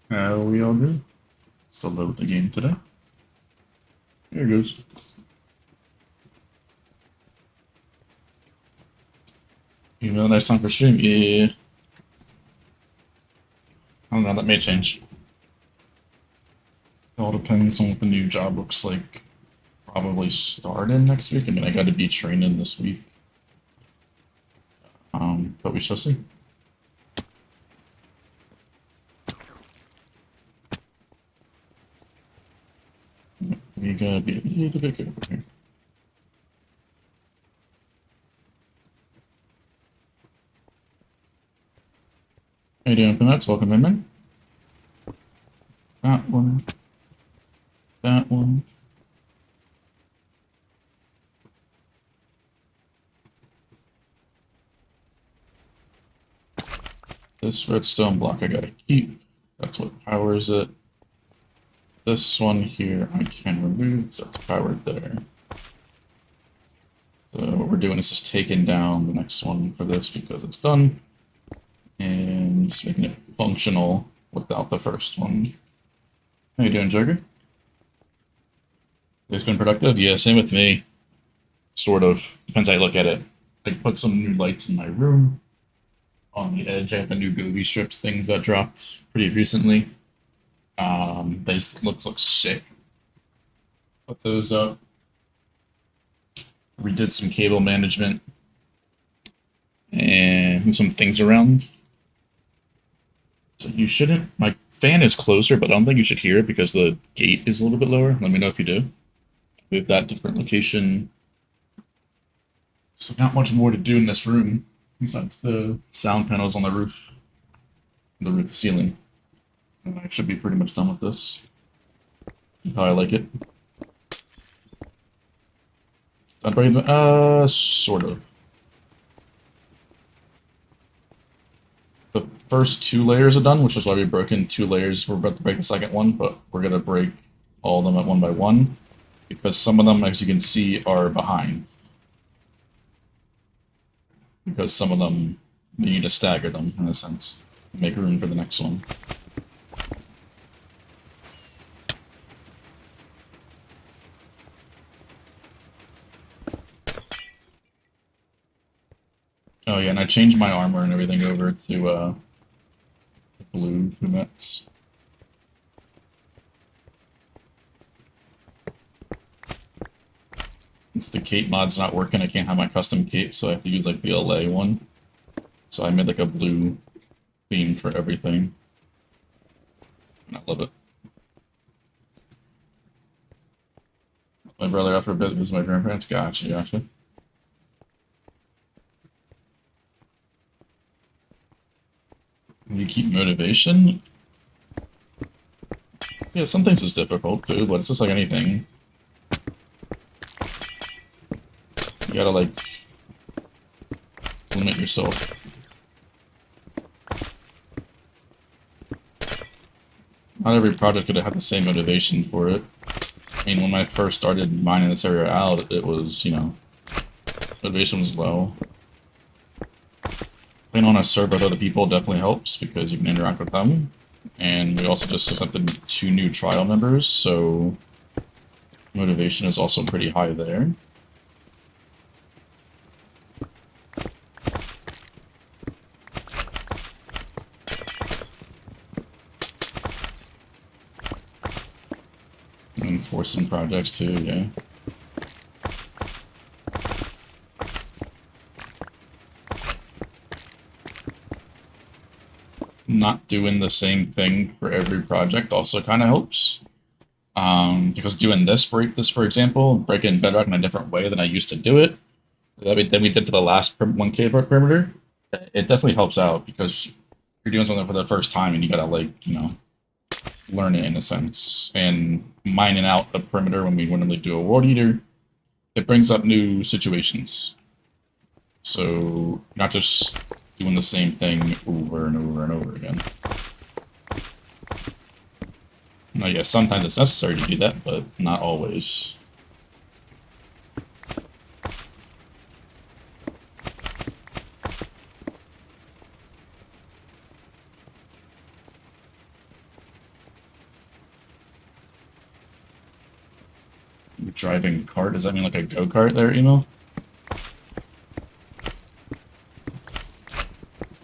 How we all do? Still load the game today. Here it goes. You have a nice time for stream? Yeah. I don't know, that may change. It all depends on what the new job looks like. Probably starting next week. I mean, I got to be training this week. But we shall see. We gotta be a little bit careful here. How you doing, Peanuts? Welcome in, man. That one. That one. This redstone block I gotta keep. That's what powers it. This one here I can remove, so that's powered there. So what we're doing is just taking down the next one for this because it's done. And just making it functional without the first one. How you doing, Jugger? It's been productive? Yeah, same with me. Sort of. Depends how you look at it. I put some new lights in my room. On the edge, I have the new Gobi strips things that dropped pretty recently. They just look sick. Put those up. We did some cable management and move some things around. So you shouldn't. My fan is closer, but I don't think you should hear it because the gate is a little bit lower. Let me know if you do. We have that different location. So not much more to do in this room besides the sound panels on the roof, the ceiling. And I should be pretty much done with this. How I like it. Done breaking the sort of. The first two layers are done, which is why we broke in 2 layers. We're about to break the second one, but we're gonna break all of them at one by one because some of them, as you can see, are behind. Because some of them, you need to stagger them in a sense, make room for the next one. Oh yeah, and I changed my armor and everything over to blue Humets. Since the cape mod's not working, I can't have my custom cape, so I have to use like the LA one. So I made like a blue theme for everything. And I love it. My brother after a bit was my grandparents. Gotcha. You keep motivation? Yeah, some things is difficult too, but it's just like anything. You gotta like limit yourself. Not every project could have the same motivation for it. I mean, when I first started mining this area out, it was, you know, motivation was low. Playing on a server with other people definitely helps because you can interact with them. And we also just accepted 2 new trial members, so motivation is also pretty high there. And forcing projects too, yeah. Not doing the same thing for every project also kind of helps. Because doing this, for example, breaking Bedrock in a different way than I used to do it, than we did for the last 1K perimeter, it definitely helps out because you're doing something for the first time and you gotta, like, you know, learn it in a sense. And mining out the perimeter when we normally do a World Eater, it brings up new situations. So, not just doing the same thing over and over and over again. Now, yeah, sometimes it's necessary to do that, but not always. Driving kart? Does that mean like a go-kart there, emo?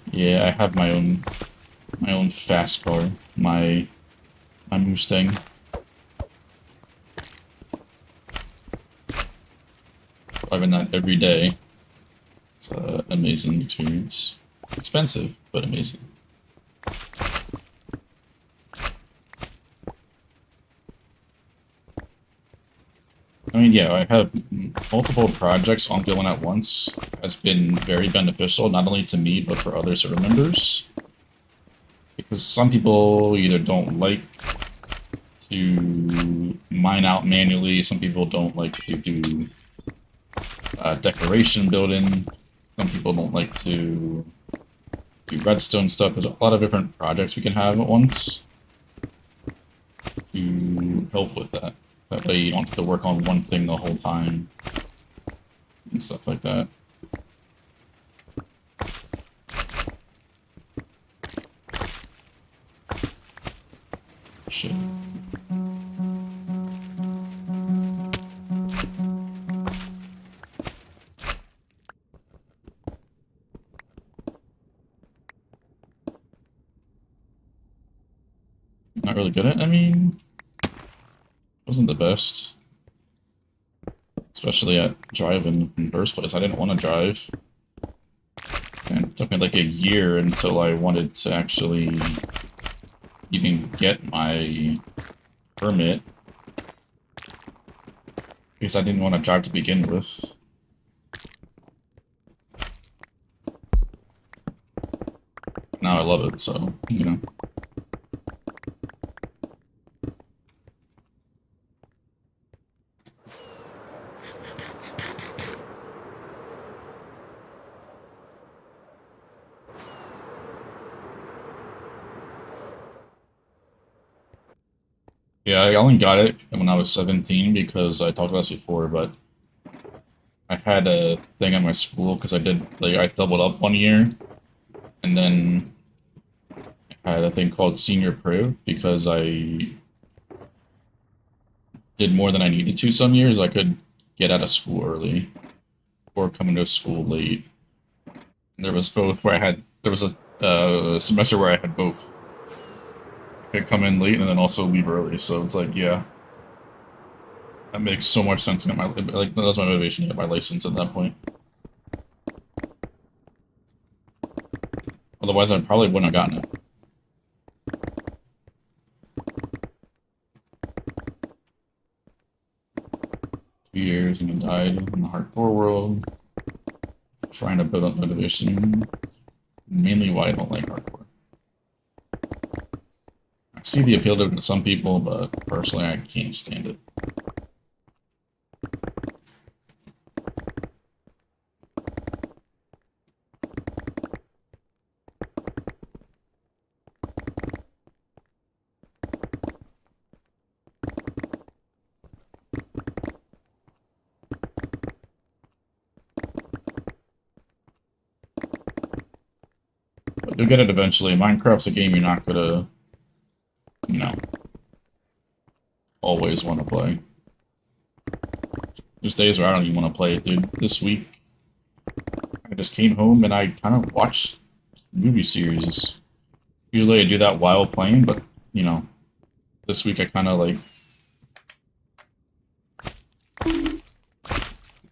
Yeah, I have my own fast car. My Mustang. Driving that every day. It's an amazing experience. Expensive, but amazing. I mean, yeah, I have multiple projects ongoing at once. Has been very beneficial, not only to me, but for other server members. Because some people either don't like to mine out manually, some people don't like to do decoration building, some people don't like to do redstone stuff. There's a lot of different projects we can have at once to help with that. That way you don't have to work on one thing the whole time and stuff like that. Shit. Not really good at it. I mean, wasn't the best. Especially at driving in the first place. I didn't want to drive. And it took me like a year until I wanted to actually even get my permit. Because I didn't want to drive to begin with. Now I love it, so, you know. Yeah, I only got it when I was 17 because I talked about this before, but I had a thing at my school because I did, like, I doubled up 1 year, and then I had a thing called Senior Pro because I did more than I needed to some years. I could get out of school early or come into school late. And there was both where there was a semester where I had both. I could come in late and then also leave early, so it's like, yeah. That makes so much sense to get my, like, that was my motivation to get my license at that point. Otherwise, I probably wouldn't have gotten it. Years and I died in the hardcore world. Trying to build up motivation. Mainly why I don't like hardcore. I see the appeal to it to some people, but personally I can't stand it. You'll get it eventually. Minecraft's a game you're not gonna, you know, always want to play. There's days where I don't even want to play it, dude. This week, I just came home and I kind of watched movie series. Usually I do that while playing, but, you know, this week I kind of like,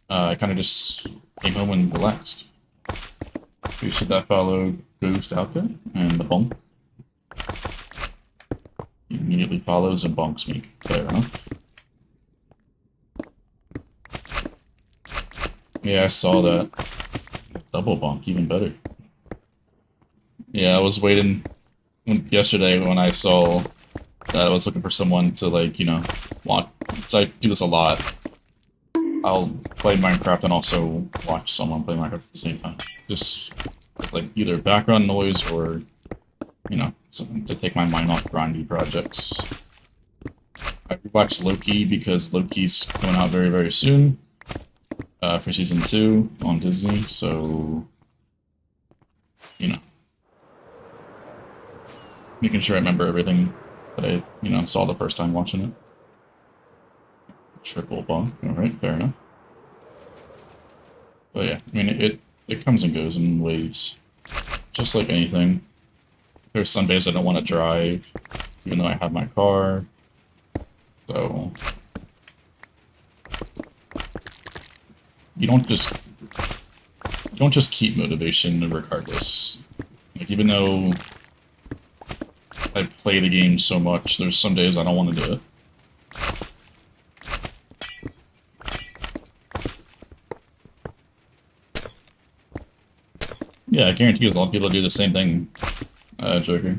I kind of just came home and relaxed. We should that follow Ghost Alka and the bonk. He immediately follows and bonks me. Fair enough. Yeah, I saw that. Double bonk, even better. Yeah, I was waiting yesterday when I saw that I was looking for someone to, like, you know, watch. So I do this a lot. I'll play Minecraft and also watch someone play Minecraft at the same time. Just with, like, either background noise or, you know, something to take my mind off grindy projects. I rewatched Loki because Loki's coming out very, very soon for season 2 on Disney, so, you know, making sure I remember everything that I, you know, saw the first time watching it. Triple bunk. All right, fair enough. But yeah, I mean, it comes and goes in waves, just like anything. There's some days I don't want to drive, even though I have my car. So you don't just keep motivation regardless. Like even though I play the game so much, there's some days I don't want to do it. Yeah, I guarantee there's a lot of people that do the same thing, Joker.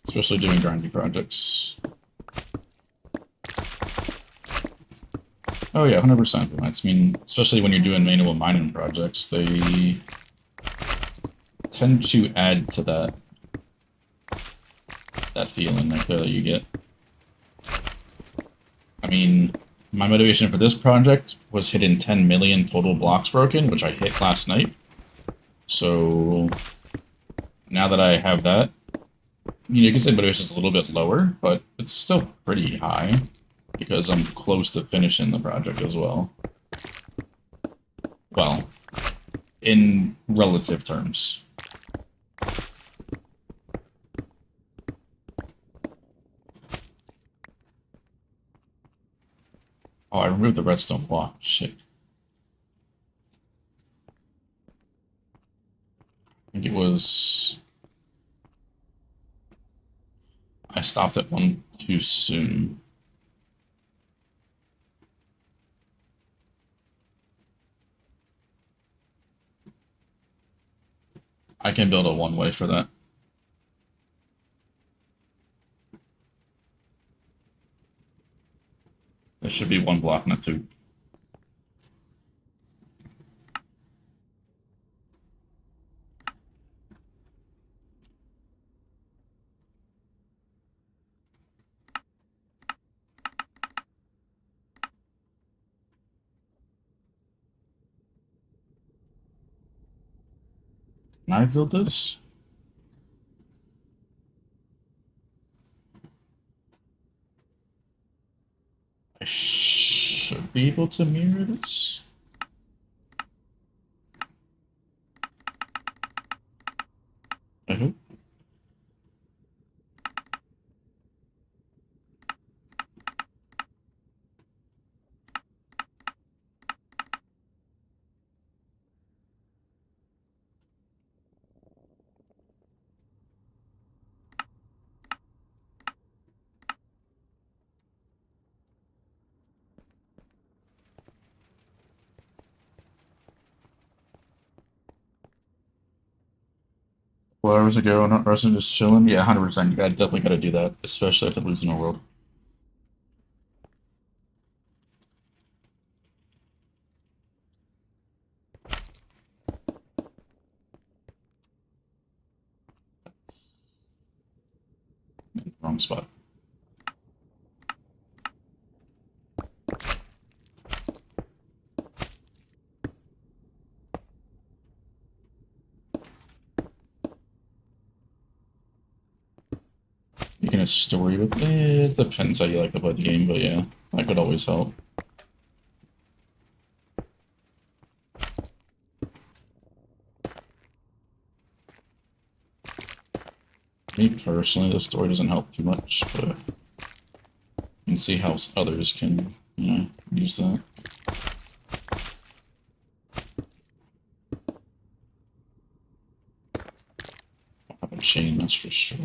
Especially doing grindy projects. Oh yeah, 100%. I mean, especially when you're doing manual mining projects, they tend to add to that feeling right there that you get. I mean, my motivation for this project was hitting 10 million total blocks broken, which I hit last night. So now that I have that, you can say motivation's a little bit lower, but it's still pretty high because I'm close to finishing the project as well. Well, in relative terms. Oh, I removed the redstone block. Shit. I think it was... I stopped at one too soon. I can build a one-way for that. There should be one block, not two. Can I build this? I should be able to mirror this. I hope. Well, hours ago, not resting, just chilling. Yeah, 100%. You definitely gotta do that, especially after losing a world. Wrong spot. Making a story with it depends how you like to play the game, but yeah, that could always help. Me personally, the story doesn't help too much, but you can see how others can, use that. I'll have a chain, that's for sure.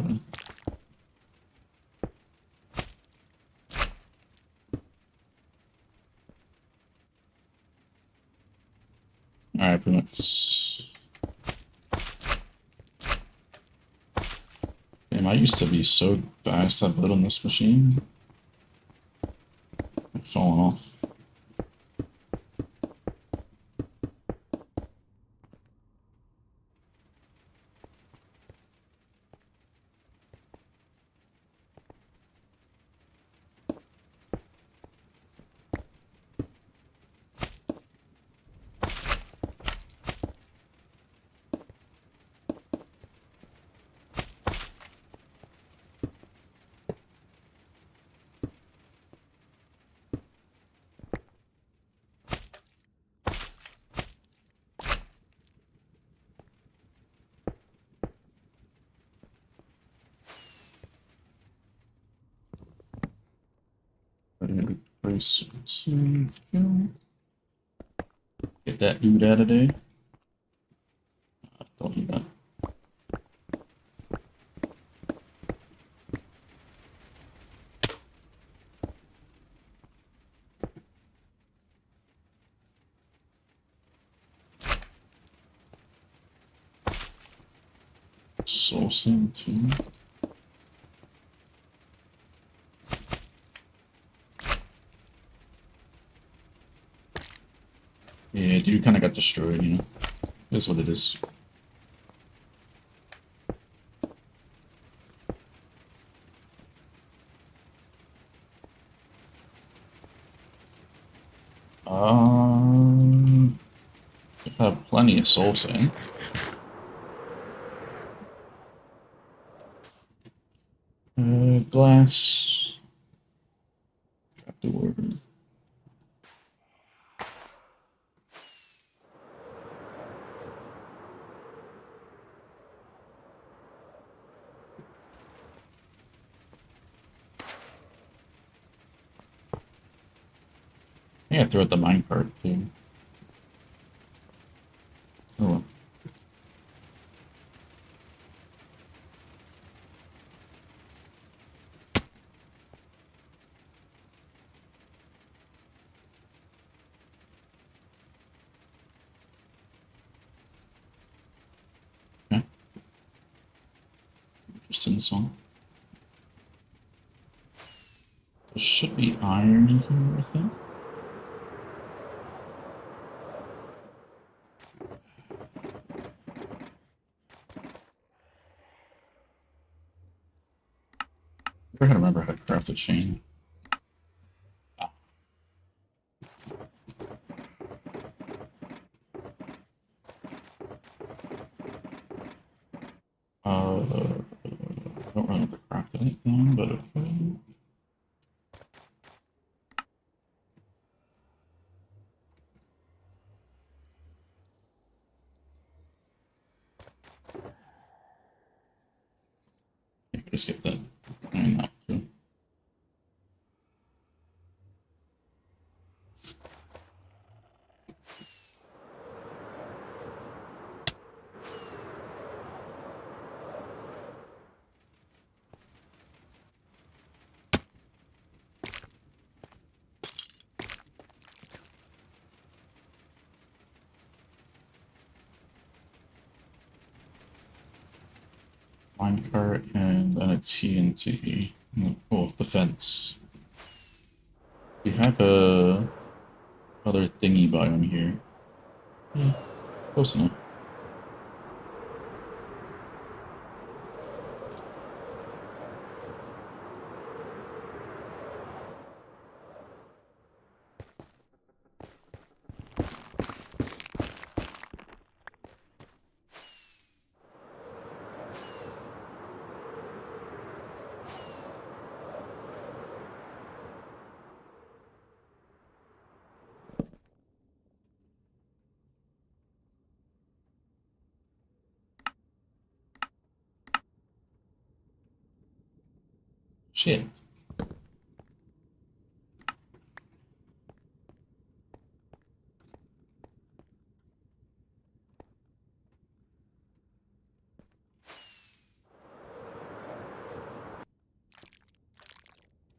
Alright, pretty much. Damn, I used to be so fast at building this machine. I've fallen off. place to go. Get that dude out of there. Don't need that. Sourcing too. Yeah, dude kind of got destroyed, you know. That's what it is. I have plenty of sourcing. Glass. Trap door. I think I threw out the minecart too. Oh well. Okay. Interesting song. There should be iron in here, I think. I gotta remember how to craft a chain. I don't really have to craft anything, but okay. I could skip that. And that too. Minecart and then a TNT. Oh, the fence. We have a other thingy biome here. Yeah, close enough. Shit.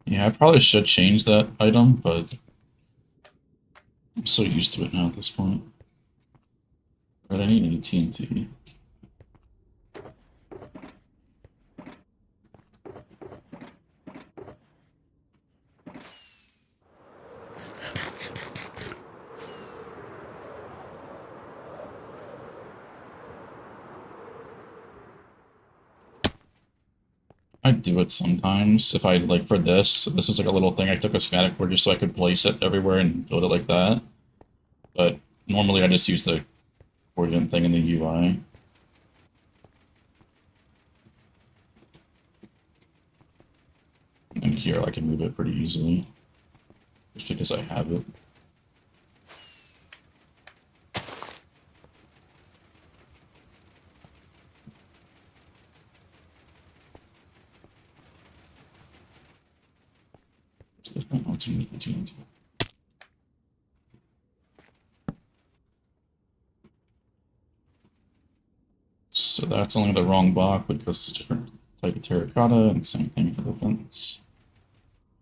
Yeah, I probably should change that item, but I'm so used to it now at this point. But I need any TNT. I do it sometimes. If I, like, for this was like a little thing I took a schematic for just so I could place it everywhere and build it like that. But normally I just use the coordinate thing in the UI. And here I can move it pretty easily. Just because I have it. Oh, TNT. So that's only the wrong block because it's a different type of terracotta, and same thing for the fence.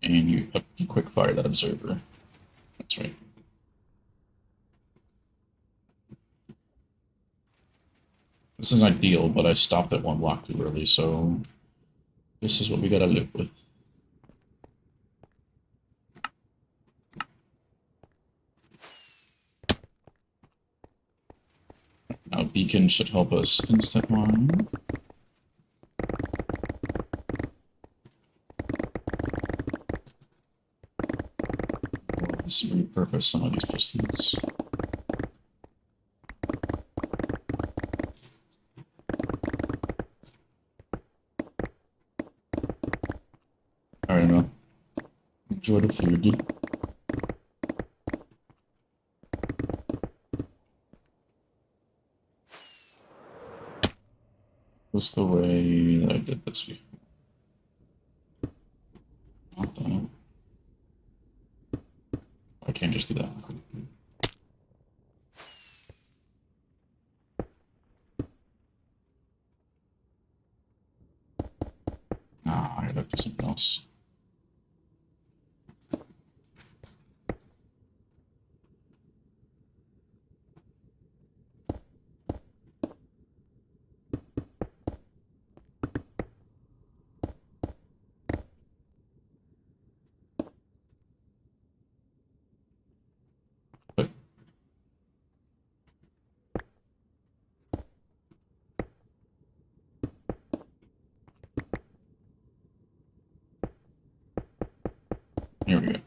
And you quick fire that observer. That's right. This isn't ideal, but I stopped at one block too early, so this is what we gotta live with. Now beacon should help us instant mine. Or just repurpose some of these pistons. Alright, well. Enjoy the food. Was the way that I did this before. Not that. I can't just do that. Nah, I gotta do something else. But here we go.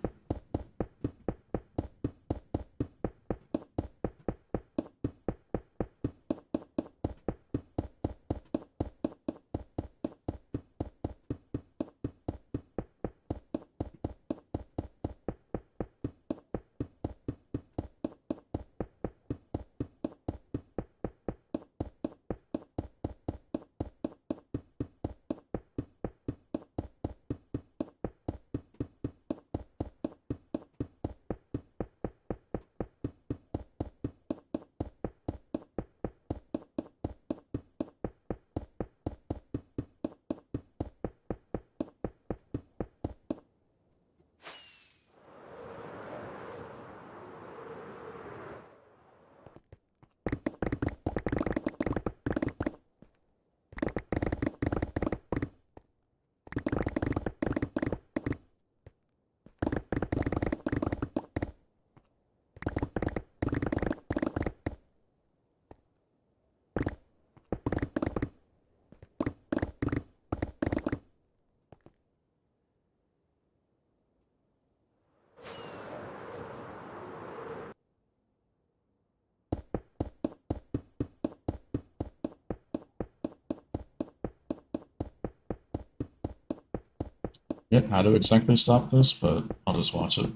Yep, how to exactly stop this, but I'll just watch it.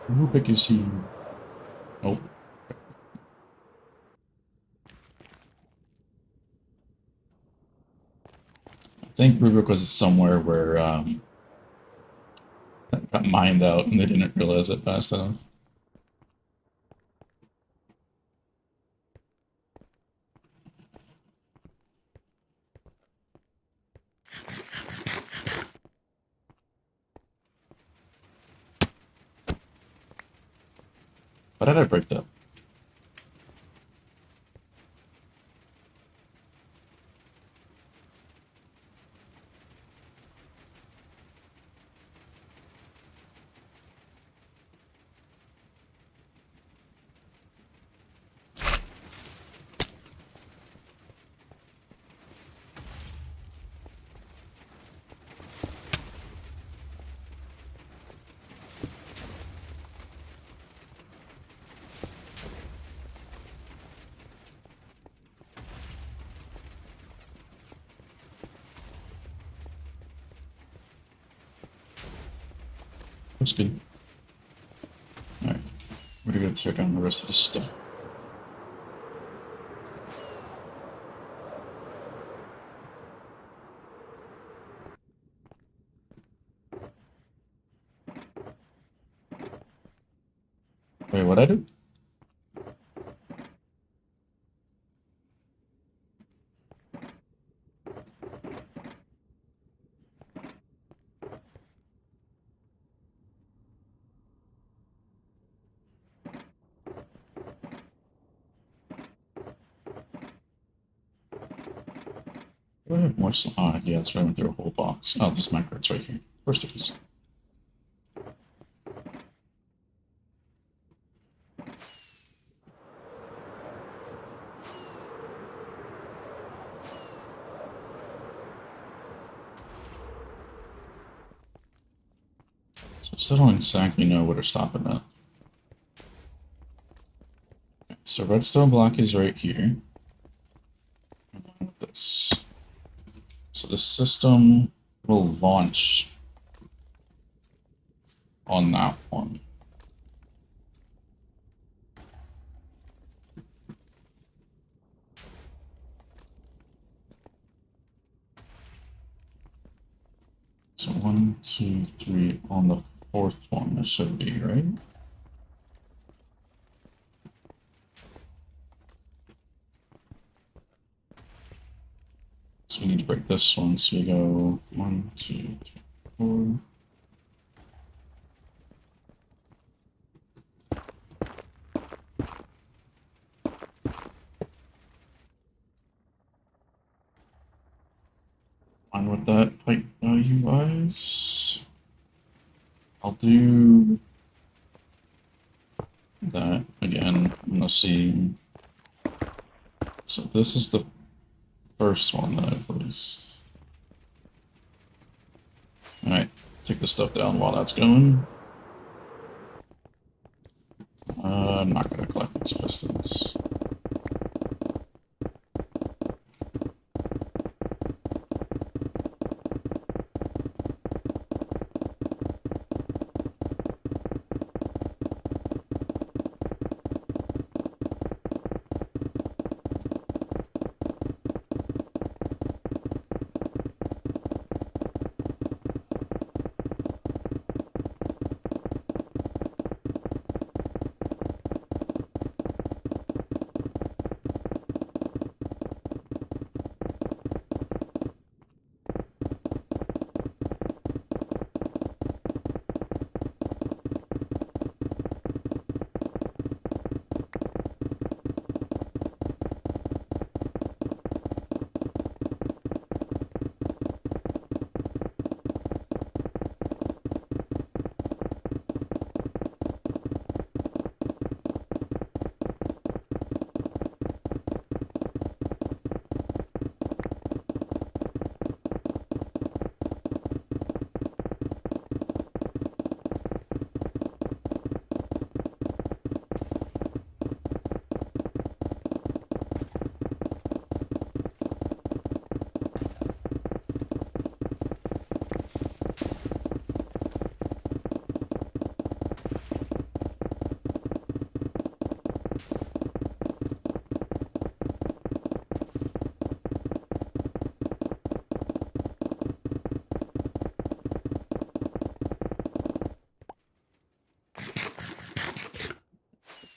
Who pick is he? Oh. I think Rubik was somewhere where that got mined out and they didn't realize it fast enough. Why did I break that? Looks good. Alright, we're gonna tear down the rest of this stuff. Wait, what I do? Do I have more? Ah, yeah, that's right. I went through a whole box. Oh, there's my cards right here. Of course there is. So I still don't exactly know where to stop it at. Okay, so redstone block is right here. With this. So the system will launch on that one. So 1, 2, 3 on the fourth one, it should be, right? So we need to break this one, so we go 1, 2, 3, 4. Fine with that height value wise. I'll do that again. I'm gonna see. So this is the first one that I placed. Alright, take the stuff down while that's going. I'm not gonna collect these pistons.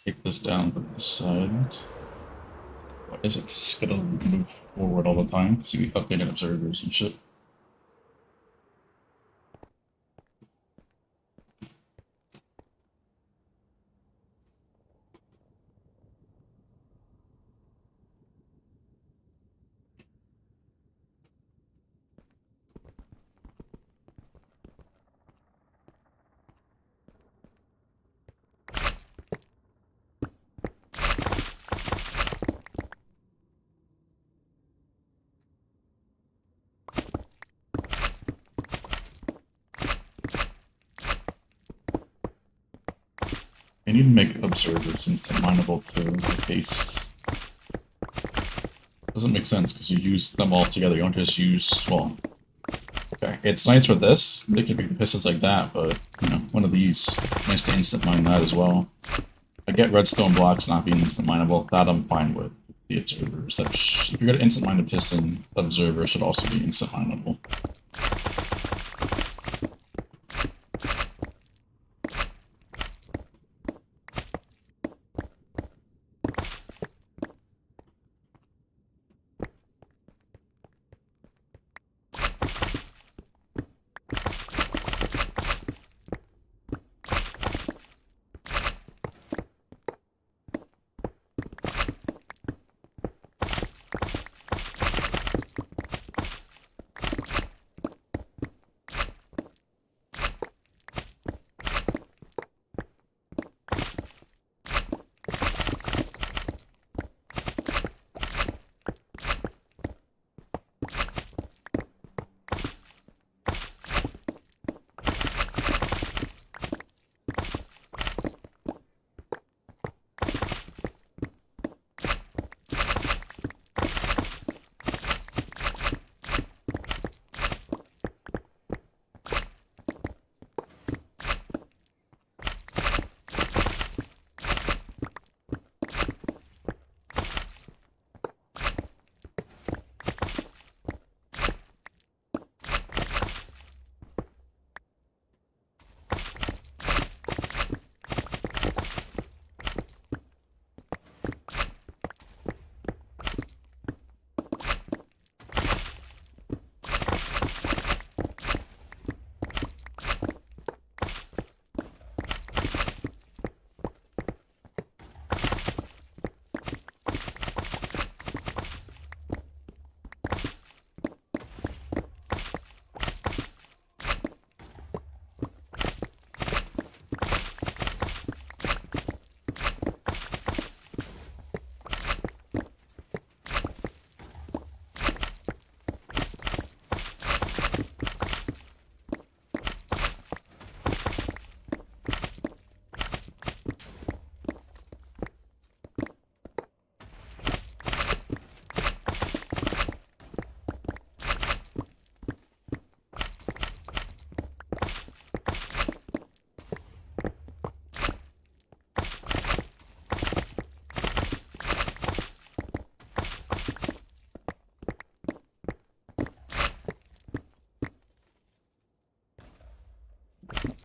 Take this down from this side. Why is it gonna move forward all the time? Because we updated observers and shit. I need to make observers instant mineable to paste. Doesn't make sense because you use them all together. You don't just use, well, okay, Okay, it's nice for this. They could make the pistons like that, but, you know, one of these. Nice to instant mine that as well. I get redstone blocks not being instant mineable. That I'm fine with. The observer. So if you're going to instant mine a piston, the observer should also be instant mineable.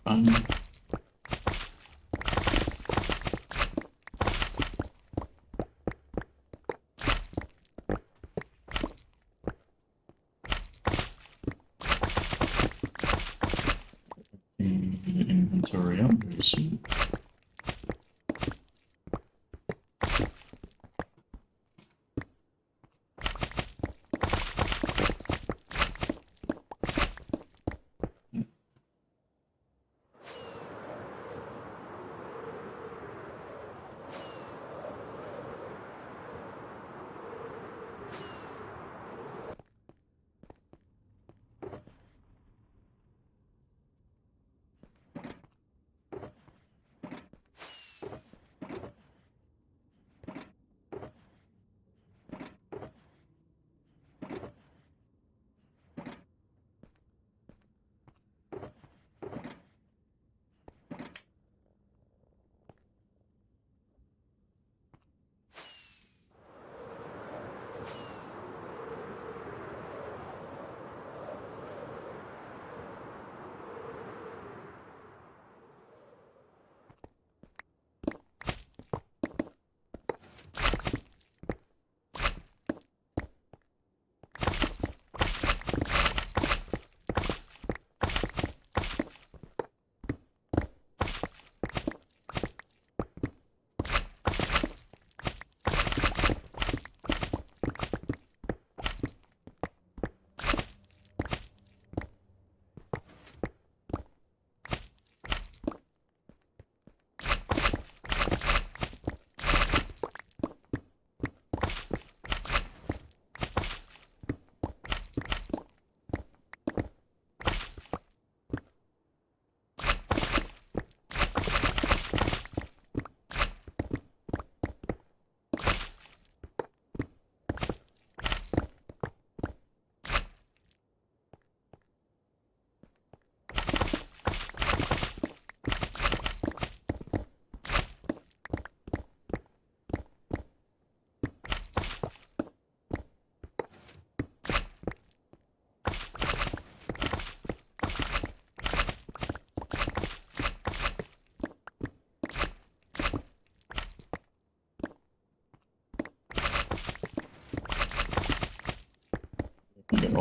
Um, the inventory up. There's some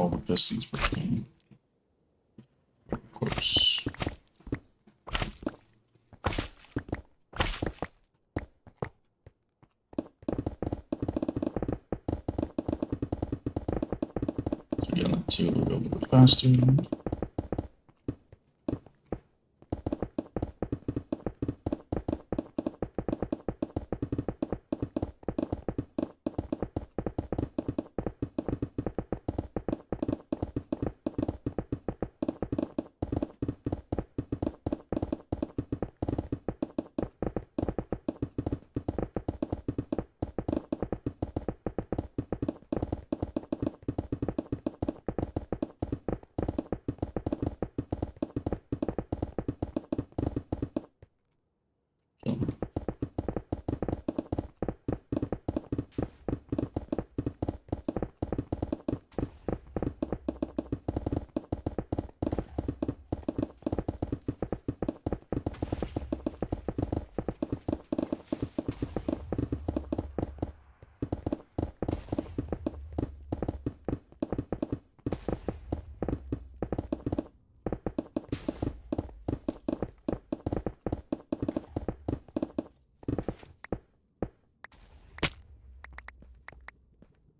all the pistons broken. Of course. So get on 2 to go a little bit faster.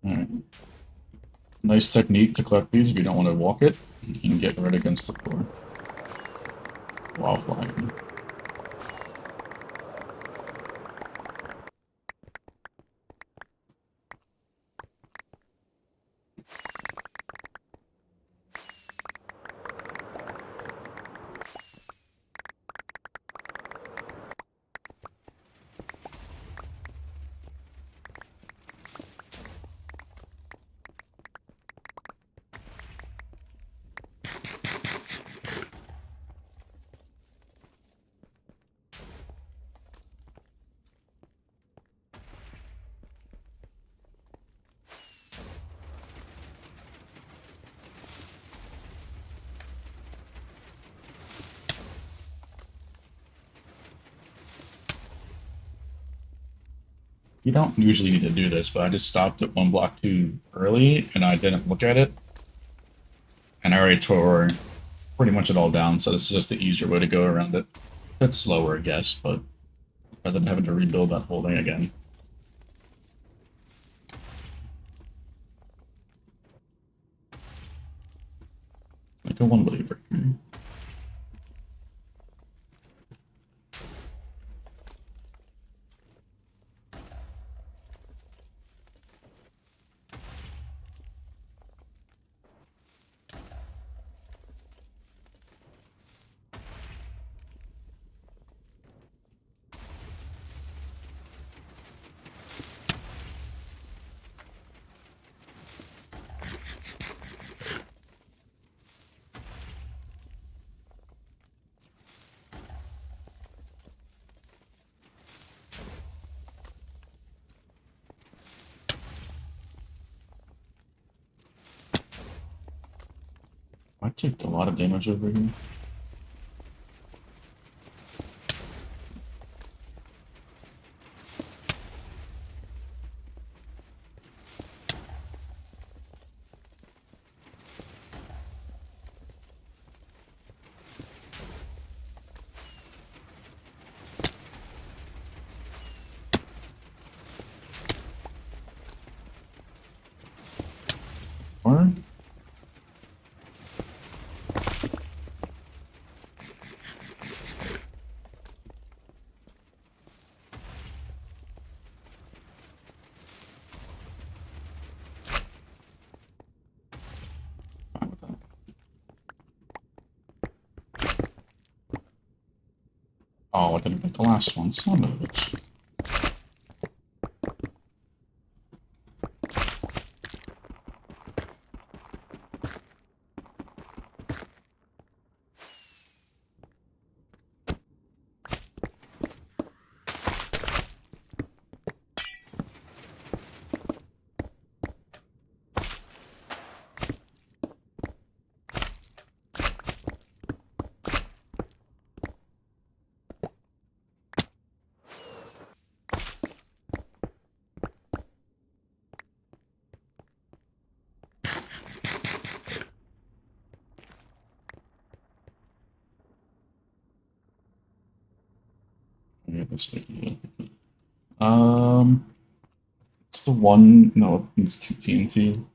Alright. Nice technique to collect these if you don't want to walk it. You can get right against the floor while flying. You don't usually need to do this, but I just stopped at 1 block too early, and I didn't look at it. And I already tore pretty much it all down, so this is just the easier way to go around it. It's slower, I guess, but rather than having to rebuild that whole thing again. Like a one-way breaker. I took a lot of damage over here. Or fine with that. Oh, I didn't get the last one, son of a bitch. Yeah, this idea. It's the one. No, it's 2 TNT.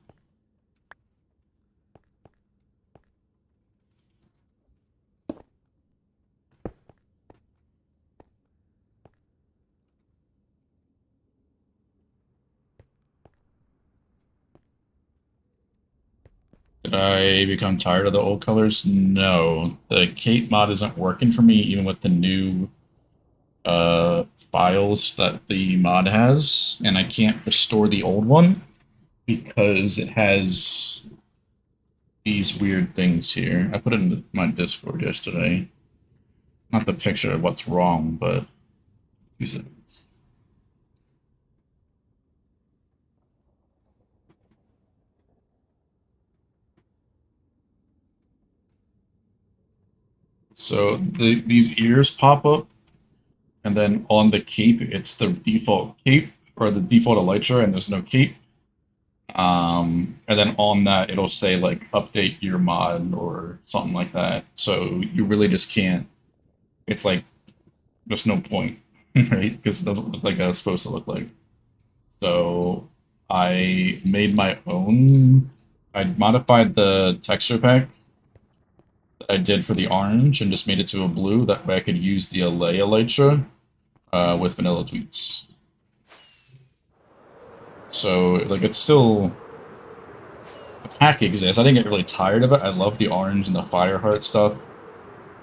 Did I become tired of the old colors? No. The cape mod isn't working for me, even with the new files that the mod has, and I can't restore the old one because it has these weird things here. I put it in my Discord yesterday. Not the picture of what's wrong, but use it. So these ears pop up, and then on the cape, it's the default cape or the default elytra, and there's no cape. And then on that, it'll say like update your mod or something like that. So you really just can't. It's like there's no point, right? Because it doesn't look like it's supposed to look like. So I made my own. I modified the texture pack that I did for the orange and just made it to a blue. That way I could use the Allay Elytra with vanilla tweaks. So like it's still the pack exists. I didn't get really tired of it. I love the orange and the Fireheart stuff,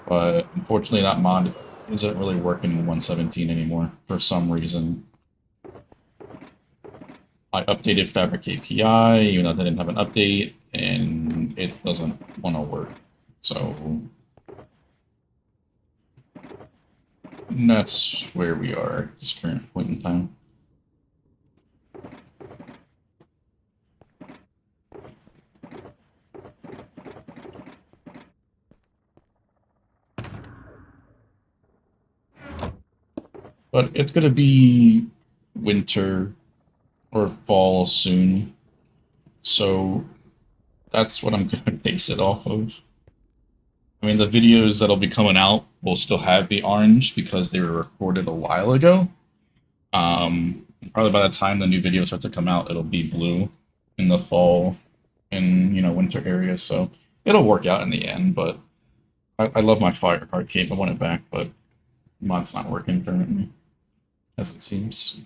but unfortunately that mod isn't really working in 117 anymore for some reason. I updated Fabric API, even though they didn't have an update, and it doesn't want to work. So that's where we are at this current point in time. But it's going to be winter or fall soon. So that's what I'm going to base it off of. I mean, the videos that'll be coming out will still have the orange because they were recorded a while ago. Probably by the time the new videos start to come out, it'll be blue in the fall and, winter areas. So it'll work out in the end, but I love my Fireheart cape. I want it back, but mod's not working currently, as it seems.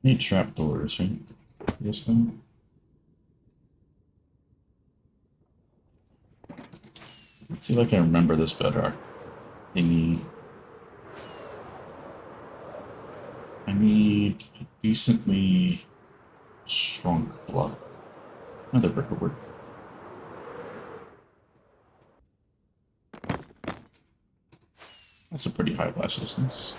Need trapdoors, right? This thing. Let's see if I can remember this better. I need a decently strong block. Another brick would work. That's a pretty high blast distance.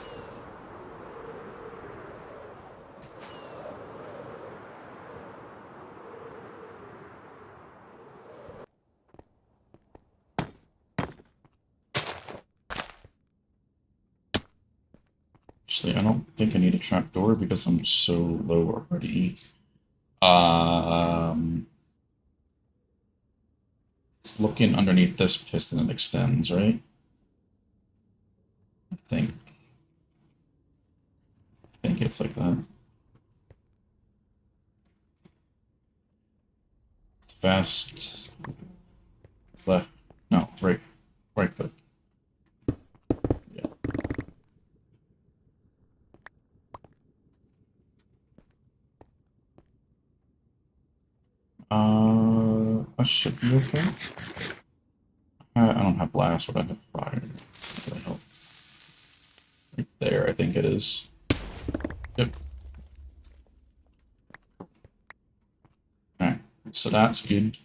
Actually, I don't think I need a trapdoor because I'm so low already. It's looking underneath this piston that extends, right? I think it's like that. It's fast left. No, right click. Yeah. I should be okay. I don't have blast, but I have fire. That'll help. Right there, I think it is. Yep. Alright, so that's good.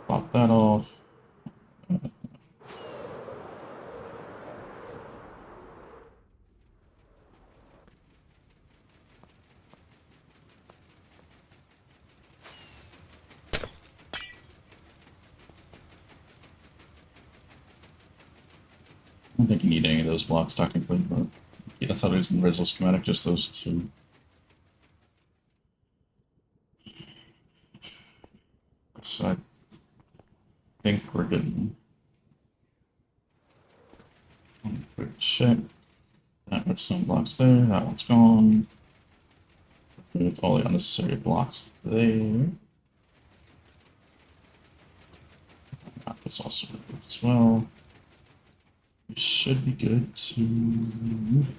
Pop that off. I don't think you need any of those blocks technically, but Yeah, that's how it is in the original schematic, just those two. So I think we're good. Quick check. That with some blocks there, that one's gone. With all the unnecessary blocks there. That was also removed as well. We should be good to move it.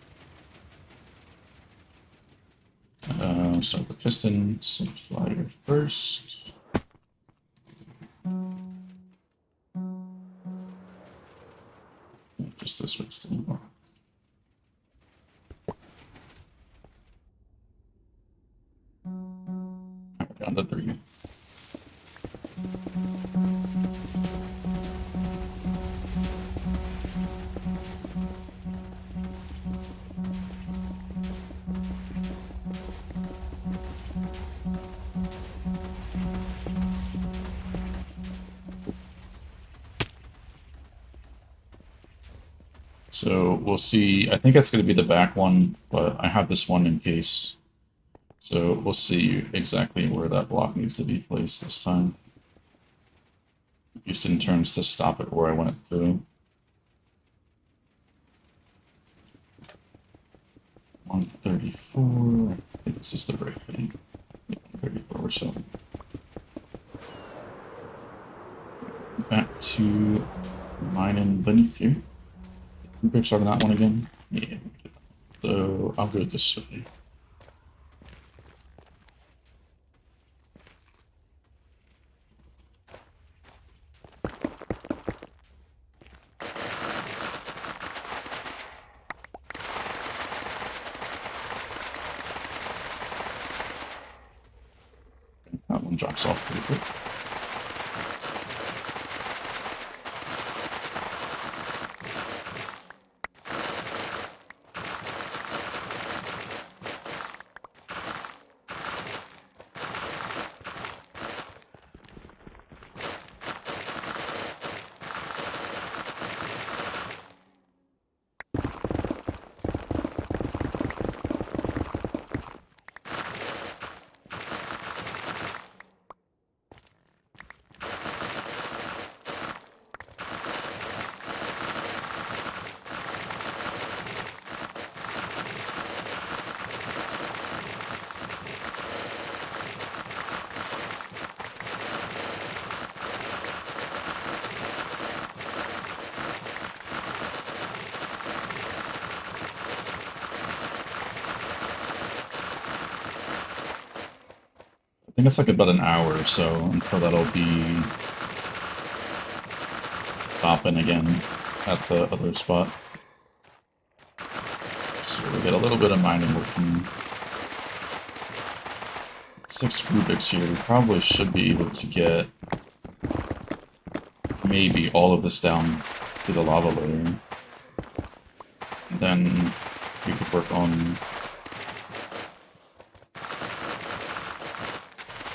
Start the piston supplier first. Just this one's still more. Down to 3. So we'll see. I think it's going to be the back one, but I have this one in case. So we'll see exactly where that block needs to be placed this time. At least in terms to stop it where I want it to. 134. I think this is the right height. Yeah, 134 or so. Back to mine and beneath here. Who picks on that one again? Yeah. So I'll go this way. That one drops off pretty quick. I think it's like about an hour or so until that'll be stopping again at the other spot. So we get a little bit of mining working. 6 Rubiks here. We probably should be able to get maybe all of this down to the lava layer. And then we could work on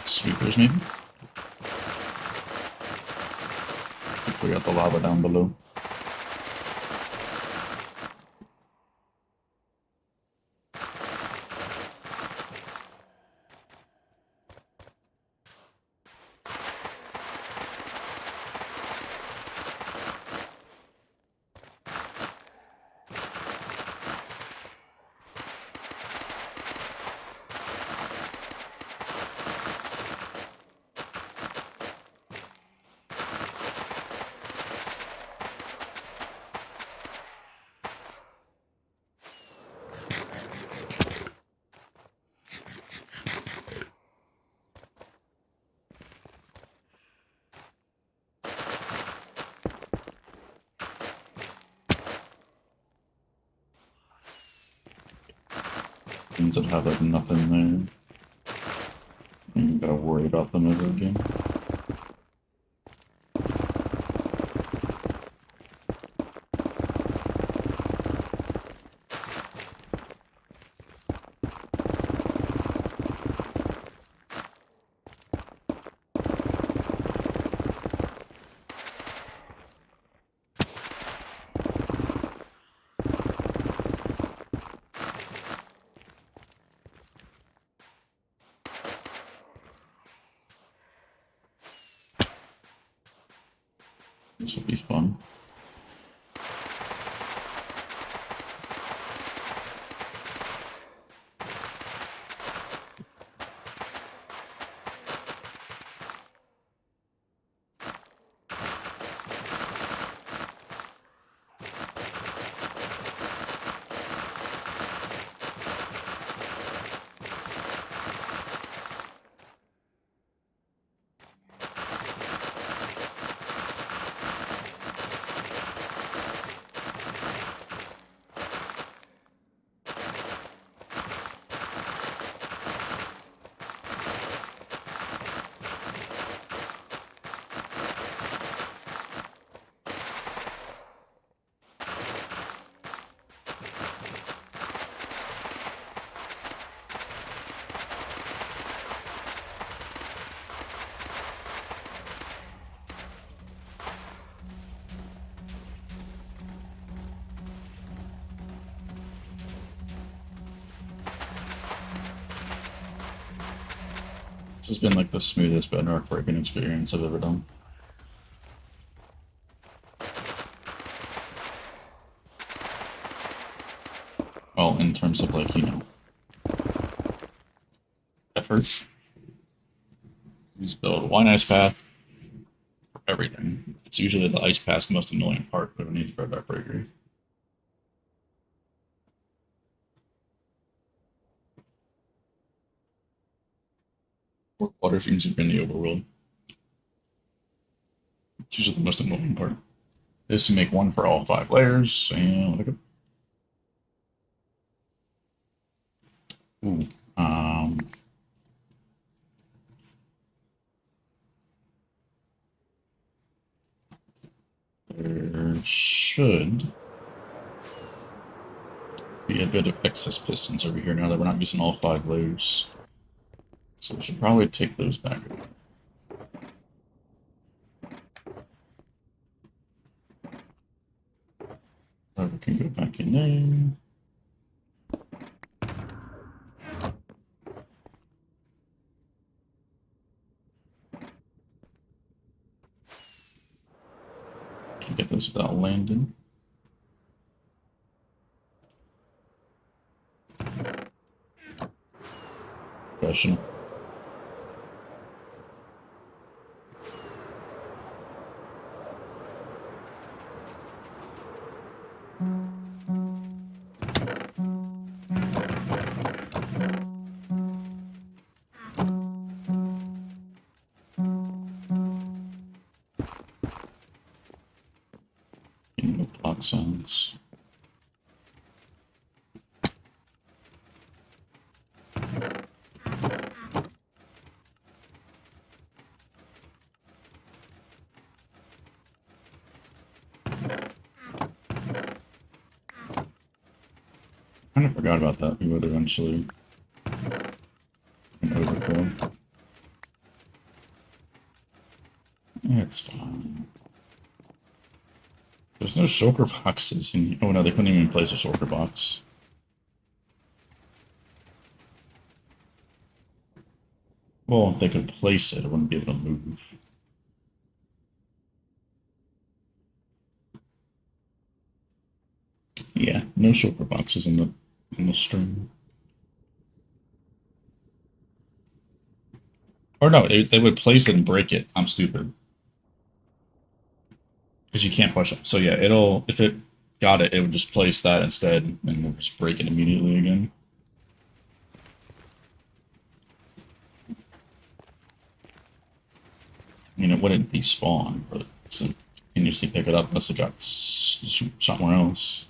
sweepers, maybe? If we got the lava down below. Things that have like nothing there. You gotta worry about them ever again. This will be fun. This has been like the smoothest bedrock breaking experience I've ever done. Well, in terms of like, you know, effort. Just build one ice path for everything. It's usually the ice path the most annoying part, but it needs bedrock breaker. Water seems to be in the overworld. It's usually the most annoying part. This you make one for all 5 layers, and let it go. Ooh, there should be a bit of excess pistons over here now that we're not using all 5 layers. So we should probably take those back. We can go back in there. Can get this without landing. Professional. Block sounds. Kind of forgot about that. We would eventually an overkill. It's fine. There's no shulker boxes. Oh no, they couldn't even place a shulker box. Well, they could place it. It wouldn't be able to move. Yeah, no shulker boxes in the stream. Or no, they would place it and break it. I'm stupid. Because you can't push it. So yeah, if it got it, it would just place that instead, and we'll just break it immediately again. I mean, it wouldn't despawn, but just continuously pick it up unless it got somewhere else.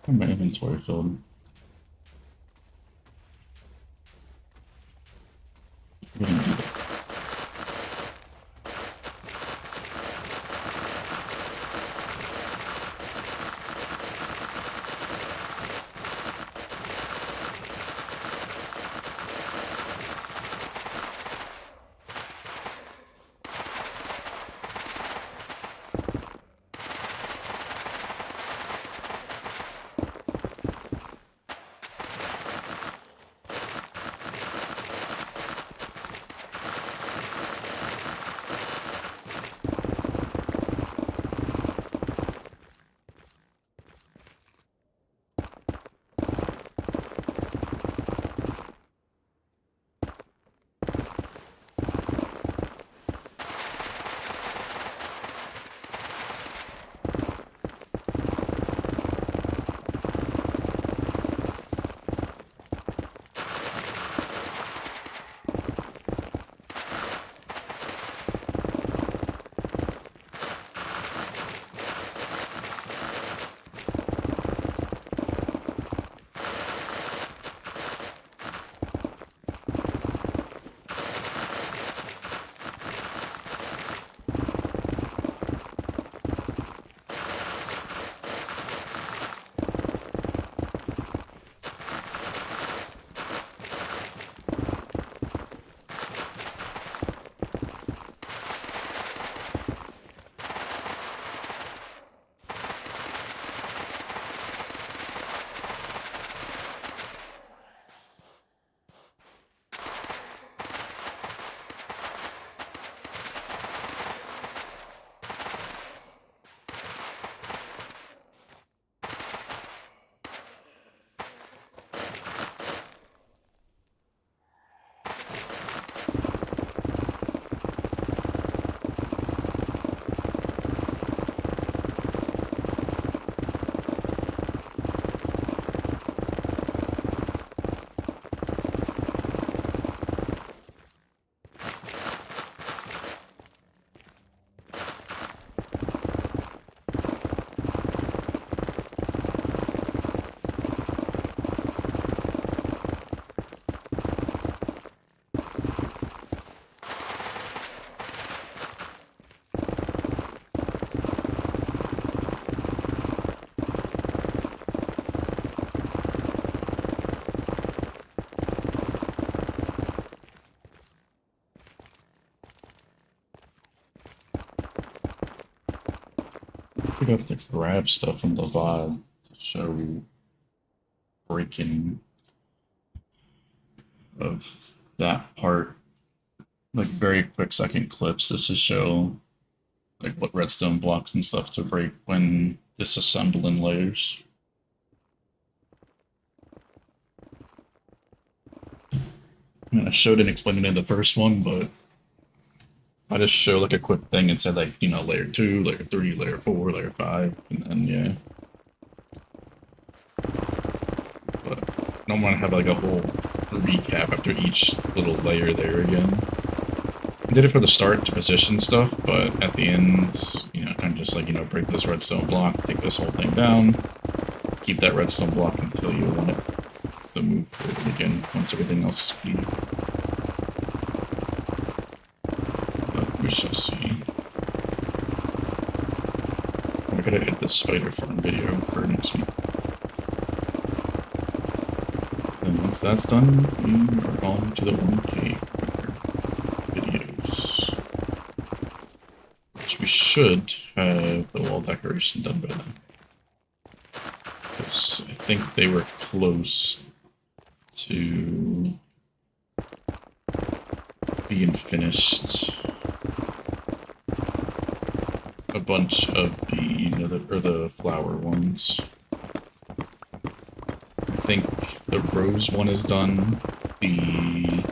My inventory filled. We didn't do that. We got to grab stuff from the VOD to show breaking of that part. Like very quick second clips just to show like what redstone blocks and stuff to break when disassembling layers. I mean, I showed and explained it in the first one, but I just show like a quick thing and said like, you know, layer 2, layer 3, layer 4, layer 5, and then yeah. But I don't want to have like a whole recap after each little layer there again. I did it for the start to position stuff, but at the end, you know, kind of just like, you know, break this redstone block, take this whole thing down, keep that redstone block until you want it to move forward again once everything else is clean. But we shall see. I gotta edit the spider farm video for next week. Then once that's done, we are on to the 1K videos. Which we should have the wall decoration done by then. Because I think they were close to being finished. A bunch of the, you know, the flower ones. I think the rose one is done. The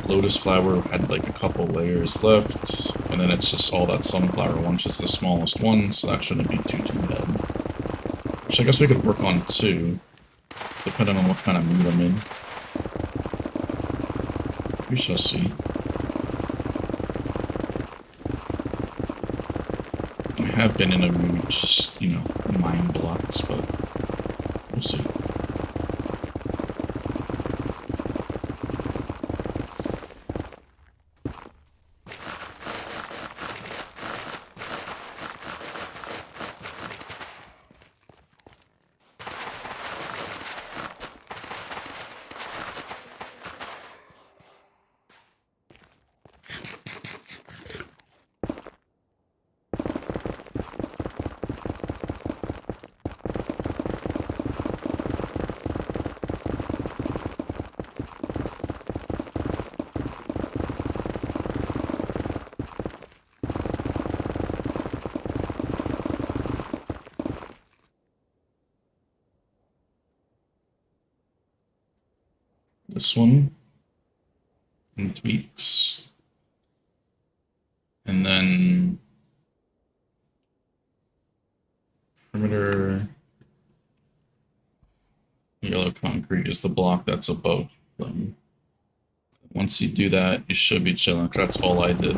lotus flower had like a couple layers left, and then it's just all that sunflower one, just the smallest one, so that shouldn't be too bad. Which I guess we could work on too, depending on what kind of mood I'm in. We shall see. I have been in a mood to just, you know, mind block works, but we'll see. This one and tweaks, and then perimeter yellow concrete is the block that's above them. Once you do that, you should be chilling. That's all I did.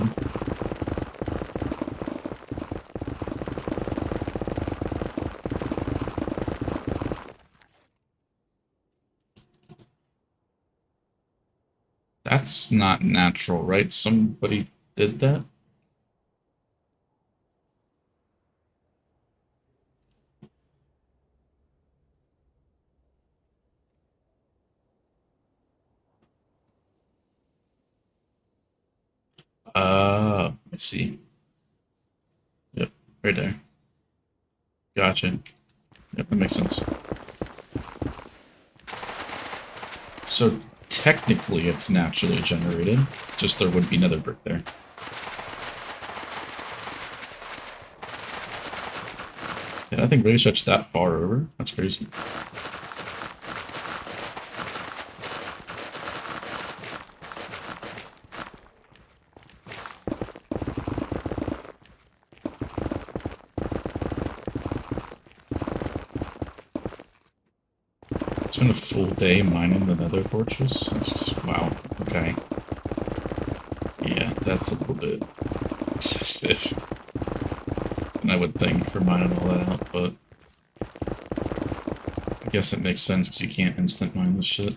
That's not natural, right? Somebody did that? I see. Yep, right there. Gotcha. Yep, that makes sense. So technically it's naturally generated, just there would be nether brick there. Yeah, I think really stretched that far over. That's crazy. It's been a full day mining the nether fortress. That's just, wow. Okay. Yeah, that's a little bit excessive. And I would think for mining all that out, but I guess it makes sense because you can't instant mine this shit.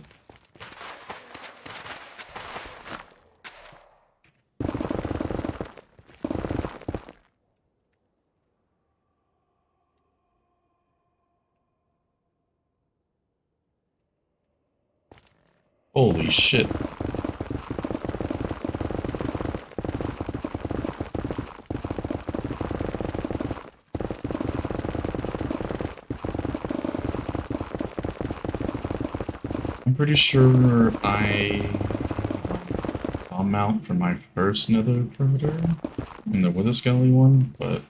Holy shit. I'm pretty sure I'll mount for my first nether perimeter in the Wither Skelly one, but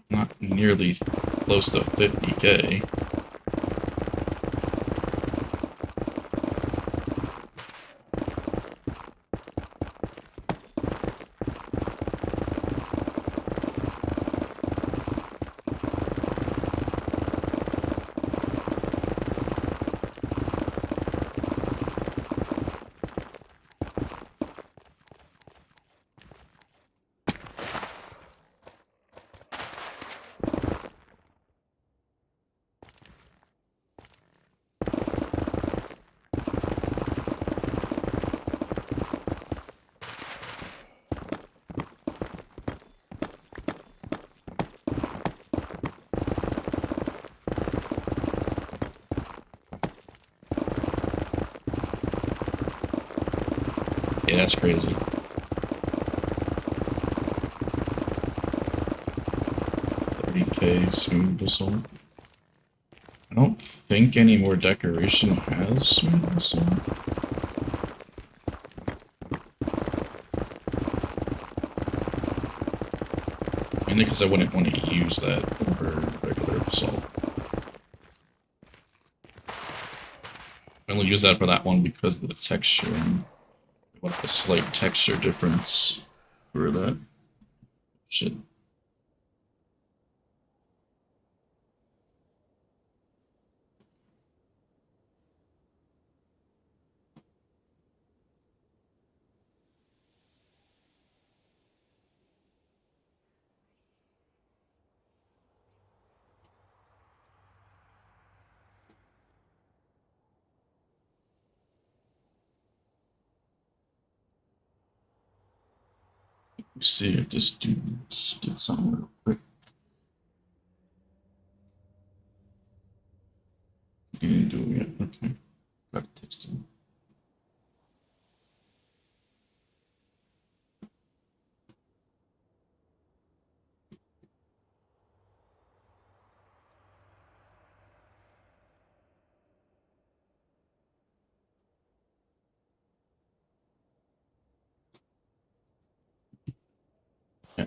not nearly close to 50k. Yeah, that's crazy. 30k smooth basalt. I don't think any more decoration has smooth basalt. Mainly because I wouldn't want to use that over regular basalt. I only use that for that one because of the texture and what a slight texture difference for that shit. Let's see if this dude did something real quick. He didn't do it yet. Okay. Gotta text him. Yeah.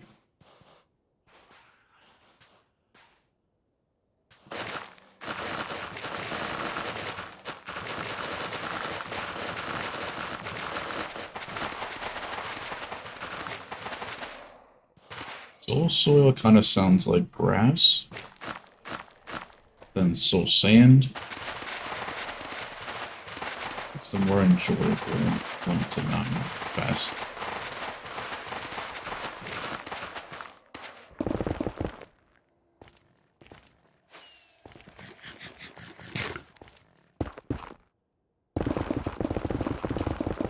Soul soil kind of sounds like grass. Then soul sand. It's the more enjoyable one to mine fast.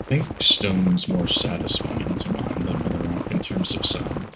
I think stone's more satisfying to mine than other rock in terms of sound.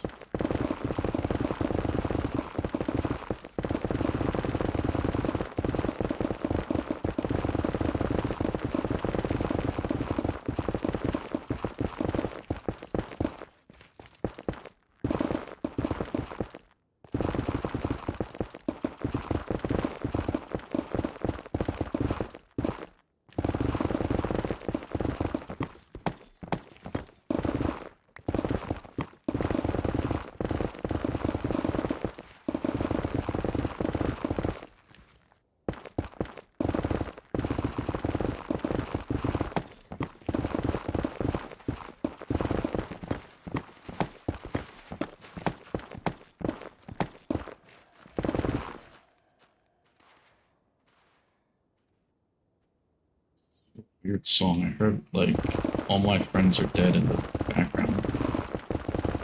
Weird song. I heard like all my friends are dead in the background.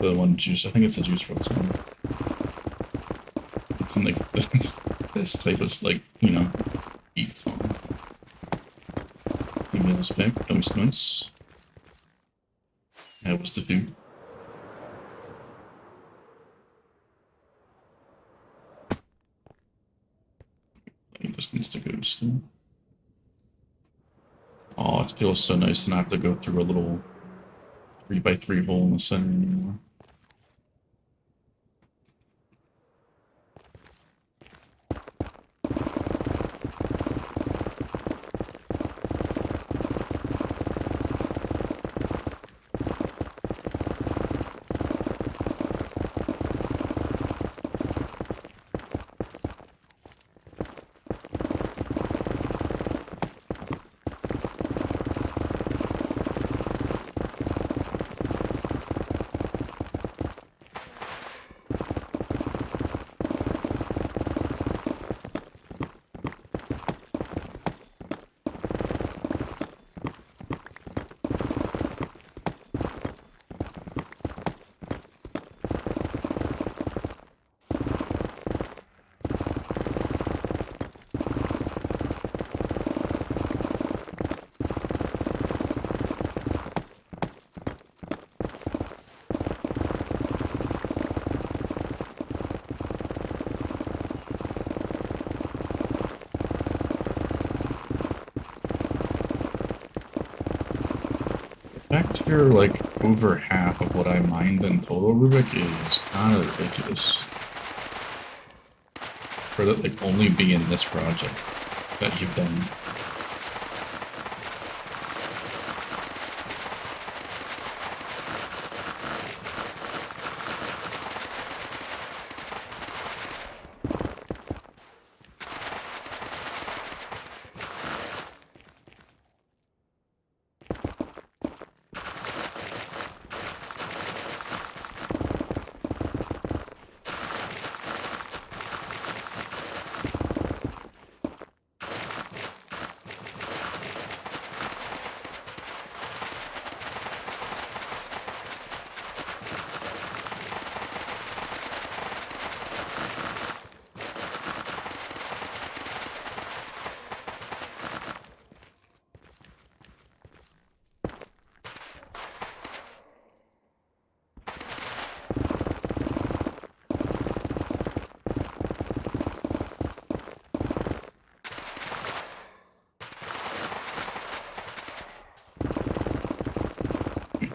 The one juice. I think it's a Juice WRLD song. It's in like this type of like beat song. Emails back. That was nice. That was the food. He just needs to go still. Oh, it feels so nice to not have to go through a little 3x3 hole in the center anymore. Back to your, like, over half of what I mined in total, Rubik, is kind of ridiculous. For that, like, only be in this project that you've done.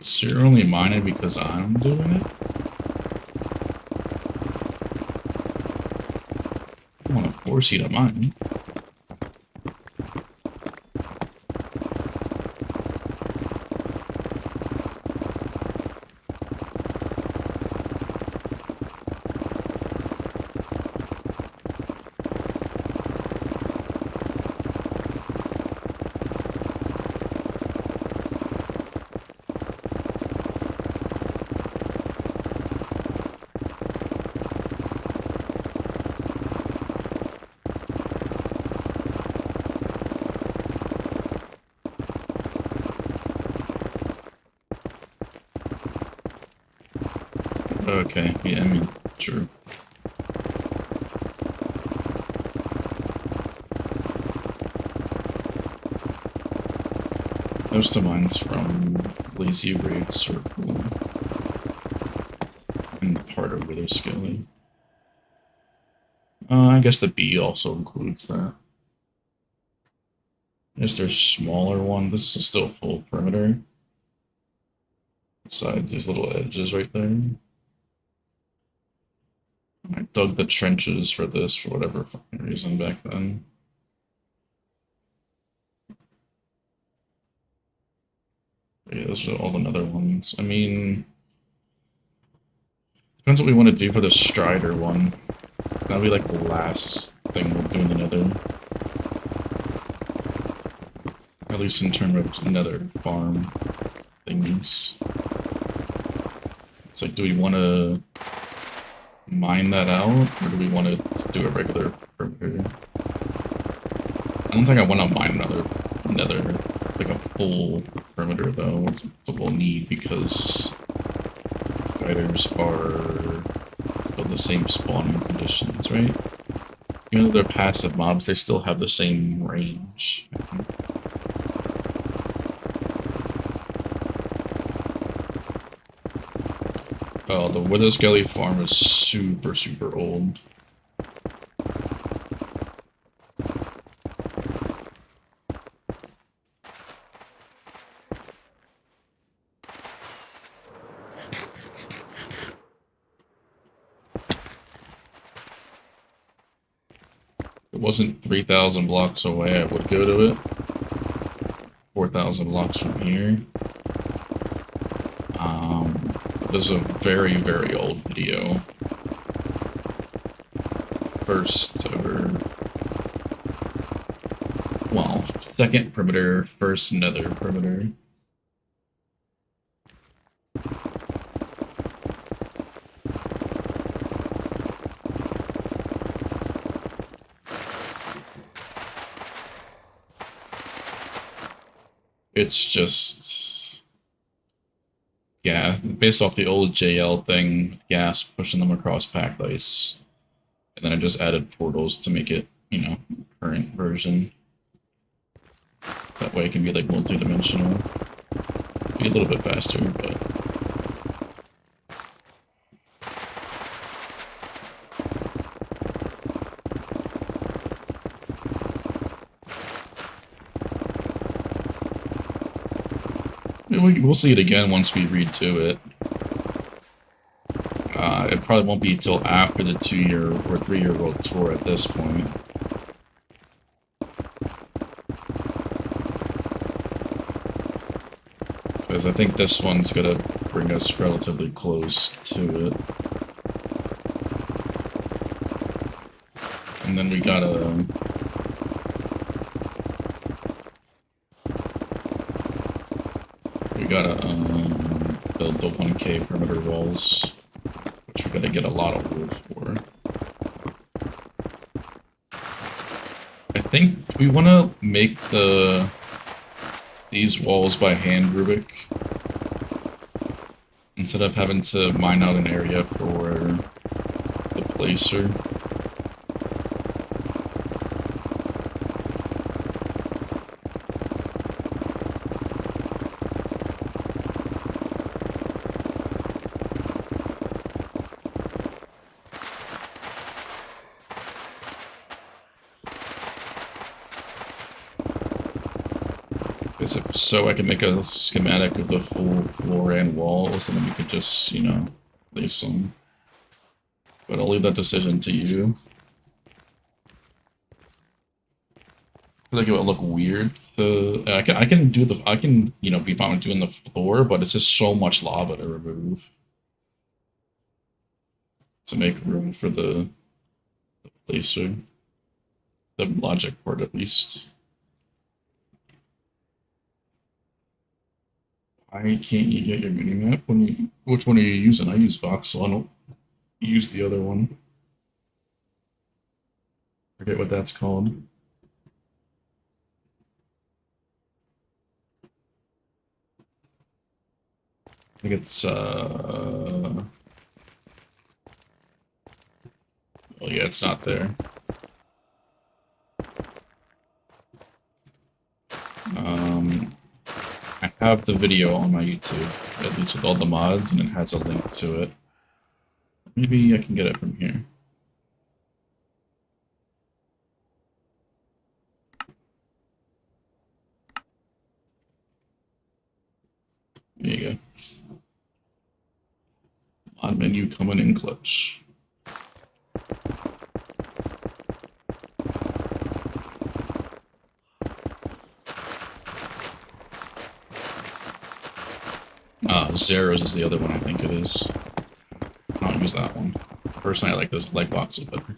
So you're only mining because I'm doing it? I don't want to force you to mine. Okay, yeah, I mean, true. Most of mine's from Lazy Raid Circle and part of Wither Skelly. I guess the B also includes that. Is there a smaller one? This is still full perimeter. Besides these little edges right there. I dug the trenches for this for whatever fucking reason back then. But yeah, those are all the nether ones. I mean, depends what we want to do for the Strider one. That'll be like the last thing we'll do in the nether. At least in terms of nether farm thingies. It's like, do we want to mine that out, or do we want to do a regular perimeter? I don't think I want to mine another nether, like a full perimeter though. It's what we'll need because spiders are of the same spawning conditions, right? Even though they're passive mobs, they still have the same range. Oh, the Wither Skelly farm is super, super old. If it wasn't 3,000 blocks away, I would go to it. 4,000 blocks from here. This is a very, very old video. First ever. Well, second perimeter, first nether perimeter. It's just gas, based off the old JL thing, with gas pushing them across packed ice. And then I just added portals to make it, you know, current version. That way it can be like multi-dimensional. Be a little bit faster, but we'll see it again once we read to it. It probably won't be until after the 2-year or 3-year world tour at this point. Because I think this one's gonna bring us relatively close to it. And then we gotta build the 1K perimeter walls, which we gotta get a lot of wood for. I think we want to make these walls by hand Rubik instead of having to mine out an area for the placer. Because if so, I can make a schematic of the full floor and walls, and then we could just, you know, place them. But I'll leave that decision to you. I feel like it would look weird. I can do the you know be fine with doing the floor, but it's just so much lava to remove to make room for the placer, the logic part at least. Why can't you get your minimap when you? Which one are you using? I use Voxel. I don't use the other one. Forget what that's called. I think it's well, yeah, it's not there. I have the video on my YouTube, at least with all the mods, and it has a link to it. Maybe I can get it from here. There you go. Mod menu coming in clutch. Zeros is the other one, I think it is. I don't use that one. Personally, I like those light boxes better.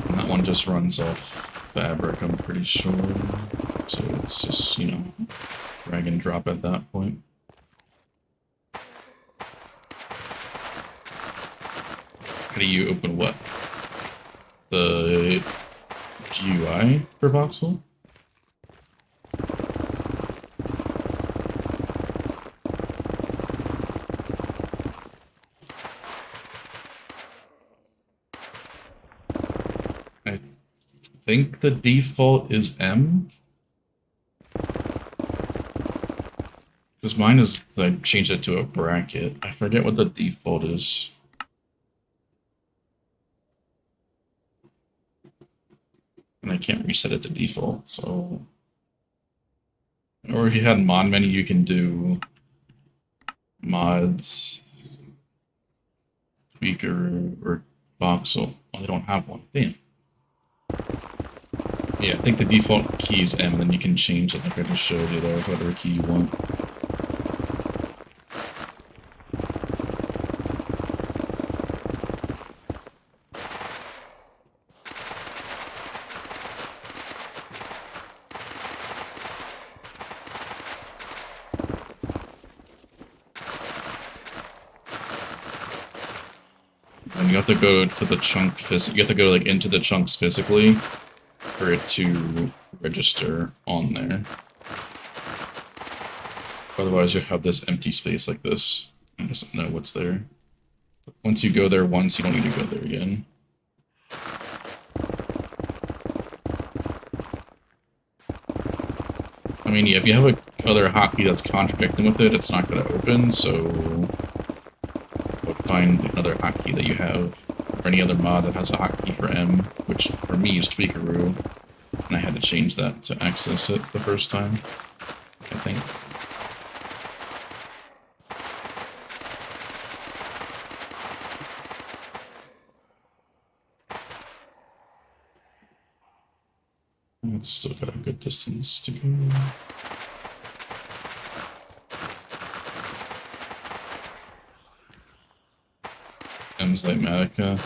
And that one just runs off fabric, I'm pretty sure. So it's just, you know, drag and drop at that point. How do you open what? The GUI for Voxel? I think the default is M. Because mine is, I changed it to a bracket. I forget what the default is. And I can't reset it to default, so... Or if you had mod menu, you can do mods, tweaker, or voxel. Oh, they don't have one. Damn. Yeah, I think the default key is M, and then you can change it like I just showed you there, whatever key you want. And you have to go to the chunk you have to go like into the chunks physically for it to register on there. Otherwise you have this empty space like this and doesn't know what's there. Once you go there once, you don't need to go there again. I mean, yeah, if you have a other hotkey that's contradicting with it, it's not going to open, so find another hotkey that you have, or any other mod that has a hotkey for M, which for me is Tweakaroo, and I had to change that to access it the first time, I think. It's still got a good distance to go. M's Matica.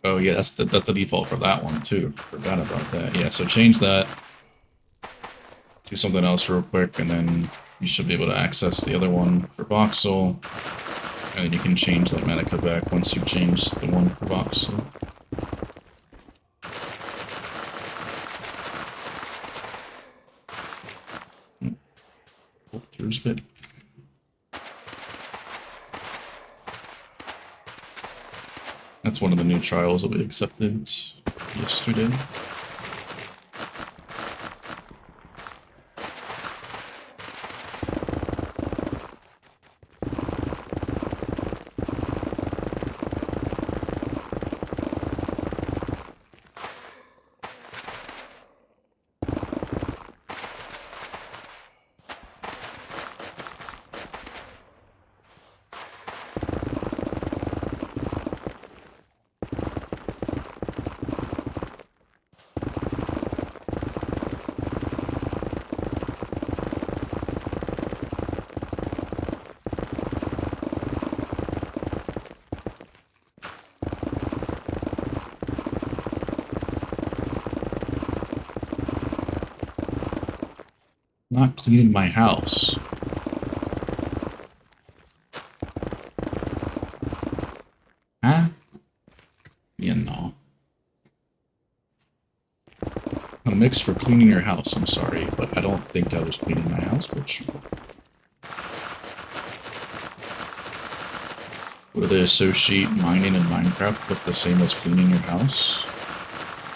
Oh yeah, that's the default for that one too. Forgot about that. Yeah, so change that. Do something else real quick, and then you should be able to access the other one for Voxel. And then you can change Matica back once you've changed the one for Voxel. Oh, there's a bit. That's one of the new trials that we accepted yesterday. not cleaning my house. Huh? You know. A mix for cleaning your house, I'm sorry, but I don't think I was cleaning my house, but sure. Would they associate mining and Minecraft with the same as cleaning your house?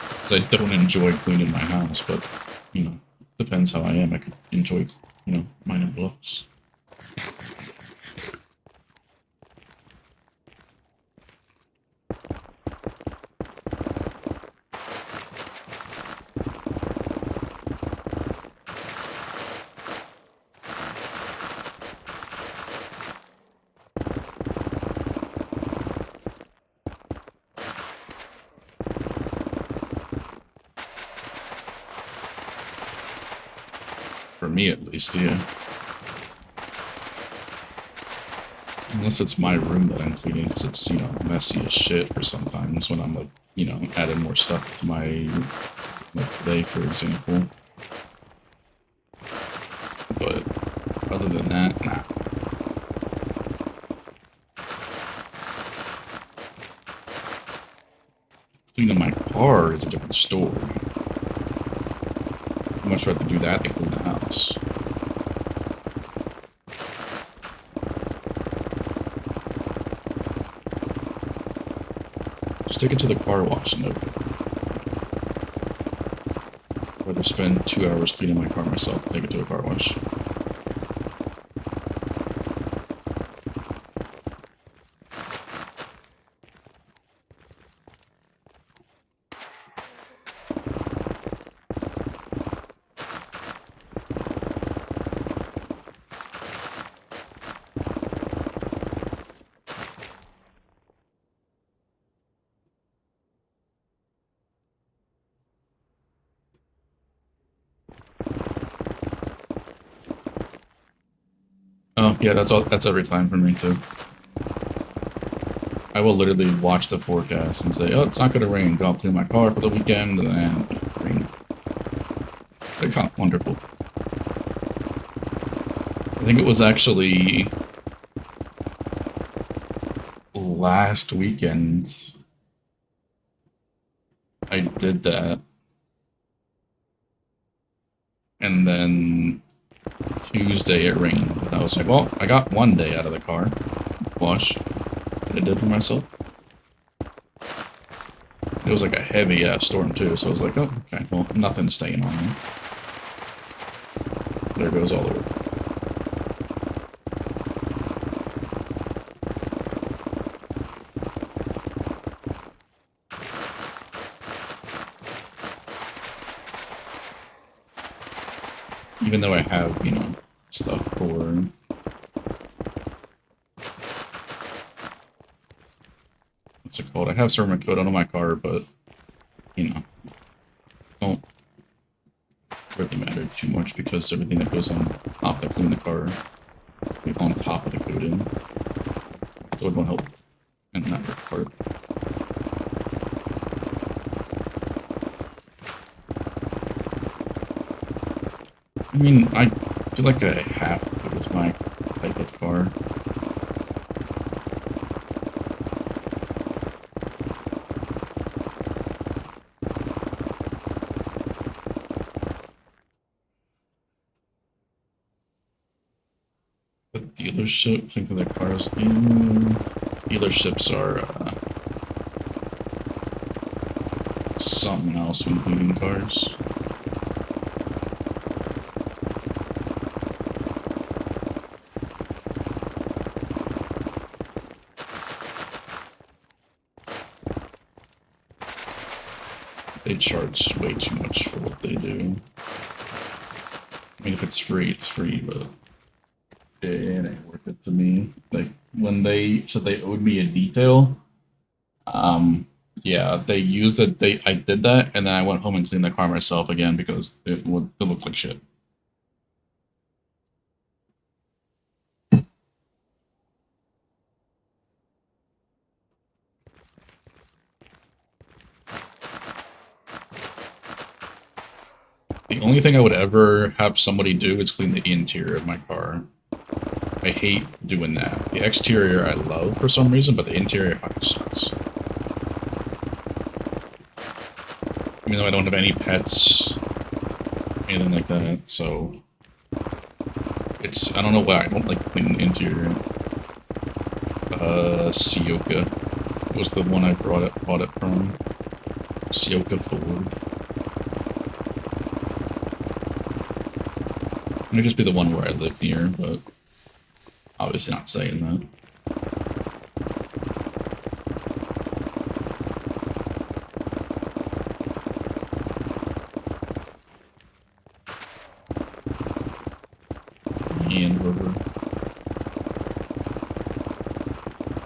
Because I don't enjoy cleaning my house, but, you know, depends how I am. I could enjoy, you know, mining blocks. For me, at least, yeah. Unless it's my room that I'm cleaning, because it's, you know, messy as shit for sometimes when I'm, like, you know, adding more stuff to my, like, today, for example. But other than that, nah. Cleaning my car is a different story. I'm much rather do that than clean the house. Just take it to the car wash, note. I'd rather spend 2 hours cleaning my car myself than take it to a car wash. Oh, yeah, that's every time for me, too. I will literally watch the forecast and say, oh, it's not going to rain. Go out clean my car for the weekend, and then rain. They're kind of wonderful. I think it was actually last weekend I did that. And then Tuesday it rained. And I was like, well, I got one day out of the car wash that I did for myself. It was like a heavy ass storm too, so I was like, oh, okay, well, nothing's staying on me. There goes all the work. Even though I have, you know, stuff for... What's it called? I have certain code on my car, but, you know, don't really matter too much because everything that goes on top that clean the car on top of the coating. So it won't help in that part. I mean, I feel like I have to with my type of car. The dealership, think of the cars in dealerships are something else when cleaning cars. They charge way too much for what they do. I mean, if it's free, but it ain't worth it to me. Like, when they said they owed me a detail, yeah, they used it, I did that, and then I went home and cleaned the car myself again because it looked like shit. The only thing I would ever have somebody do is clean the interior of my car. I hate doing that. The exterior I love for some reason, but the interior fucking sucks. Even though I don't have any pets, anything like that, so it's, I don't know why I don't like cleaning the interior. Sioka was the one I bought it from. Sioka Ford. It may just be the one where I live near, but obviously not saying that. And River.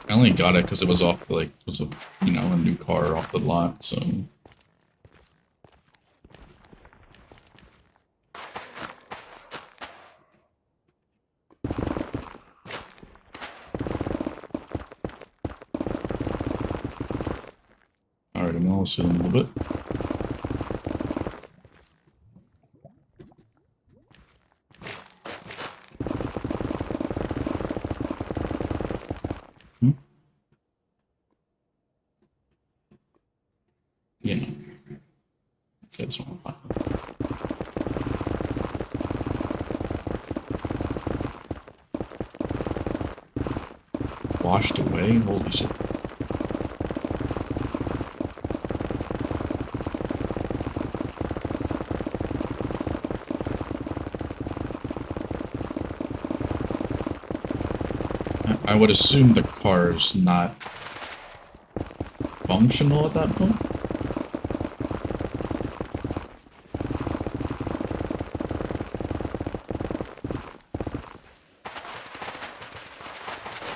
I only got it because it was off, like, it was a, you know, a new car off the lot, so. Alright, I'm gonna sit in a little bit. You know. This one. Washed away? Holy shit. I would assume the car's not functional at that point.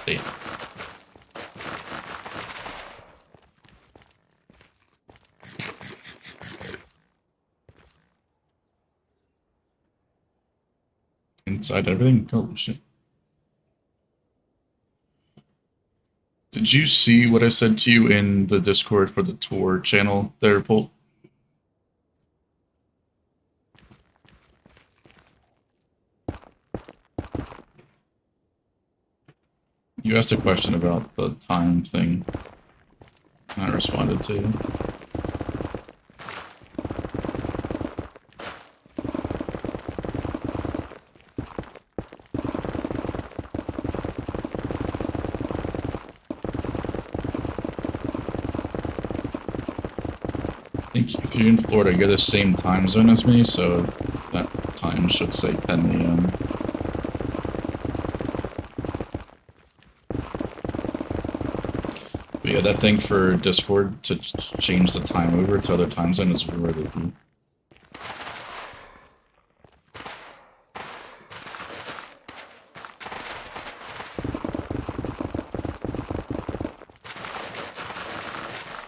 Damn. Inside everything? Holy shit. Did you see what I said to you in the Discord for the tour channel there, Polt? You asked a question about the time thing. I responded to you. I think if you're in Florida, you're the same time zone as me, so that time should say 10 a.m. But yeah, that thing for Discord to change the time over to other time zone is really cool.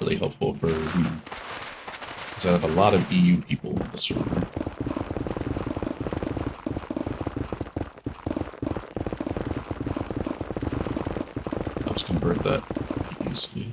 Really helpful for, you know, because I have a lot of EU people on the server. Helps convert that easily.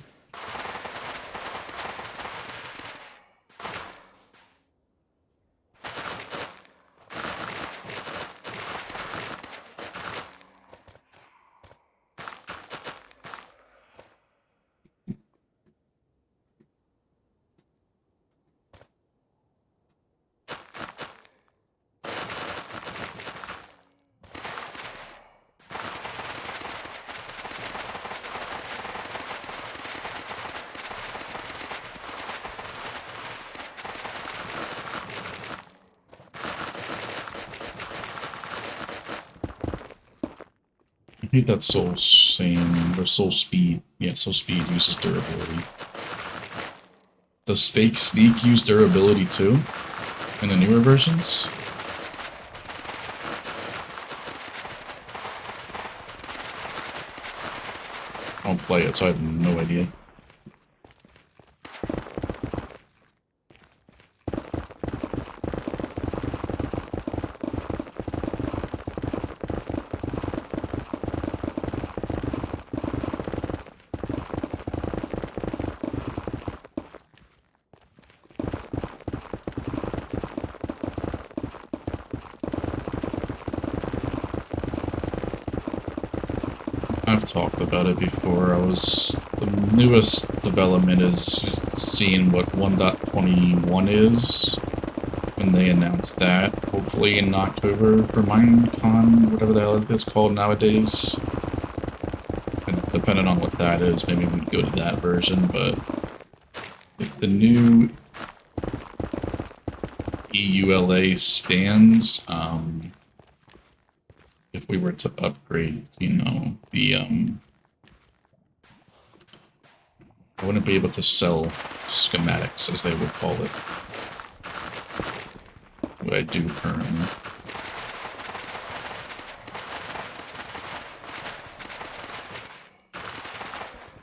I hate that soul sand, or soul speed. Yeah, soul speed uses durability. Does fake sneak use durability too? In the newer versions? I don't play it, so I have no idea. talked about it before. The newest development is seeing what 1.21 is when they announced that, hopefully in October for Minecon, whatever the hell it's called nowadays. And depending on what that is, maybe we can go to that version, but if the new EULA stands, if we were to upgrade, you know, the, I wouldn't be able to sell schematics, as they would call it. What I do currently.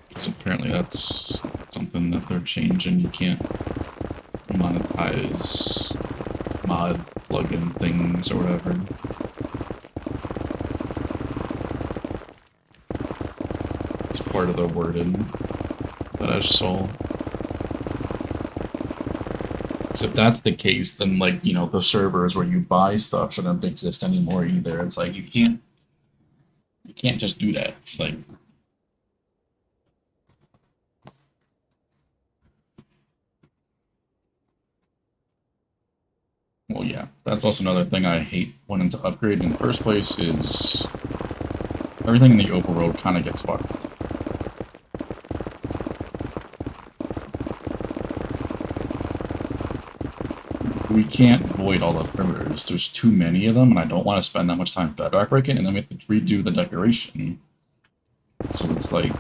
Because apparently that's something that they're changing. You can't monetize mod plugin things or whatever. It's part of the wording that I saw. So if that's the case, then, like, you know, the servers where you buy stuff shouldn't exist anymore either. It's like you can't just do that. Like, well, yeah, that's also another thing I hate wanting to upgrade in the first place is everything in the overworld kind of gets fucked. We can't void all the perimeters. There's too many of them, and I don't want to spend that much time bedrock breaking, and then we have to redo the decoration. So it's like,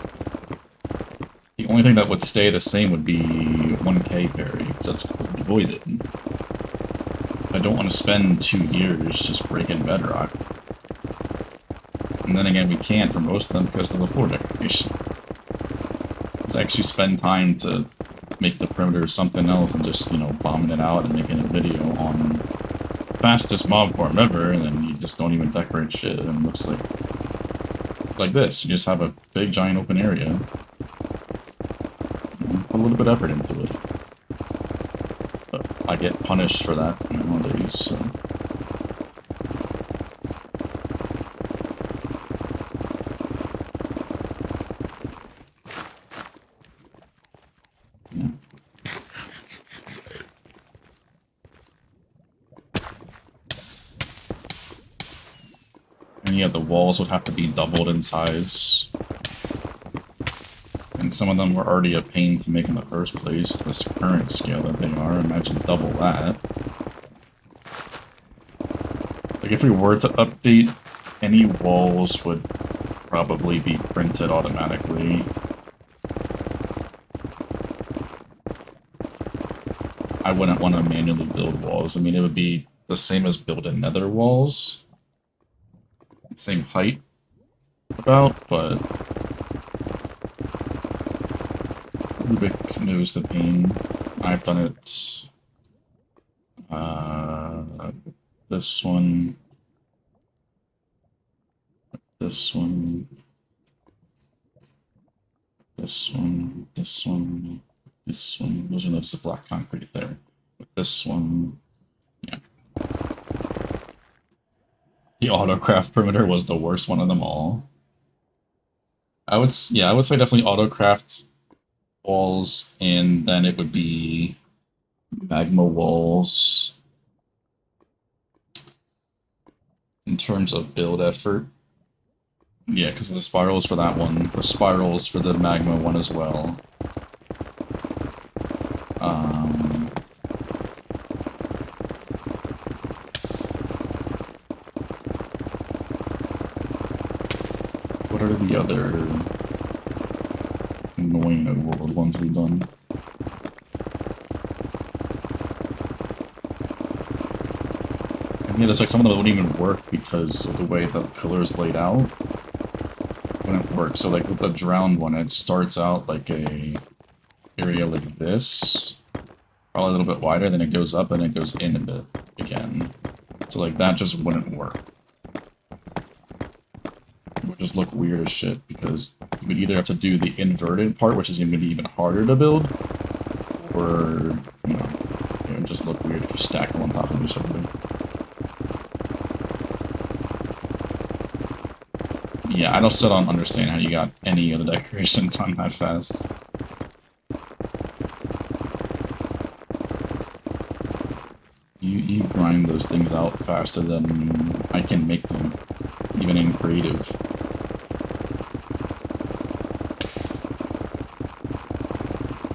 the only thing that would stay the same would be 1K parry, because that's voided. I don't want to spend 2 years just breaking bedrock. And then again, we can't for most of them because of the floor decoration. Let's actually spend time to make the perimeter something else and just, you know, bombing it out and making a video on fastest mob farm ever, and then you just don't even decorate shit, and it looks like this. You just have a big giant open area. Put a little bit of effort into it. But I get punished for that nowadays, so. Yeah, the walls would have to be doubled in size. And some of them were already a pain to make in the first place, this current scale that they are. Imagine double that. Like, if we were to update, any walls would probably be printed automatically. I wouldn't want to manually build walls. I mean, it would be the same as building nether walls. Same height, about, but Rubik knows the pain. I've done it. This one, this one, this one, this one, this one. Those are the black concrete there. With this one, yeah. The AutoCraft perimeter was the worst one of them all. I would say definitely AutoCraft walls, and then it would be magma walls. In terms of build effort, yeah, because the spirals for that one, the spirals for the magma one as well. What are the other annoying overworld ones we've done? And yeah, there's like some of them that wouldn't even work because of the way the pillar's laid out. Wouldn't work. So like with the drowned one, it starts out like a area like this, probably a little bit wider, then it goes up and it goes in a bit again. So like that just wouldn't work. Just look weird as shit, because you would either have to do the inverted part, which is going to be even harder to build, or, you know, it would just look weird if you stack them on top of each other. Yeah, I still don't understand how you got any of the decorations done that fast. You grind those things out faster than I can make them, even in creative.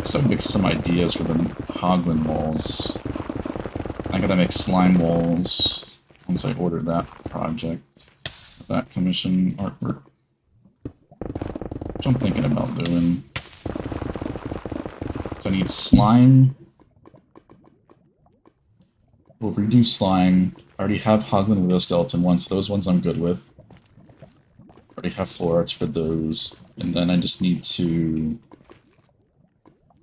So I make some ideas for the Hoglin walls. I gotta make slime walls once I order that project, that commission artwork, which I'm thinking about doing. So I need slime. We'll redo slime. I already have Hoglin Widow Skeleton ones, so those ones I'm good with. I already have floor arts for those. And then I just need to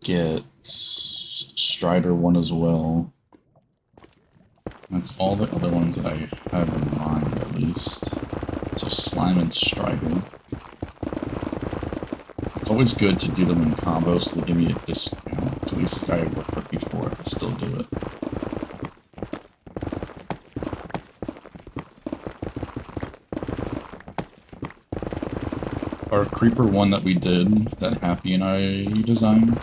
get Strider one as well. That's all the other ones that I have in mind, at least. So slime and Strider. It's always good to do them in combos because they give me a discount. At least the guy I worked with before, if I still do it. Our creeper one that we did, that Happy and I designed,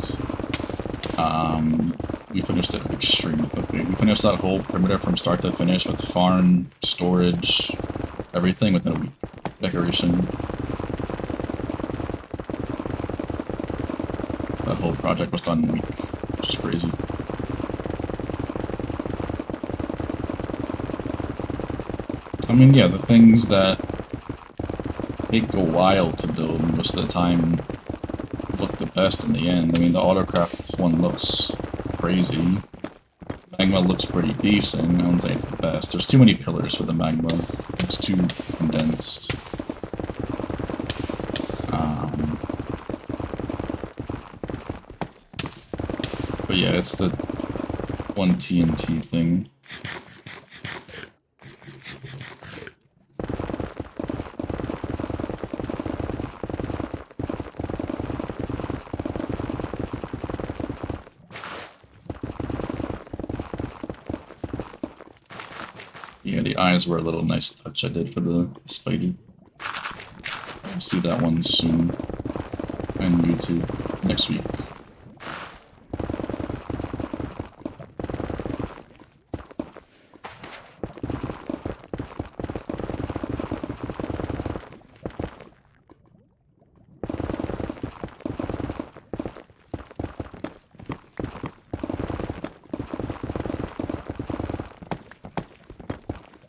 we finished it extremely quickly. We finished that whole perimeter from start to finish with farm, storage, everything within a week. Decoration. That whole project was done in a week, which is crazy. I mean, yeah, the things that take a while to build most of the time look the best in the end. I mean, the AutoCraft one looks crazy. Magma looks pretty decent. I wouldn't say it's the best. There's too many pillars for the magma. It's too condensed. But yeah, it's the one TNT thing. Yeah, the eyes were a little nice touch I did for the spider. I'll see that one soon on YouTube next week.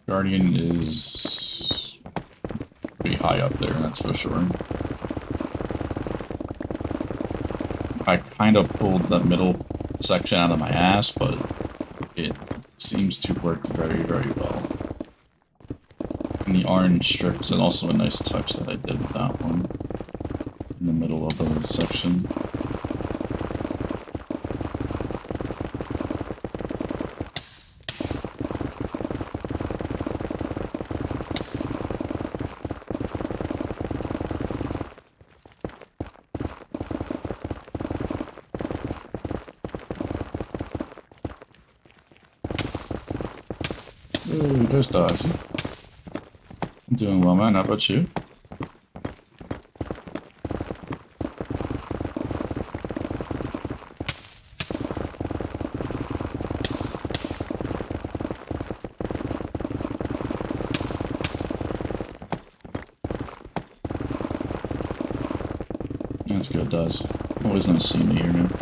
Guardian is pretty high up there, that's for sure. I kind of pulled the middle section out of my ass, but it seems to work very, very well. And the orange strips is also a nice touch that I did with that one. In the middle of the section. Ooh, there's Darcy. I'm doing well, man. How about you? That's good, Daz. Always nice seeing you here, man.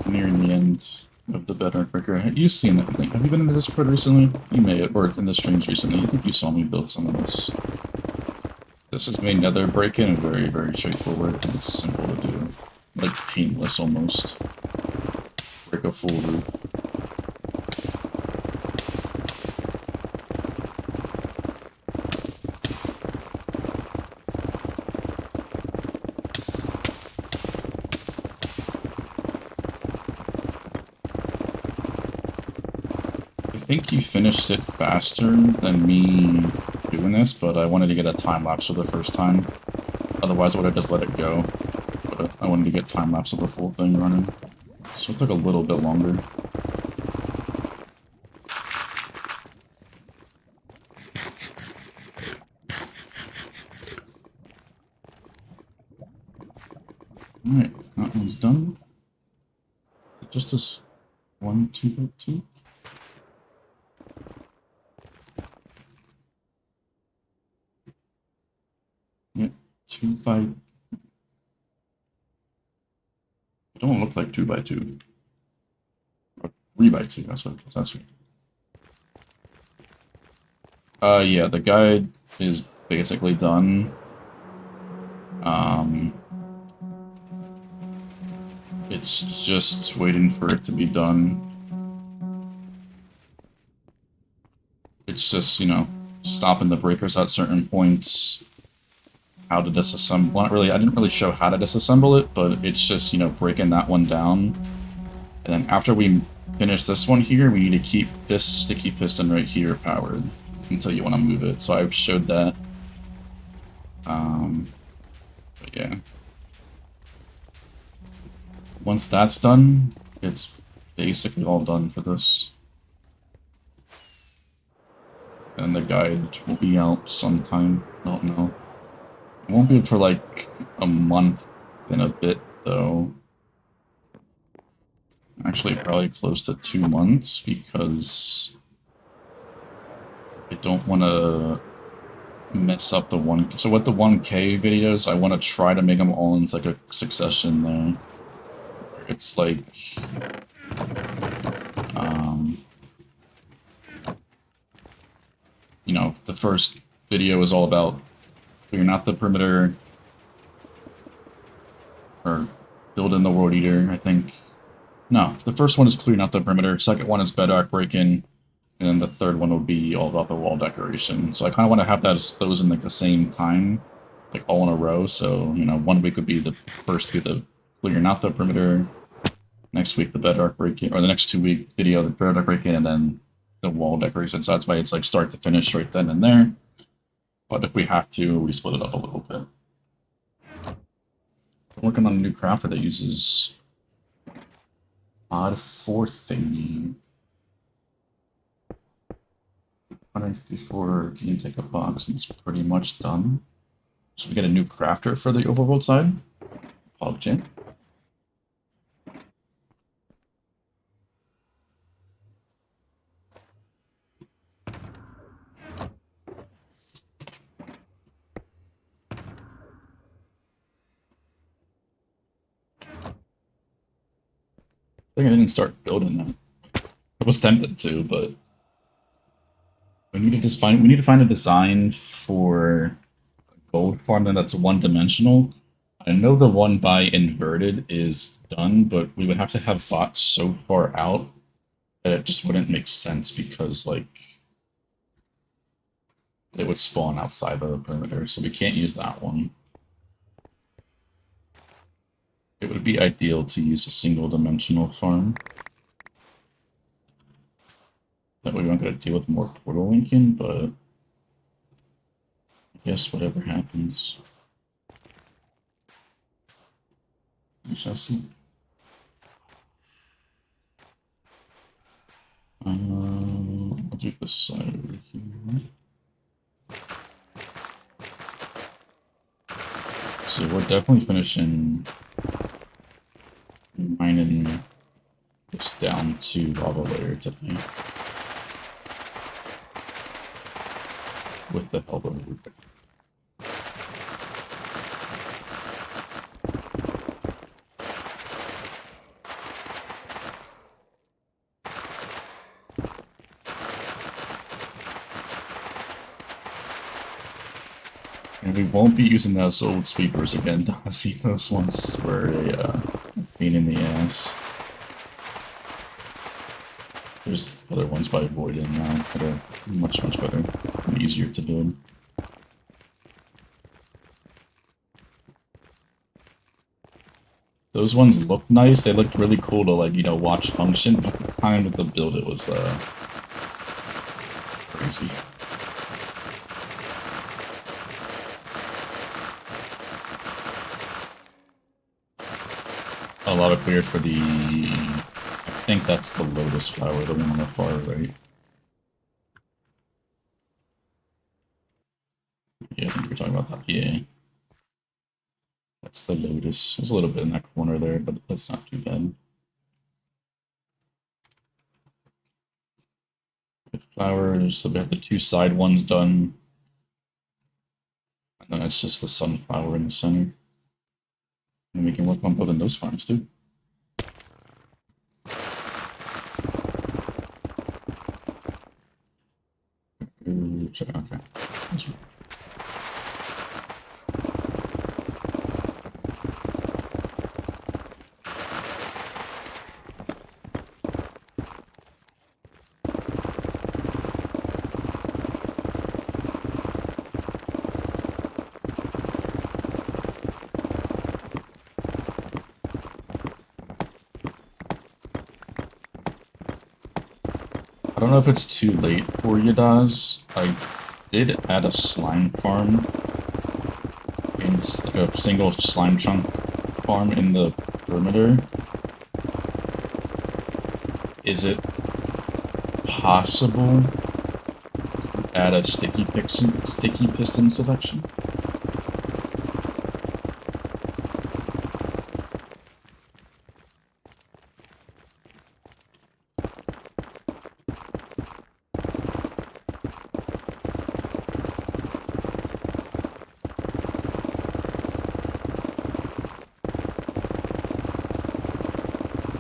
Nearing the end of the Bedrock Breaker. You've seen it. Have you been in the Discord recently? You may have, or in the streams recently. I think you saw me build some of this. This is made nether break-in and very, very straightforward. It's simple to do. Like painless almost. Break a full roof. think you finished it faster than me doing this, but I wanted to get a time lapse for the first time. Otherwise, I would have just let it go. But I wanted to get time lapse of the full thing running. So it took a little bit longer. Alright, that one's done. Just this 1, 2 by 2. Yeah, 2 by. It don't look like 2 by 2. Or 3 by 2. That's what it is. That's right. Yeah, the guide is basically done. It's just waiting for it to be done. It's just, you know, stopping the breakers at certain points. How to disassemble. Not really, I didn't really show how to disassemble it, but it's just, you know, breaking that one down. And then after we finish this one here, we need to keep this sticky piston right here powered until you want to move it. So I've showed that. But yeah. Once that's done, it's basically all done for this. And the guide will be out sometime. I don't know. It won't be for like a month and a bit, though. Actually, probably close to 2 months, because I don't want to mess up the 1K. So with the 1K videos, I want to try to make them all into like a succession there. It's like, you know, the first video is all about figuring out the perimeter, or building the world eater, I think. No, the first one is clearing out the perimeter, second one is bedrock break-in, and then the third one will be all about the wall decoration. So I kind of want to have those in like the same time, like all in a row. So, you know, 1 week would be the first, be the clearing out the perimeter, next week the bedrock break-in, or the next 2-week video the bedrock break-in, and then the wall decoration. So that's why it's like start to finish right then and there. But if we have to, we split it up a little bit. I'm working on a new crafter that uses mod 4 thingy. 154 can take a box, and it's pretty much done. So we get a new crafter for the overworld side. PogChamp. I think I didn't start building that. I was tempted to, but we need to find a design for a gold farm that's one-dimensional. I know the one by inverted is done, but we would have to have bots so far out that it just wouldn't make sense, because like they would spawn outside the perimeter, so we can't use that one. It would be ideal to use a single-dimensional farm. That way we don't gotta deal with more portal linking, but I guess whatever happens. We shall see. I'll do this side over here. So we're definitely finishing mining this down to lava layer today, with the help of Rubik. And we won't be using those old sweepers again. See, those ones were a pain in the ass. There's other ones by Voidin now that are much, much better and easier to build. Those ones look nice. They looked really cool to, like, you know, watch function, but at the time with the build, it was crazy. A lot of clear for the... I think that's the lotus flower, the one on the far right. Yeah, I think we're talking about that. Yeah. That's the lotus. There's a little bit in that corner there, but that's not too bad. With flowers, so we have the two side ones done. And then it's just the sunflower in the center. And we can work on building those farms too. Okay. I don't know if it's too late for you, Daz. I did add a slime farm. It's like a single slime chunk farm in the perimeter. Is it possible to add a sticky piston selection?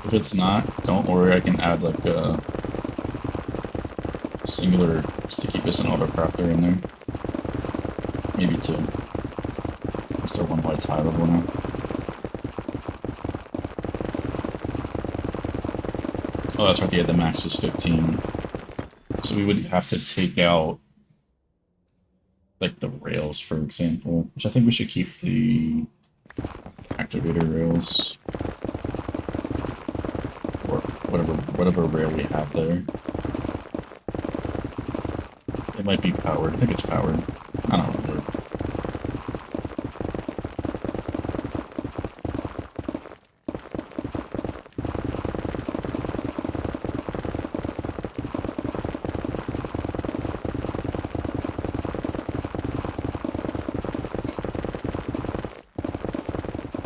If it's not, don't worry, I can add like a singular sticky piston AutoCrafter in there. Maybe two. Is there one white tile of one now? Oh, that's right, yeah, the max is 15. So we would have to take out like the rails, for example, which I think we should keep the activator rails. Or whatever rail we have there. It might be powered. I think it's powered. I don't remember.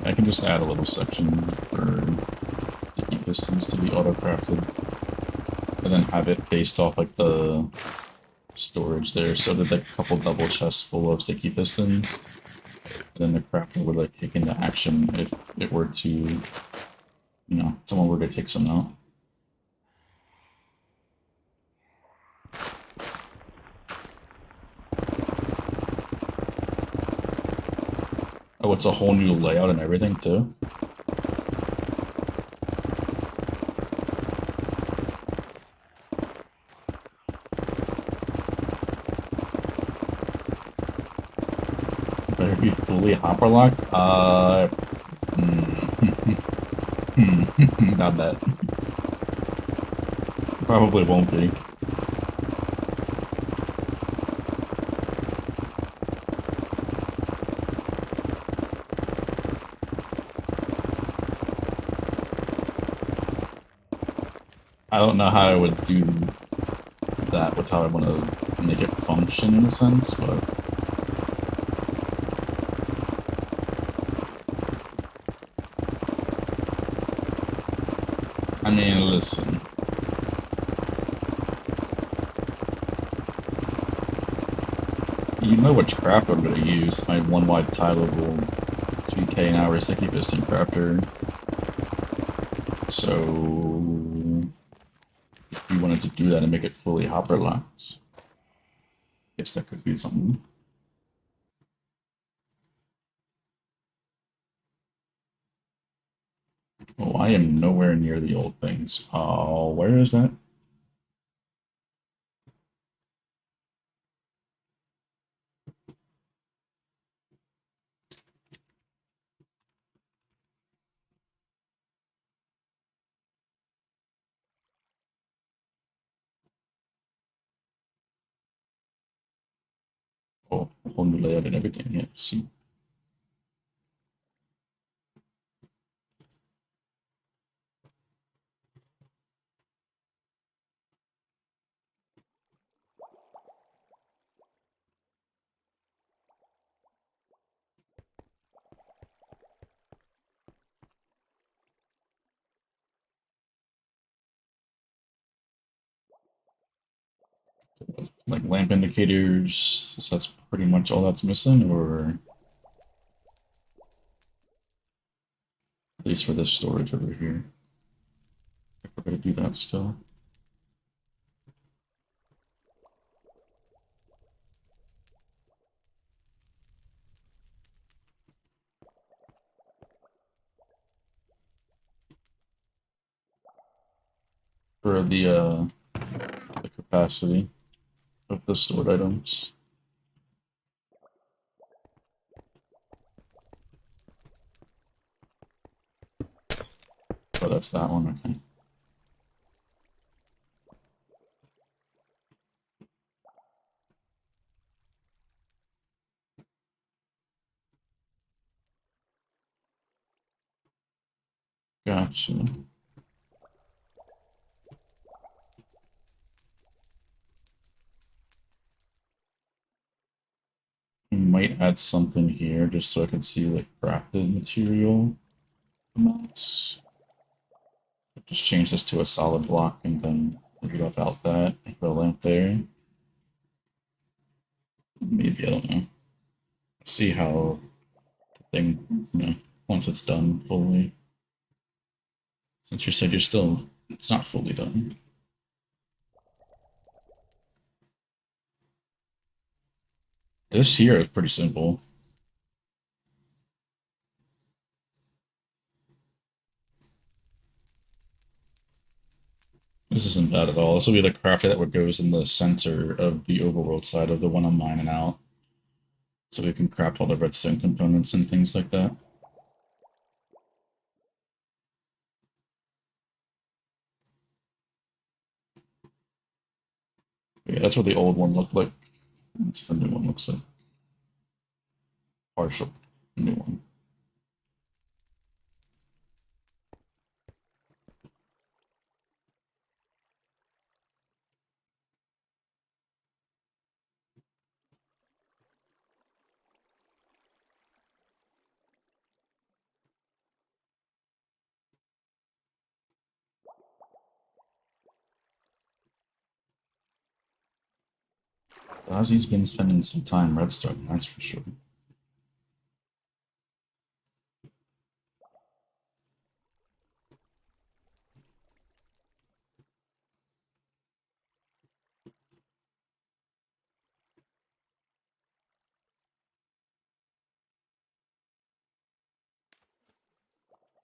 I can just add a little section for sticky pistons to be auto-crafted. And then have it based off like the storage there, so that like a couple double chests full of sticky pistons, and then the crafter would like kick into action if it were to, you know, someone were to take some out. Oh, it's a whole new layout and everything too? Better be fully hopper locked? Not that. Probably won't be. I don't know how I would do that with how I want to make it function in a sense, but... I mean, listen. You know which crafter I'm going to use. My one wide tileable 2k an hour sticky piston crafter. So... if you wanted to do that and make it fully hopper locked, I guess that could be something. Oh, I am nowhere near the old things. Oh, where is that? whole new layout and everything. Yeah, see. Like lamp indicators, so that's pretty much all that's missing, or at least for this storage over here. If we're gonna do that still. For the capacity of the stored items. Oh, that's that one, okay. Gotcha. We might add something here just so I can see like crafted material amounts. Just change this to a solid block and then read about that. Put a lamp there. Maybe, I don't know. See how the thing, once it's done fully. Since you said it's not fully done. This here is pretty simple. This isn't bad at all. This will be the crafter that goes in the center of the overworld side of the one I'm mining out. So we can craft all the redstone components and things like that. Yeah, that's what the old one looked like. That's what the new one looks like. Partial new one. Ozzy's been spending some time redstone, that's for sure.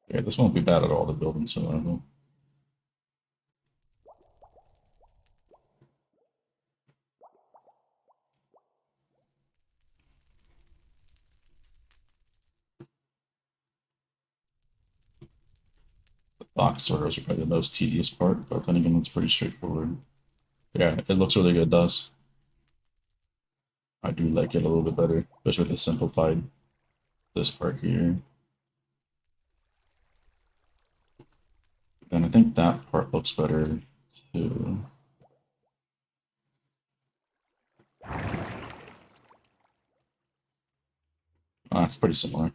Yeah, this won't be bad at all to build in survival. The box sorters are probably the most tedious part, but then again, it's pretty straightforward. Yeah, it looks really good, does. I do like it a little bit better, especially with the simplified this part here. Then I think that part looks better too. It's pretty similar.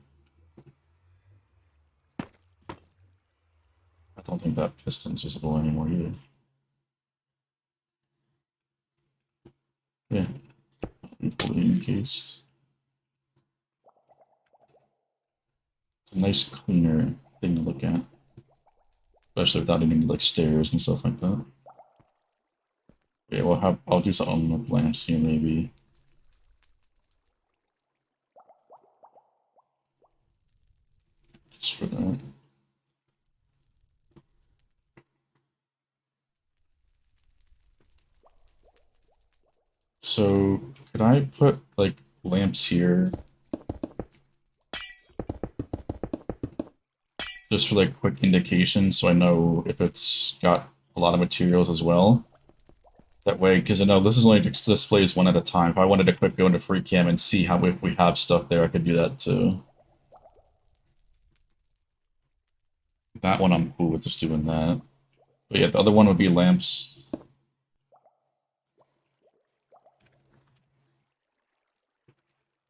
I don't think that piston's visible anymore either. Yeah, fully encased. It's a nice, cleaner thing to look at, especially without any like stairs and stuff like that. Yeah, I'll do something with lamps here maybe. Just for that. So could I put like lamps here just for like quick indication so I know if it's got a lot of materials as well? That way, because I know this is only displays one at a time. If I wanted to quick go into free cam and see how if we have stuff there, I could do that too. That one I'm cool with just doing that. But yeah, the other one would be lamps.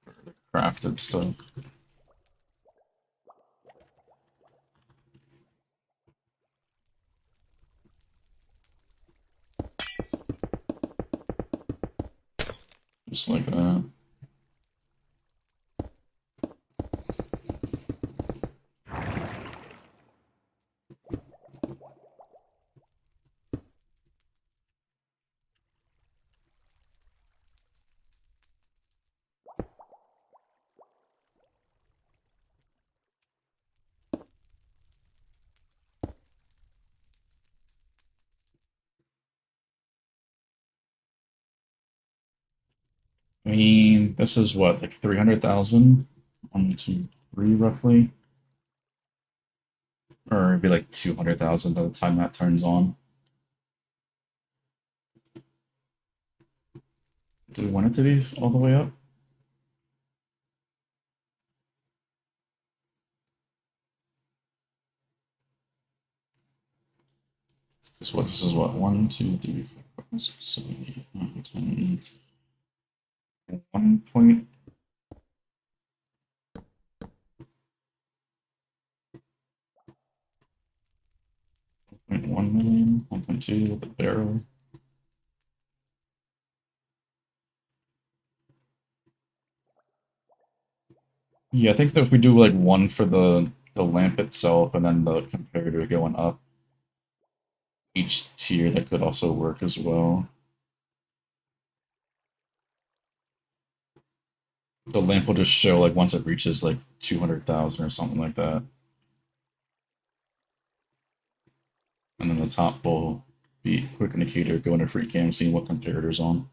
For the crafted stuff. Just like that. I mean, this is what, like 300,000? 1, 2, 3 roughly? Or it'd be like 200,000 by the time that turns on. Do we want it to be all the way up? Because what, this is what, 1, 2, 3, 4, 5, 6, 7, 8, 9, 10, 1 point. 1.1 million, 1.2 with the barrel. Yeah, I think that if we do like one for the lamp itself and then the comparator going up each tier, that could also work as well. The lamp will just show like once it reaches like 200,000 or something like that. And then the top will be quick indicator, go into free cam, seeing what comparator's on.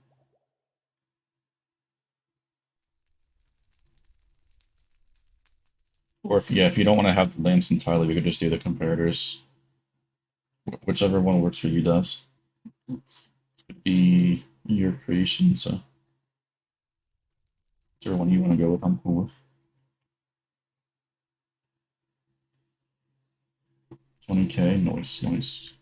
Or if yeah, if you don't want to have the lamps entirely, we could just do the comparators. Whichever one works for you does. It could be your creation, so whichever one you want to go with, I'm cool with. 20K, nice, nice.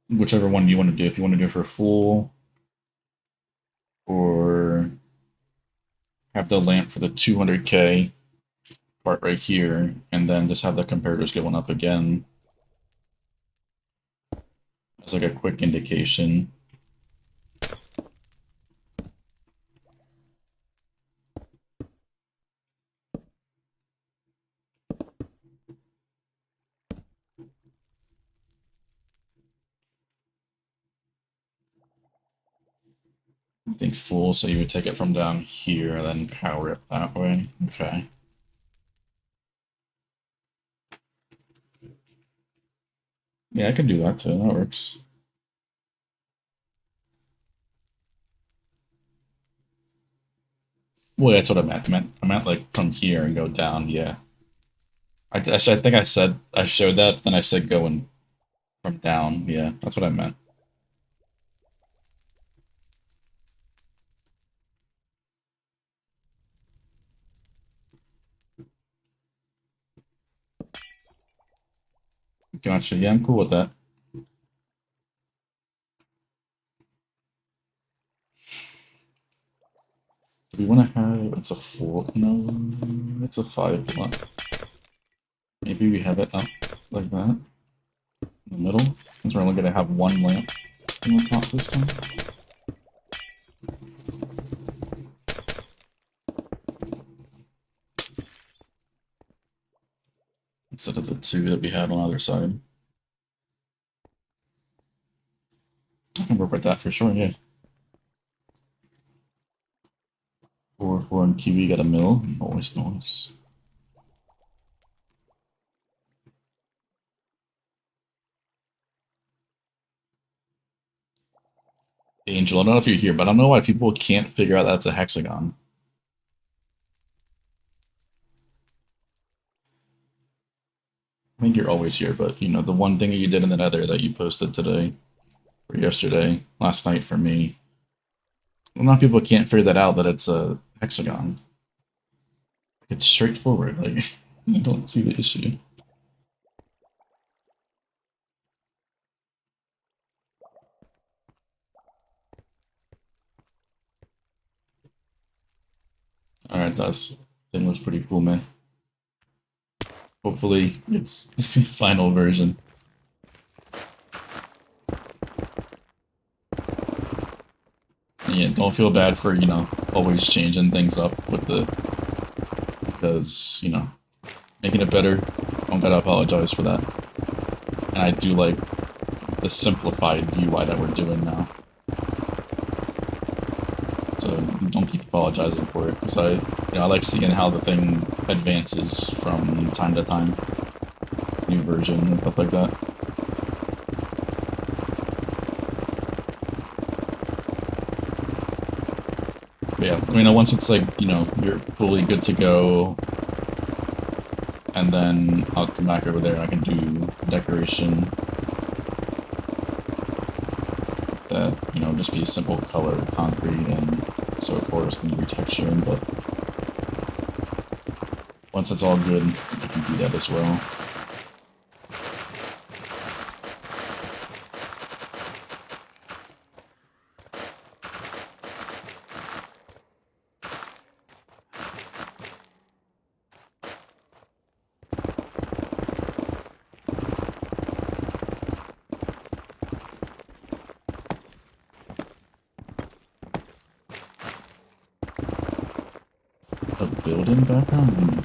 Whichever one you want to do. If you want to do it for full, or have the lamp for the 200K part right here, and then just have the comparators going up again as like a quick indication. I think full, so you would take it from down here and then power it that way. Okay. Yeah, I can do that too. That works. Well, that's what I meant. I meant like from here and go down. Yeah. I think I said I showed that, but then I said going from down. Yeah, that's what I meant. Gotcha. Yeah, I'm cool with that. Do we want to have it's a 4? No, it's a 5. Come on. Maybe we have it up like that in the middle, since we're only going to have one lamp on the top this time. Instead of the 2 that we had on either side. I can work with that for sure, yeah. 4 and QE got a mill. Noise, noise. Angel, I don't know if you're here, but I don't know why people can't figure out that's a hexagon. I think you're always here, but you know, the one thing that you did in the nether that you posted today, or yesterday, last night for me, a lot of people can't figure that out, that it's a hexagon. It's straightforward, like, I don't see the issue. Alright, does. Thing looks pretty cool, man. Hopefully, it's the final version. Yeah, don't feel bad for, you know, always changing things up with the, because, you know, making it better, don't gotta apologize for that. And I do like the simplified UI that we're doing now. So don't keep apologizing for it, because I like seeing how the thing advances from time to time. New version and stuff like that. But yeah, I mean, once it's like, you know, you're fully good to go, and then I'll come back over there and I can do decoration that, you know, just be a simple color, concrete, and so forth, and retexturing, but once it's all good, you can do that as well. A building background?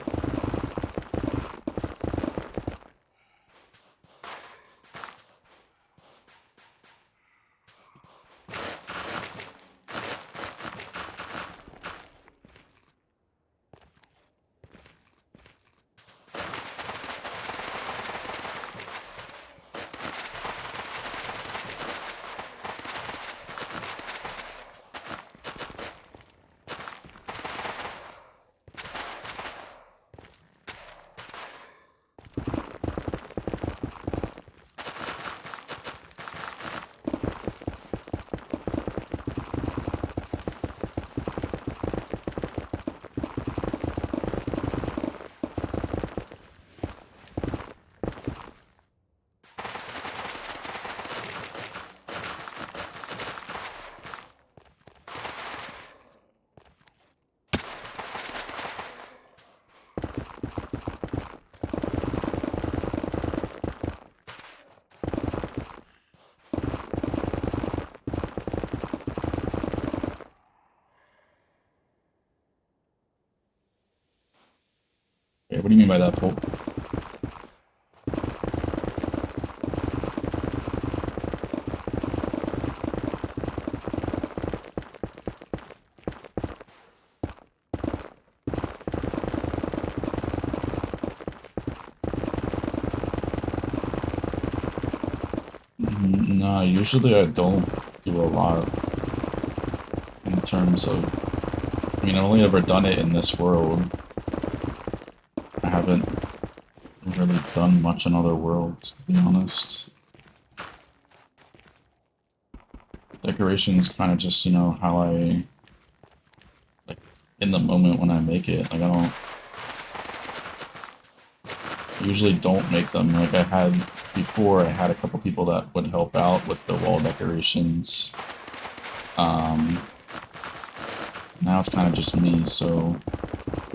Okay, what do you mean by that, Paul? Nah, usually I don't do a lot in terms of, I mean, I've only ever done it in this world. I haven't really done much in other worlds, to be honest. Decoration's kind of just, you know, how I, like, in the moment when I make it. Like, I usually don't make them. Like, I had, before, I had a couple people that would help out with the wall decorations. Now it's kind of just me, so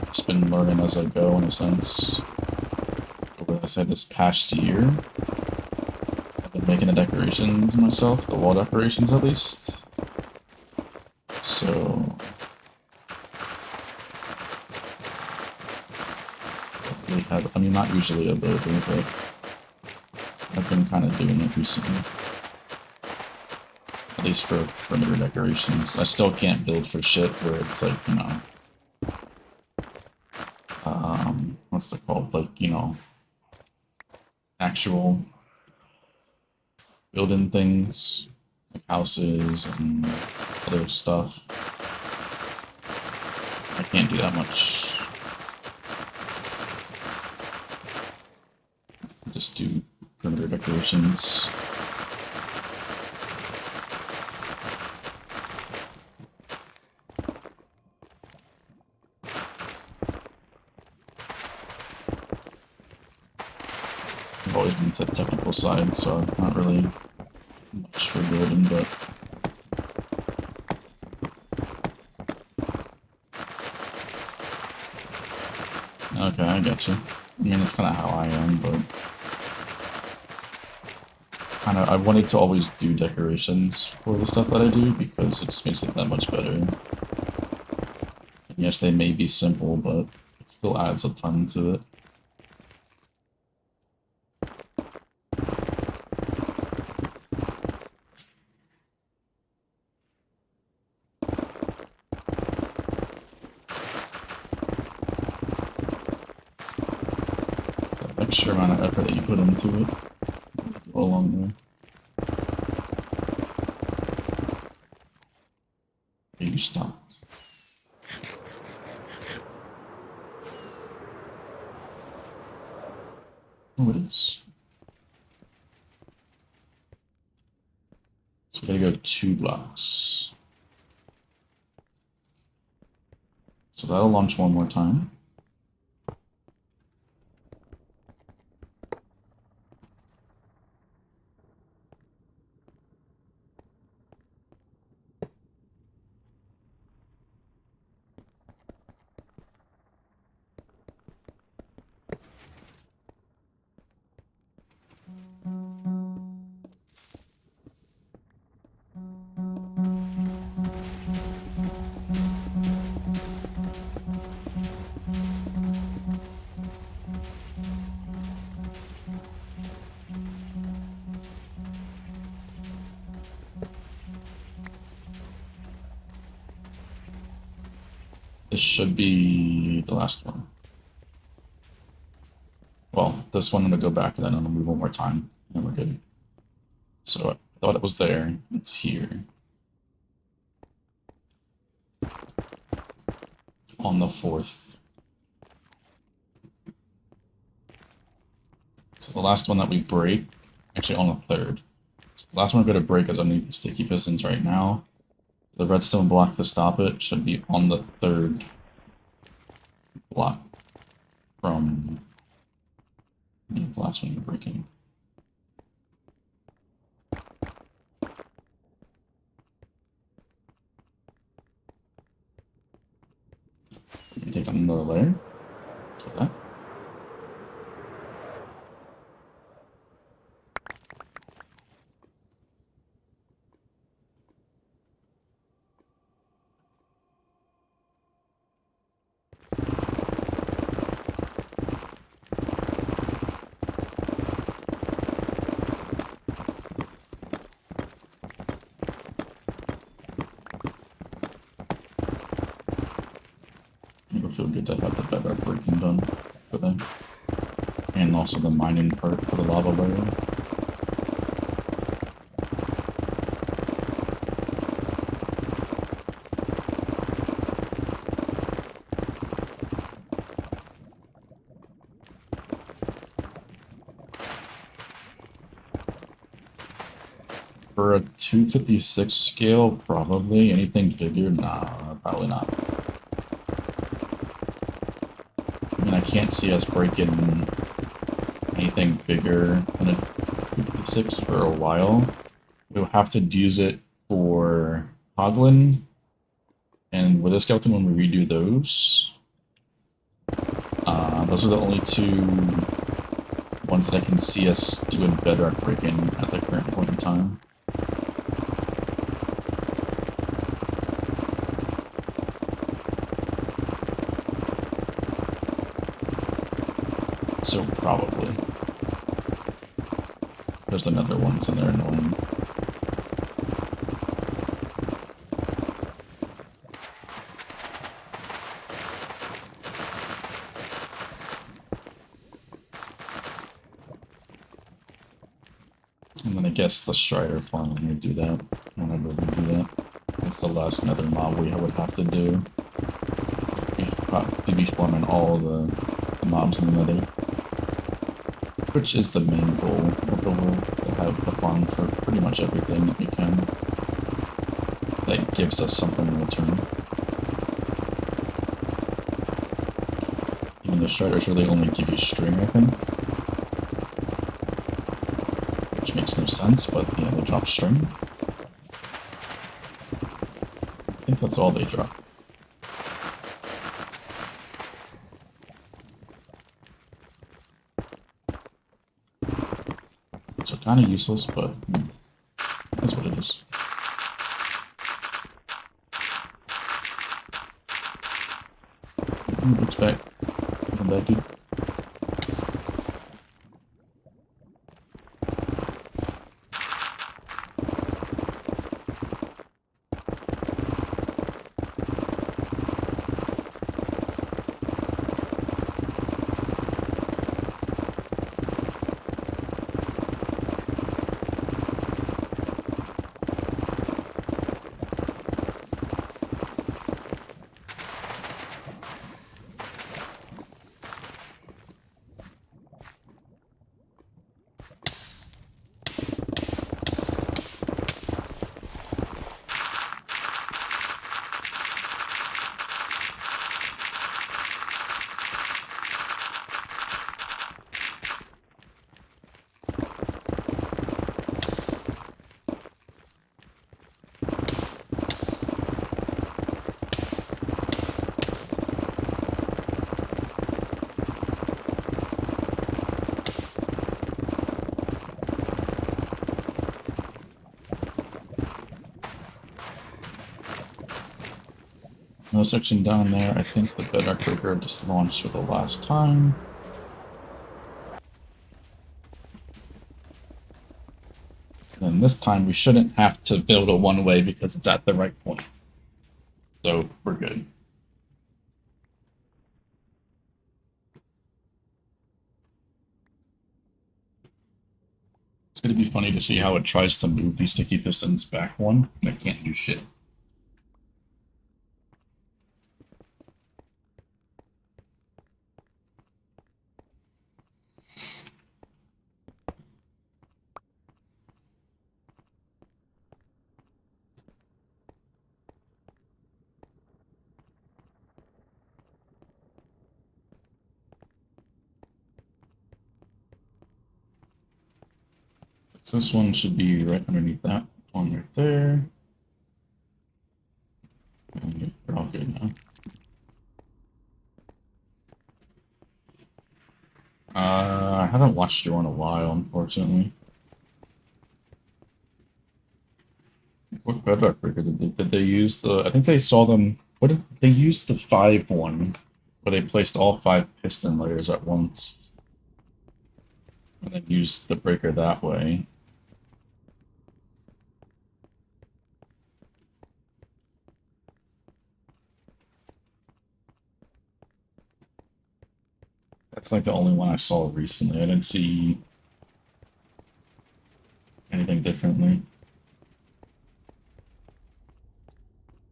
just been learning as I go, in a sense. Like I said, this past year, I've been making the decorations myself, the wall decorations at least. So, I mean, not usually a builder, but I've been kind of doing it recently. At least for perimeter decorations. I still can't build for shit where it's like, you know, what's it called? Like, you know, actual building things, like houses and other stuff. I can't do that much. Just do perimeter decorations. I've always been to the technical side, so I'm not really much for building, but okay, I get you. I mean, that's kind of how I am, but I wanted to always do decorations for the stuff that I do because it just makes it that much better. And yes, they may be simple, but it still adds a ton to it. The extra amount of effort that you put into it go a long way. Okay, you stopped. Oh, it is. So we gotta go 2 blocks. So that'll launch one more time. This should be the last one. Well, this one I'm gonna go back and then I'm gonna move one more time, and we're good. So I thought it was there. It's here. On the 4th. So the last one that we break, actually on the 3rd. So the last one we're gonna break is underneath the sticky pistons right now. The redstone block to stop it should be on the 3rd block from the last one you're breaking. You take down another layer for that. It'll feel good to have the bedrock breaking done for them. And also the mining part for the lava layer. For a 256 scale, probably. Anything bigger? Nah, probably not. I mean, I can't see us breaking anything bigger than a 256 for a while. We'll have to use it for Hoglin and with a skeleton when we redo those. Those are the only 2 ones that I can see us doing bedrock breaking at the current point in time. So probably. There's the nether ones and they're annoying. And then I guess the Strider farm when we do that. Whenever we do that. That's the last nether mob we would have to do. We'd be farming all the mobs in the nether. Which is the main goal of the world, to have a farm for pretty much everything that we can. That gives us something in return. Even the shredders really only give you string, I think. Which makes no sense, but yeah, they drop string. I think that's all they drop. So kind of useless, but that's what it is. Looks back. Come back, dude. No section down there. I think the bedrock breaker just launched for the last time. And then this time we shouldn't have to build a one-way because it's at the right point. So we're good. It's going to be funny to see how it tries to move these sticky pistons back one, and it can't do shit. So this one should be right underneath that one right there. And we're all good now. I haven't watched you in a while, unfortunately. What bedrock breaker did they use? I think they saw them. What did they use? The 5 one, where they placed all 5 piston layers at once, and then used the breaker that way. That's like the only one I saw recently. I didn't see anything differently.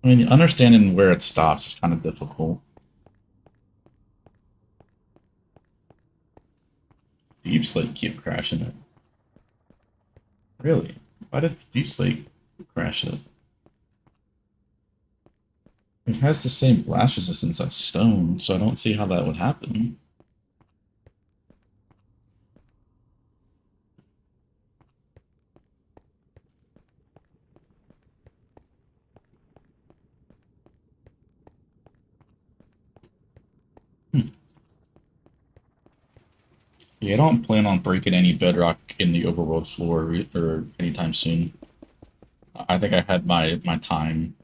I mean, understanding where it stops is kind of difficult. Deep Slate keep crashing it. Really? Why did Deep Slate crash it? It has the same blast resistance as stone, so I don't see how that would happen. Yeah, I don't plan on breaking any bedrock in the overworld floor or anytime soon. I think I had my time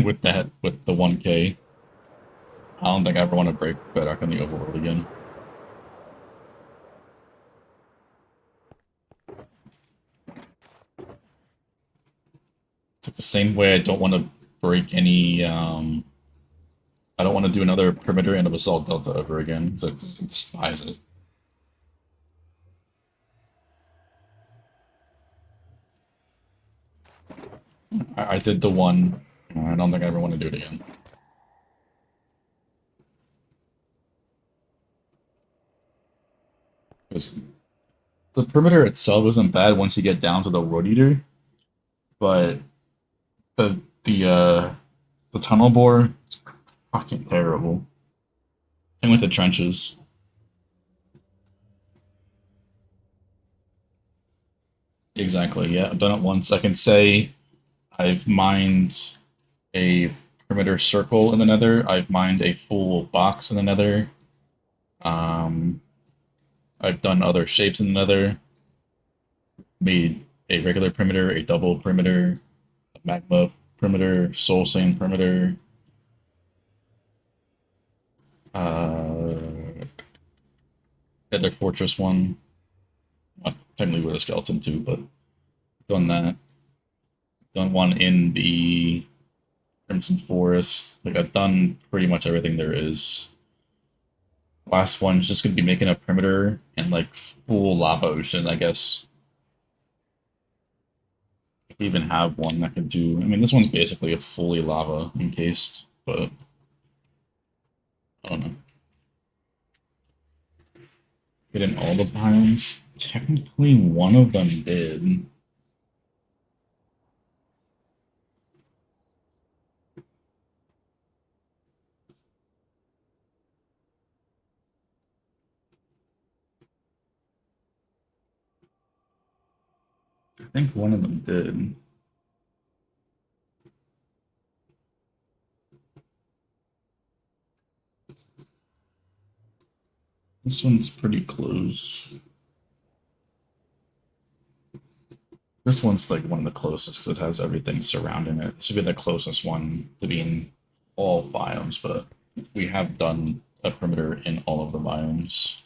with that, with the 1K. I don't think I ever want to break bedrock in the overworld again. It's like the same way I don't want to break any, I don't want to do another perimeter and a basalt delta ever again, because I just despise it. I did the one. I don't think I ever want to do it again. Because The perimeter itself isn't bad once you get down to the wood eater, but the the uh the tunnel bore is fucking terrible. Same with the trenches. Exactly. Yeah, I've done it once. I can say I've mined a perimeter circle in the Nether. I've mined a full box in the Nether. Um, I've done other shapes in the Nether. Made a regular perimeter, a double perimeter, a magma perimeter, soul sand perimeter. Uh, Nether fortress one. Technically with a skeleton too, but done that. Done one in the Crimson Forest. Like I've done pretty much everything there is. Last one's just gonna be making a perimeter and like full lava ocean, I guess. If we even have one that could do. I mean, this one's basically a fully lava encased, but I don't know. Get in all the biomes. Technically, one of them did. I think one of them did. This one's pretty close. This one's like one of the closest because it has everything surrounding it. This would be the closest one to being all biomes, but we have done a perimeter in all of the biomes.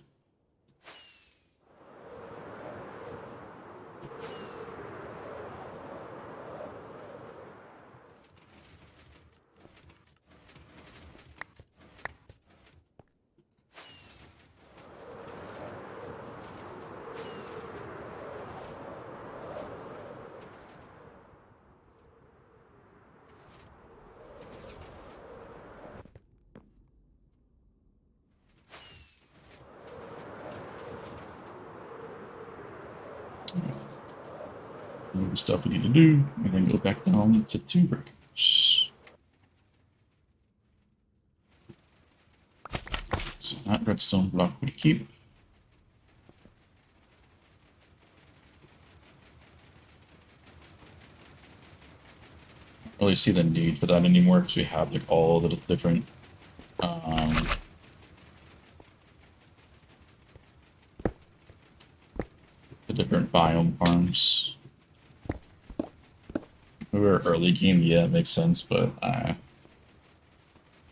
Do the stuff we need to do, and then go back down to 2 breakers. So that redstone block we keep. Don't really see the need for that anymore because we have like all the different the different biome farms. We were early game, yeah, it makes sense, but I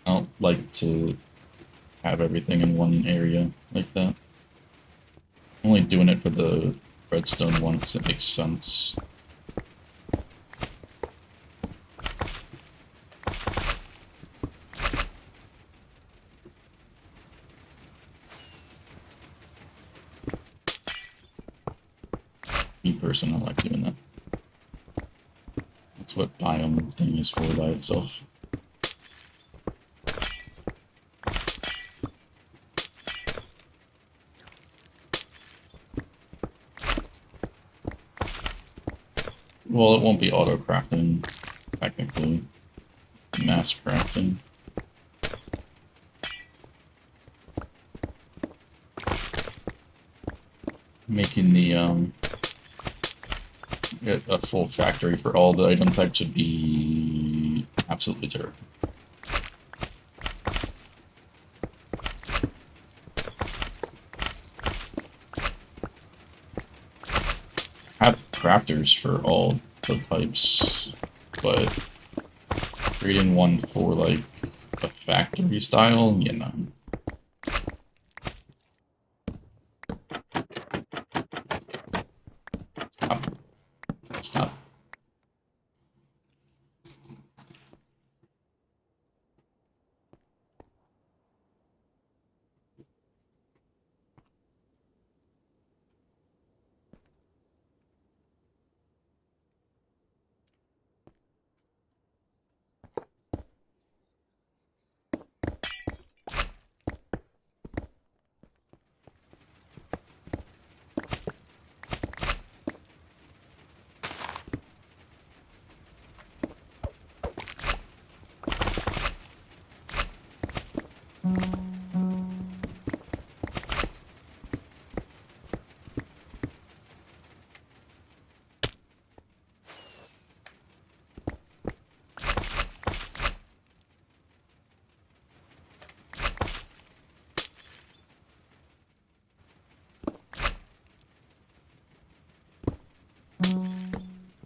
don't like to have everything in one area like that. I'm only doing it for the redstone one because it makes sense. Me personally, I like doing that. That's what biome thing is for by itself. Well, it won't be auto crafting, technically. Mass crafting. Making the a full factory for all the item types would be absolutely terrible. I have crafters for all the types, but creating one for like a factory style, you know. Stop. Stop.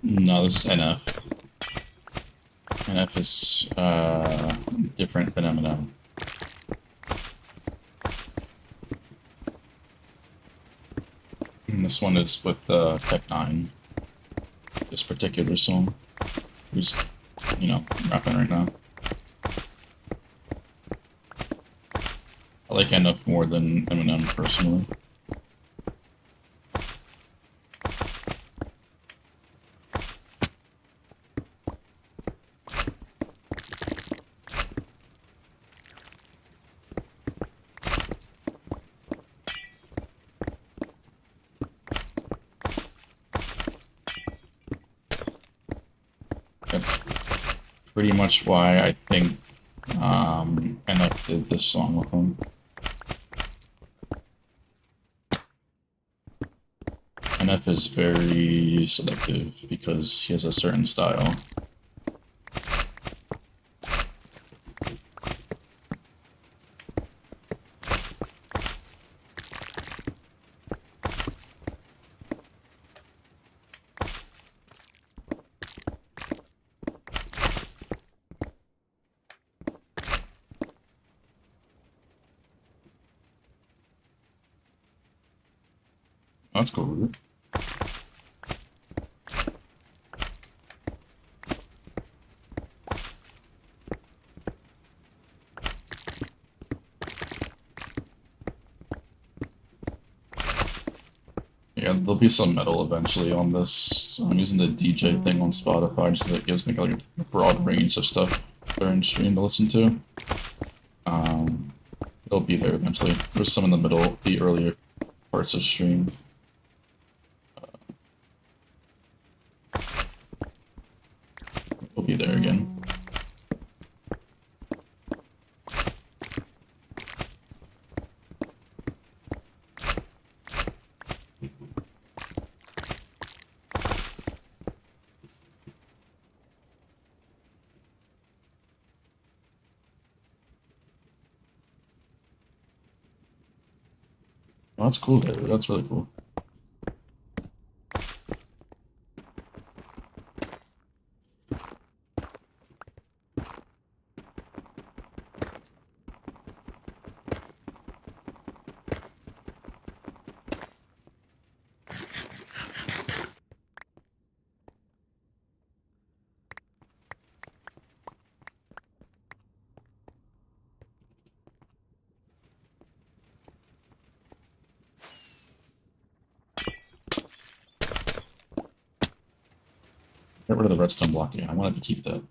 No, this is NF. NF is different than M&M. And this one is with Tech 9. This particular song. Who's, you know, rapping right now. I like NF more than M&M personally. That's pretty much why I think NF did this song with him. NF is very selective because he has a certain style. That's cool. Yeah, there'll be some metal eventually on this. I'm using the DJ thing on Spotify just because it gives me like a broad range of stuff during stream to listen to. It'll be there eventually. There's some in the middle, the earlier parts of stream. We'll be there again. Oh, that's cool, David. That's really cool. Get rid of the redstone block. Yeah, I wanted to keep that.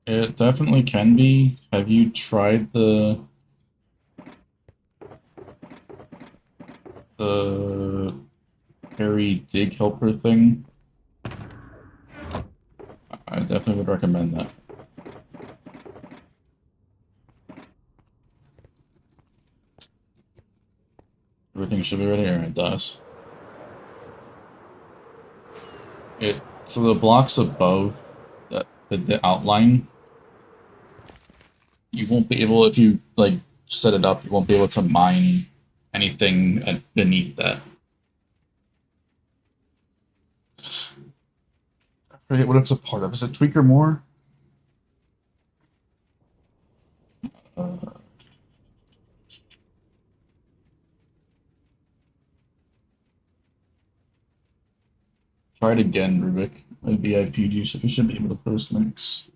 It definitely can be. Have you tried the Harry Dig Helper thing? I definitely would recommend that. Everything should be ready. Alright, DOS. So the blocks above the outline, you won't be able, if you like set it up, you won't be able to mine anything beneath that. I forget what it's a part of. Is it Tweaker More? Try it again, Rubik. I VIP'd you, so you should be able to post links.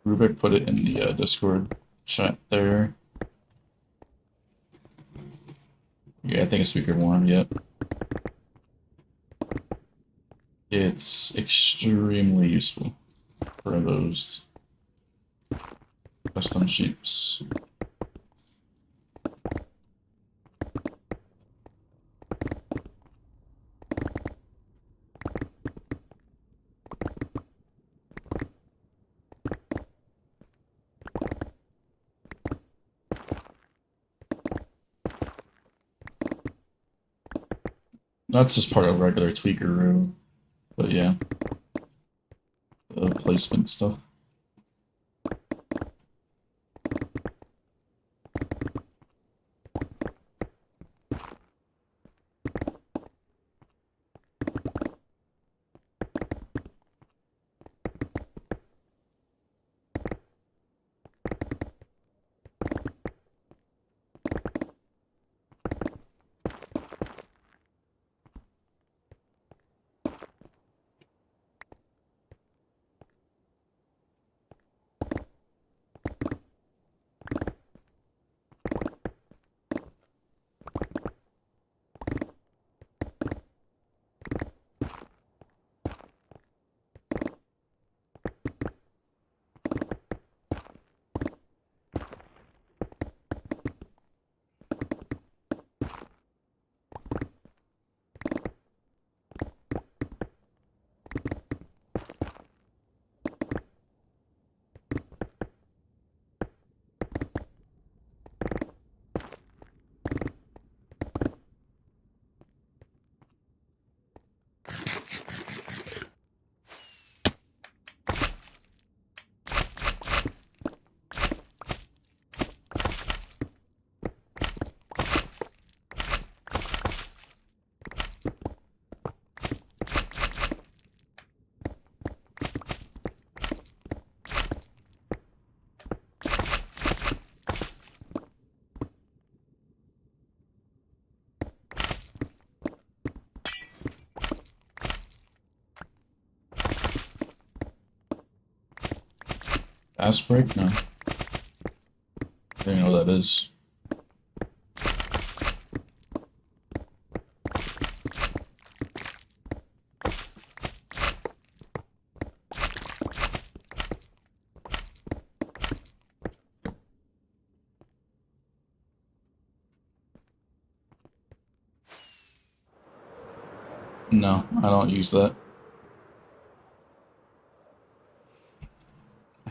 Rubik put it in the Discord chat there. Yeah, I think it's speaker warm. Yep. It's extremely useful for those custom shapes. That's just part of regular tweaker, but yeah, the placement stuff. Fast break? No. I don't even know what that is. No, I don't use that.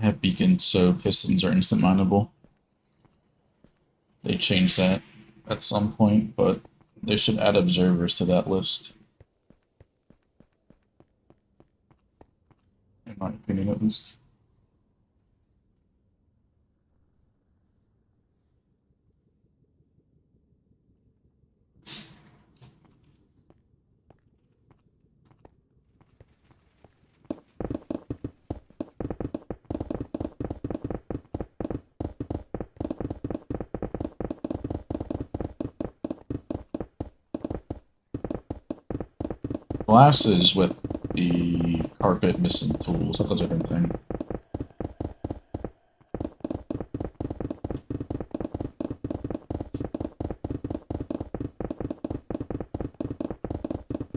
I have beacons, so pistons are instant mineable. They changed that at some point, but they should add observers to that list. In my opinion, at least. Glasses with the carpet missing tools, that's a different thing.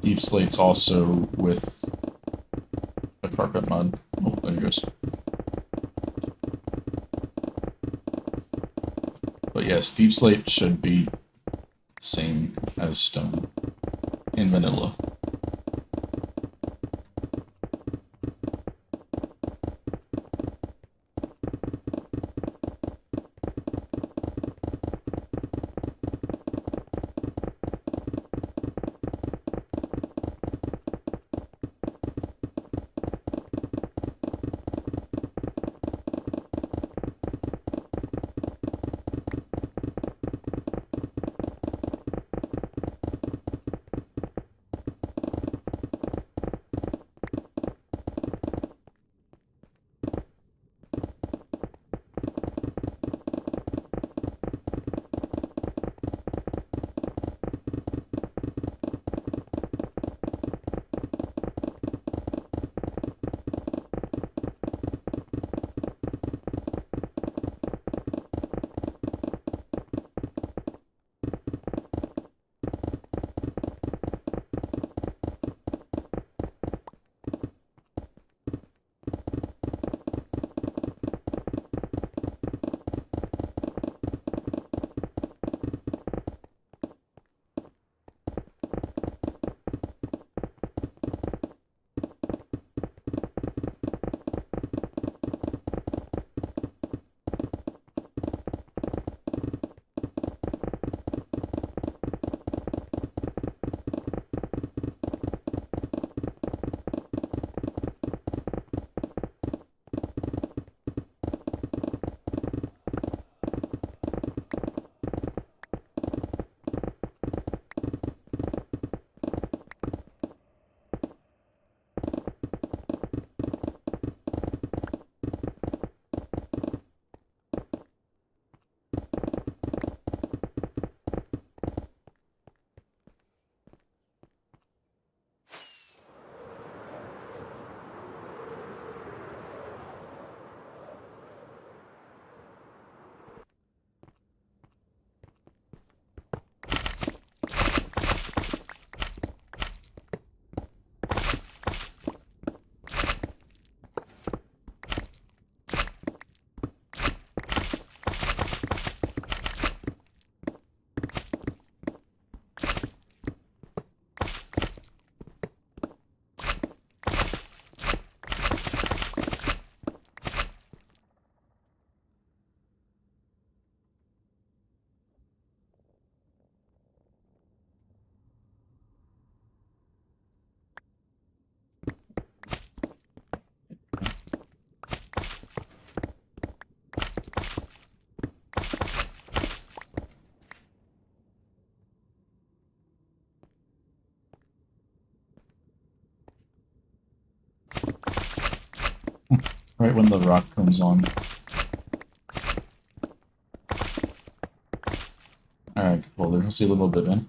Deep slate's also with a carpet mod. Oh, there he goes. But yes, deep slate should be the same as stone in vanilla. Right when the rock comes on. Alright, well, let's see a little bit in.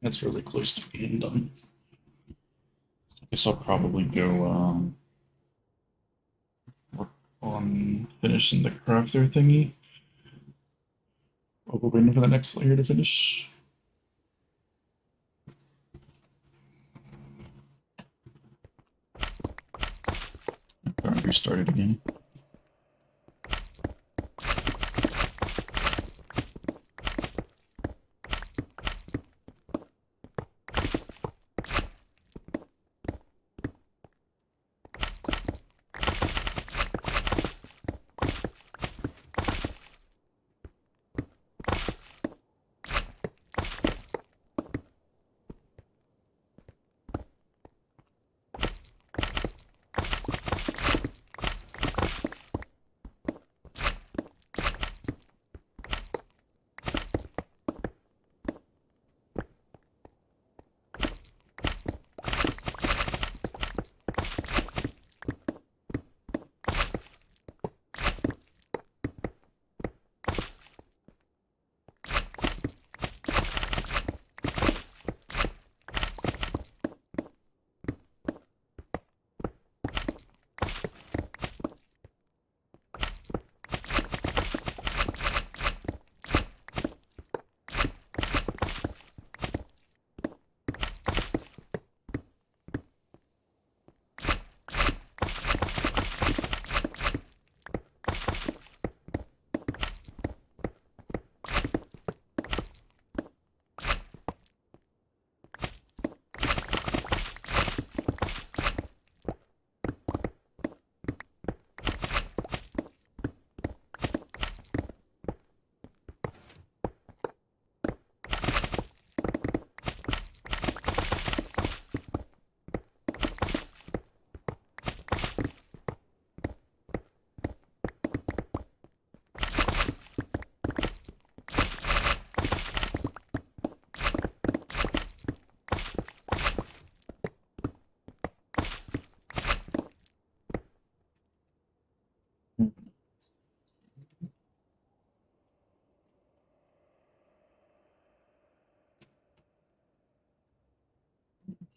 It's really close to being done. I guess I'll probably go work on finishing the crafter thingy while we're waiting for the next layer to finish. Alright, restart it again.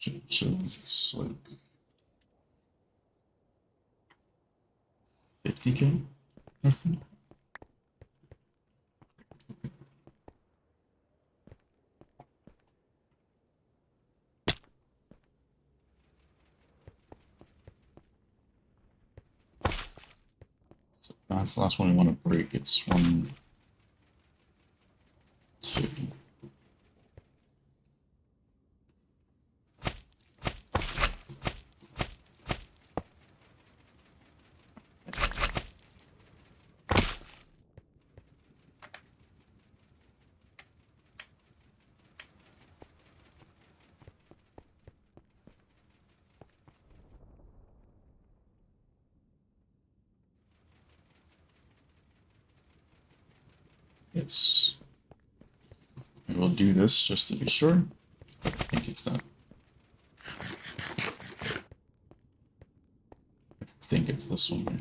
It's like 50K, roughly. So that's the last one we want to break. It's 1, 2. Yes. We will do this just to be sure. I think it's that. I think it's this one here.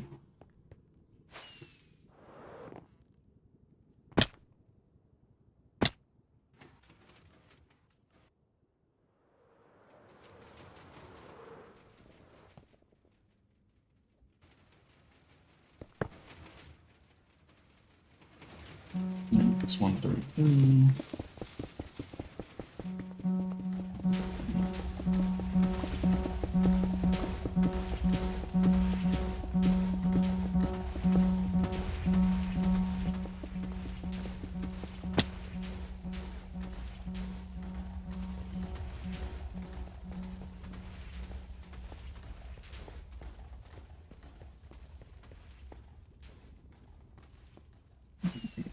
It's 132.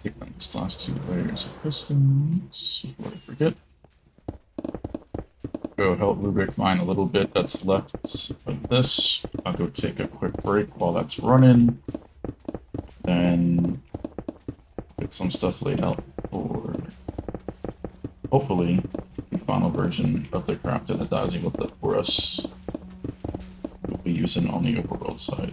Take on these last 2 layers of pistons before I forget. Go help Rubik mine a little bit that's left of this. I'll go take a quick break while that's running. Then get some stuff laid out for hopefully the final version of the crafter that Dazi will put for us. We'll be using on the overworld side.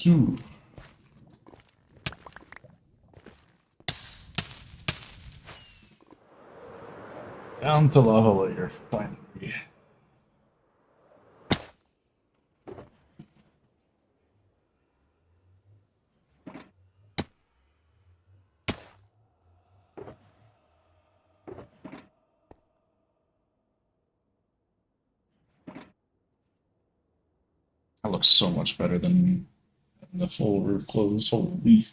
Two. Down to lava layer, finally. That looks so much better than the full roof closed. Holy.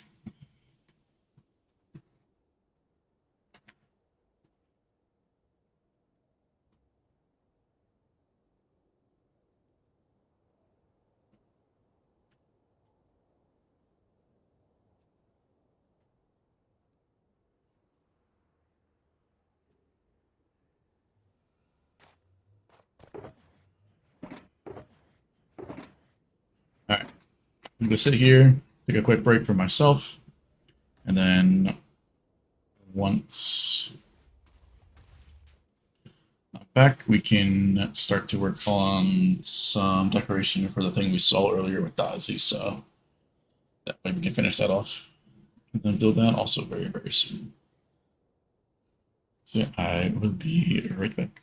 Alright. I'm gonna sit here, take a quick break for myself, and then once I'm back, we can start to work on some decoration for the thing we saw earlier with Dazi, so that way we can finish that off. And then build that also very, very soon. So yeah, I will be right back.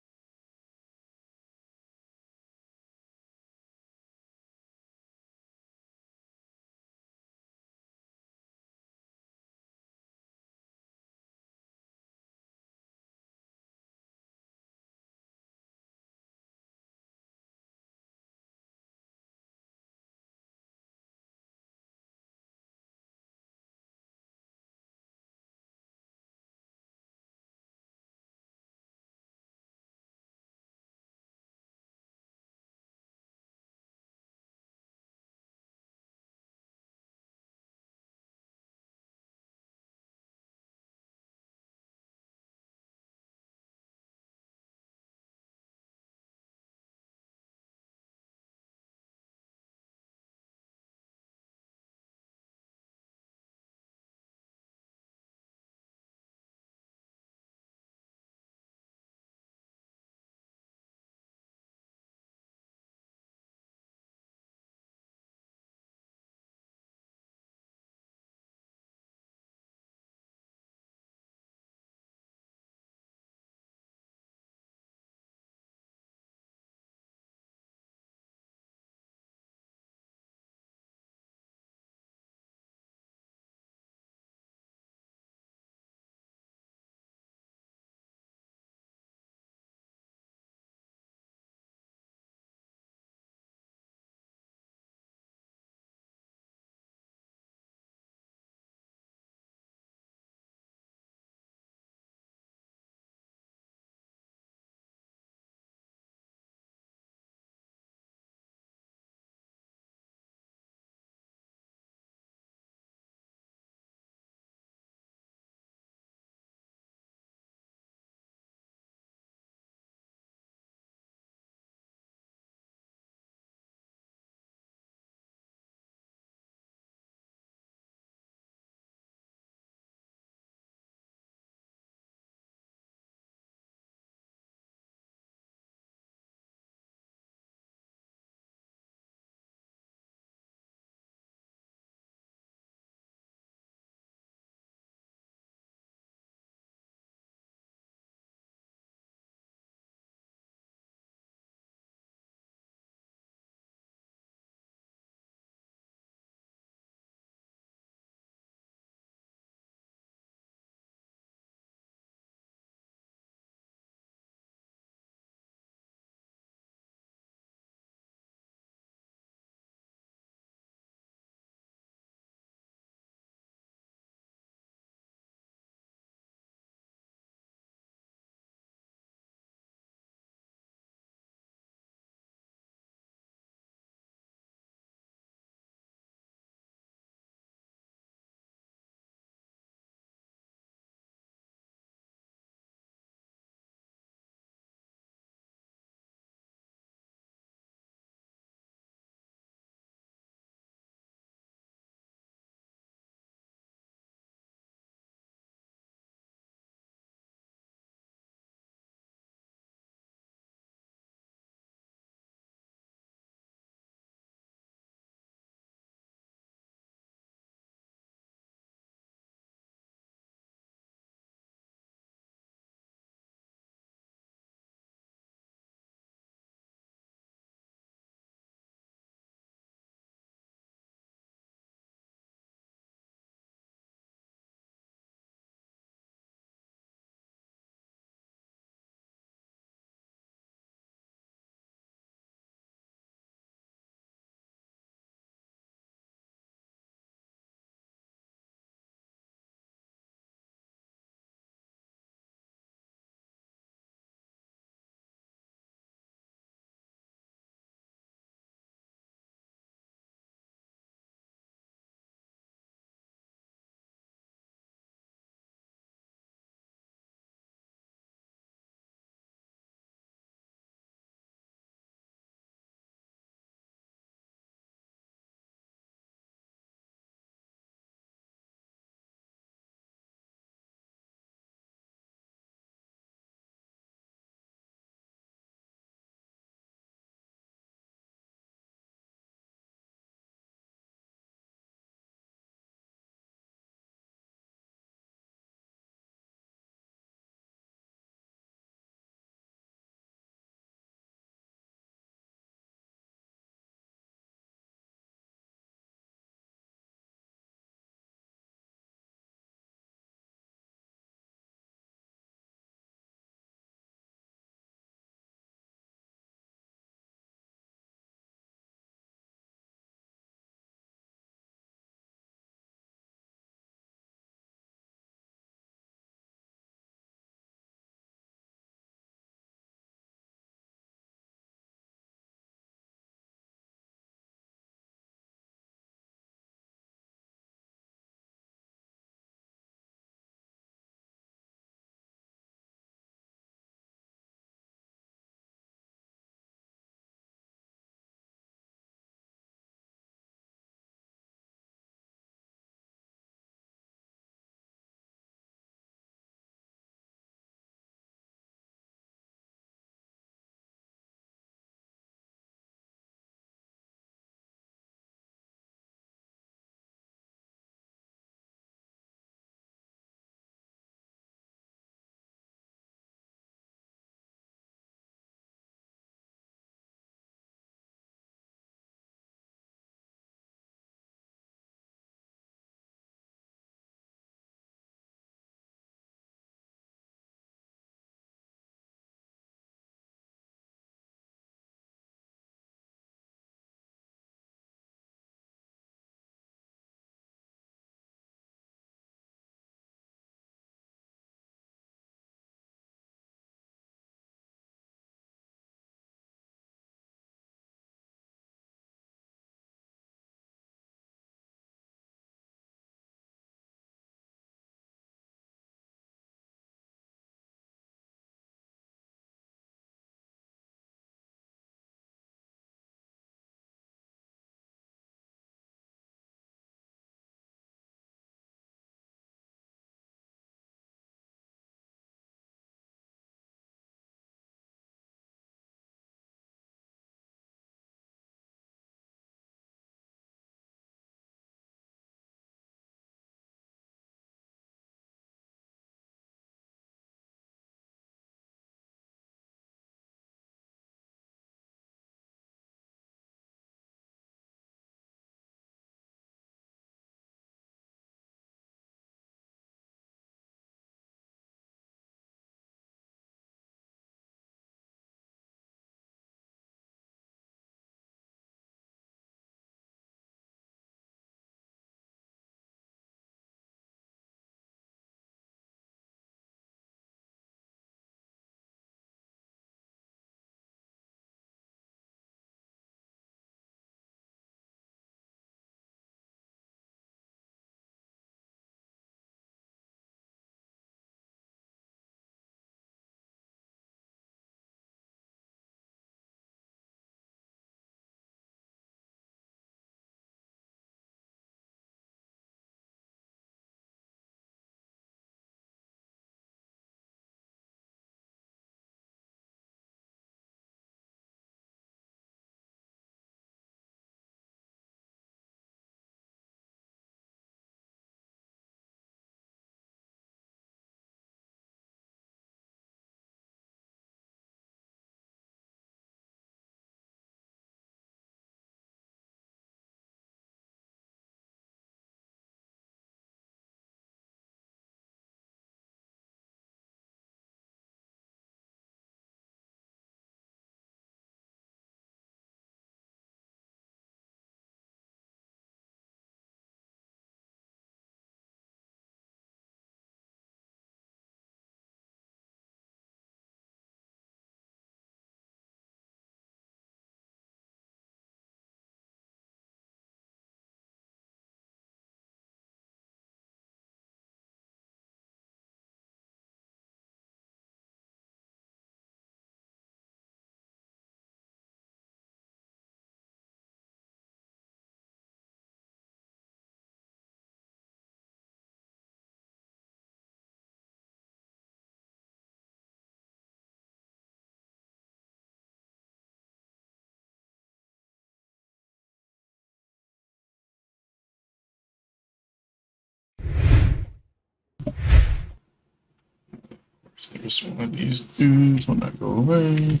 There's one of these dudes when I go away.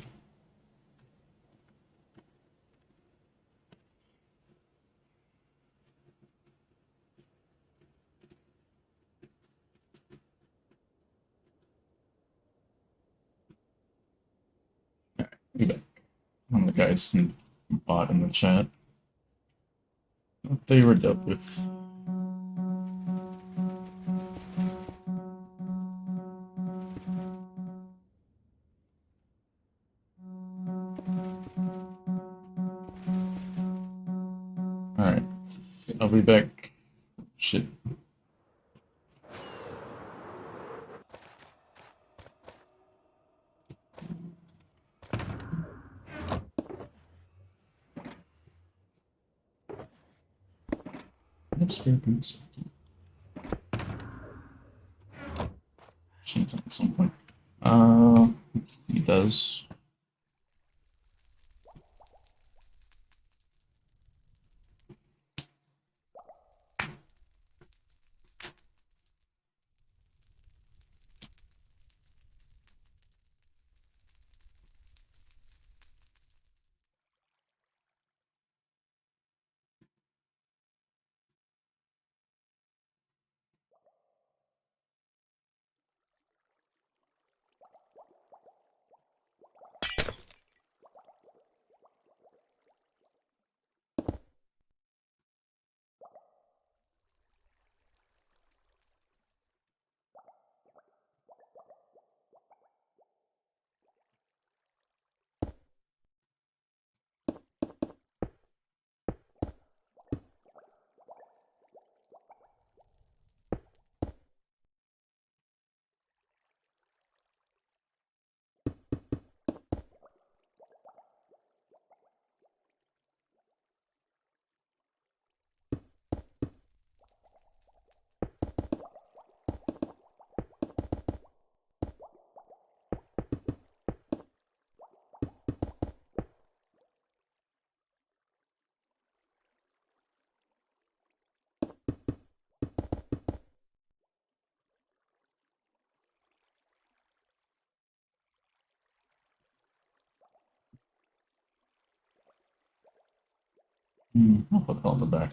Be back. One of the guys bot in the chat. They were dealt with. Alright. I'll be back. Shit. I have spare boots. Change that at some point. He does. I'll put that on the back.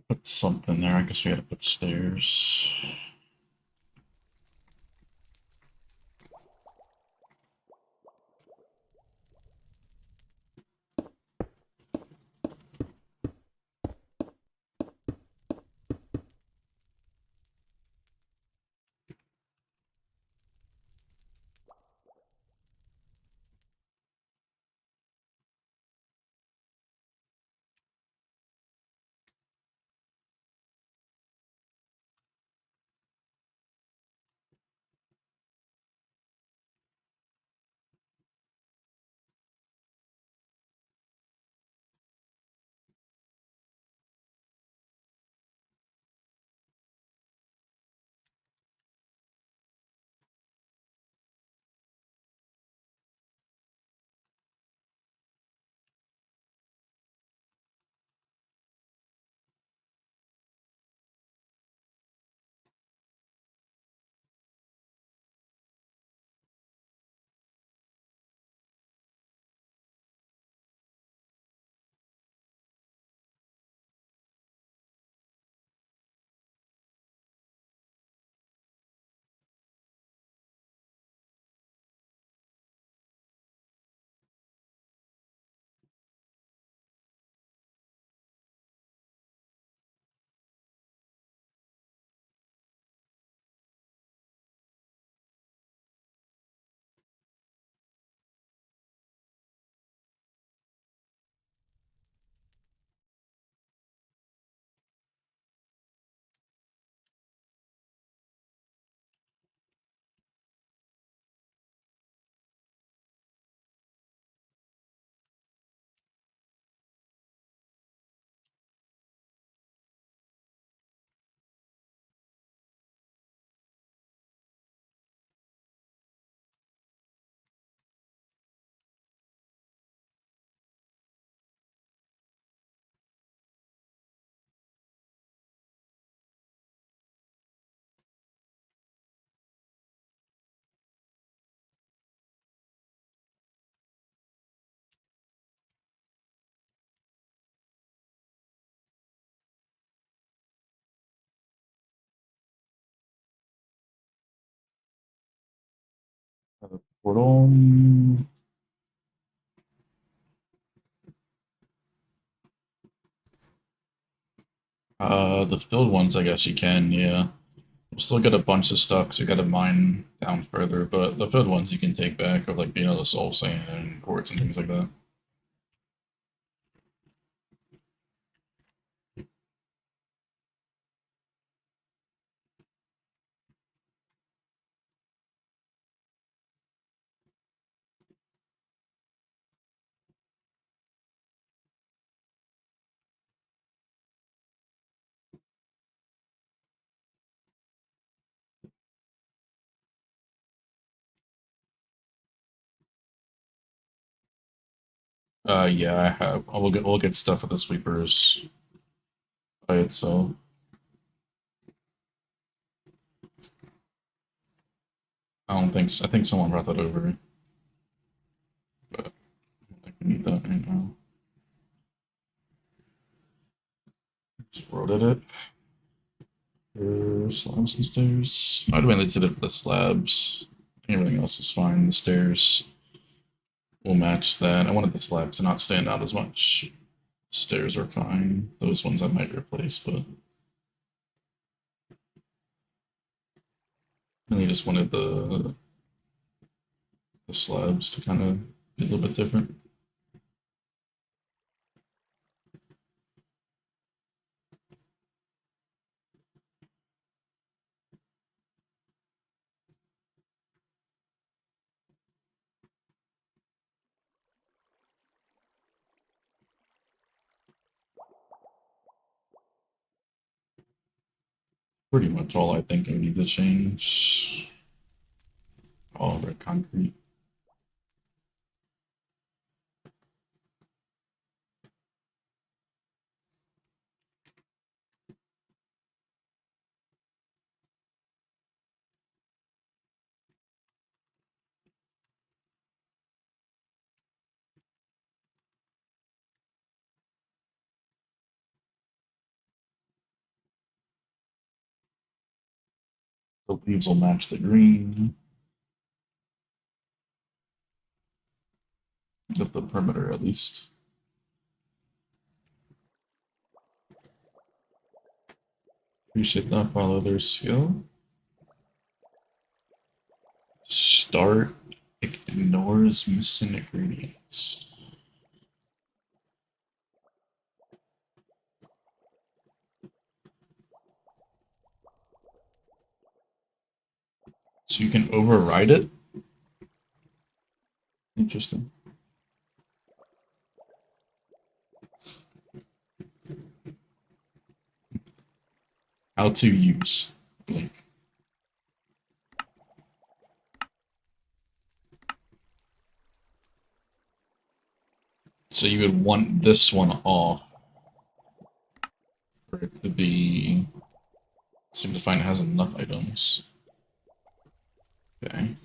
Put something there. I guess we had to put stairs. Portal. The filled ones, I guess you can, yeah. We'll still get a bunch of stuff because we got to mine down further, but the filled ones you can take back, of like, the soul sand and quartz and things like that. Yeah, I have. We'll get stuff with the sweepers by itself. I don't think so. I think someone brought that over, but I don't think we need that right now. Just rotate it. Slabs and stairs. I'd mainly did it for the slabs. Everything else is fine. The stairs will match that. I wanted the slabs to not stand out as much. Stairs are fine. Those ones I might replace, but really just wanted the slabs to kind of be a little bit different. Pretty much all I think I need to change. All red concrete. The leaves will match the green of the perimeter at least. Appreciate that. Follow their skill. Start ignores missing ingredients. So you can override it? Interesting. How to use Blink. So you would want this one off for it to be. Seem to find it has enough items. Okay.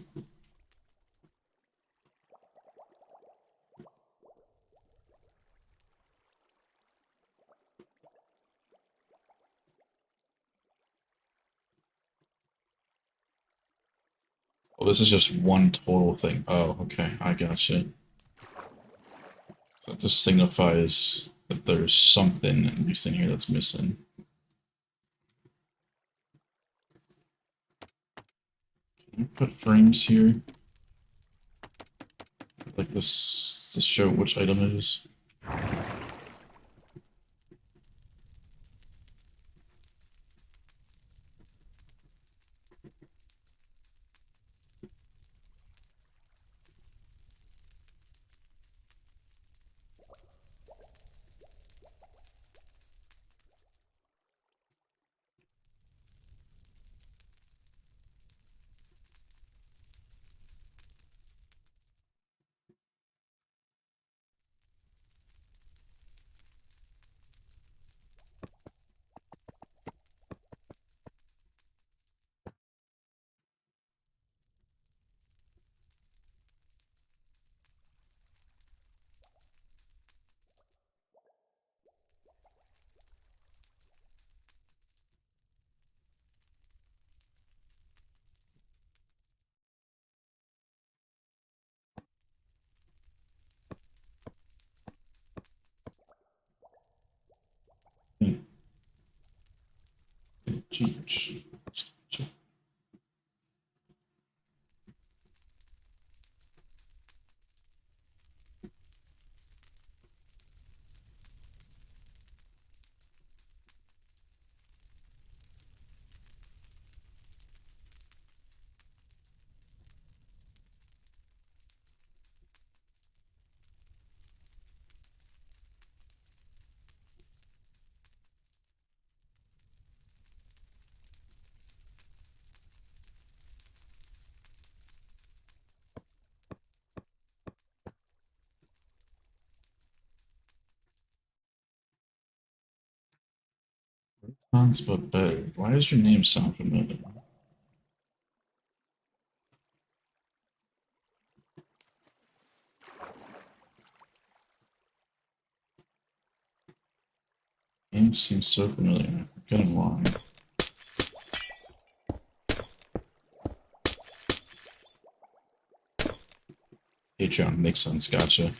Well, this is just one total thing. Oh, okay. I gotcha. So it just signifies that there's something, at least in here, that's missing. Can you put frames here? Like this to show which item it is? Cheech. Hans, but better. Why does your name sound familiar? Name seems so familiar. I'm forgetting why. Patreon makes sense. Gotcha.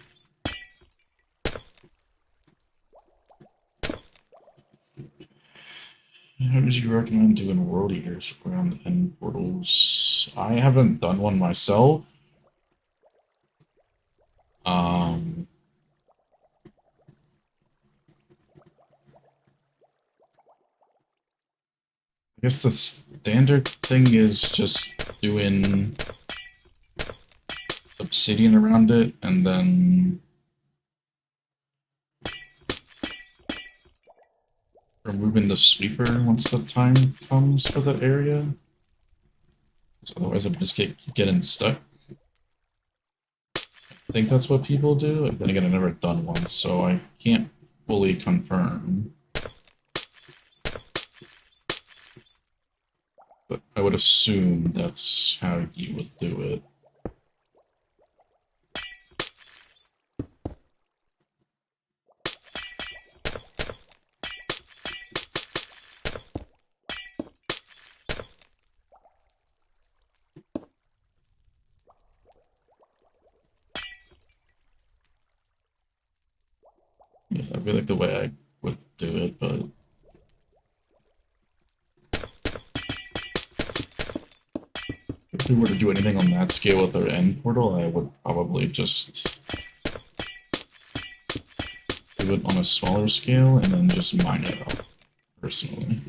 How would you recommend doing world eaters around end portals? I haven't done one myself. Um, I guess the standard thing is just doing obsidian around it and then removing the sweeper once the time comes for that area. Otherwise, I'd just keep getting stuck. I think that's what people do. Then again, I've never done one, so I can't fully confirm. But I would assume that's how you would do it. Yeah, that'd be like the way I would do it, but if we were to do anything on that scale with our end portal, I would probably just do it on a smaller scale and then just mine it up, personally.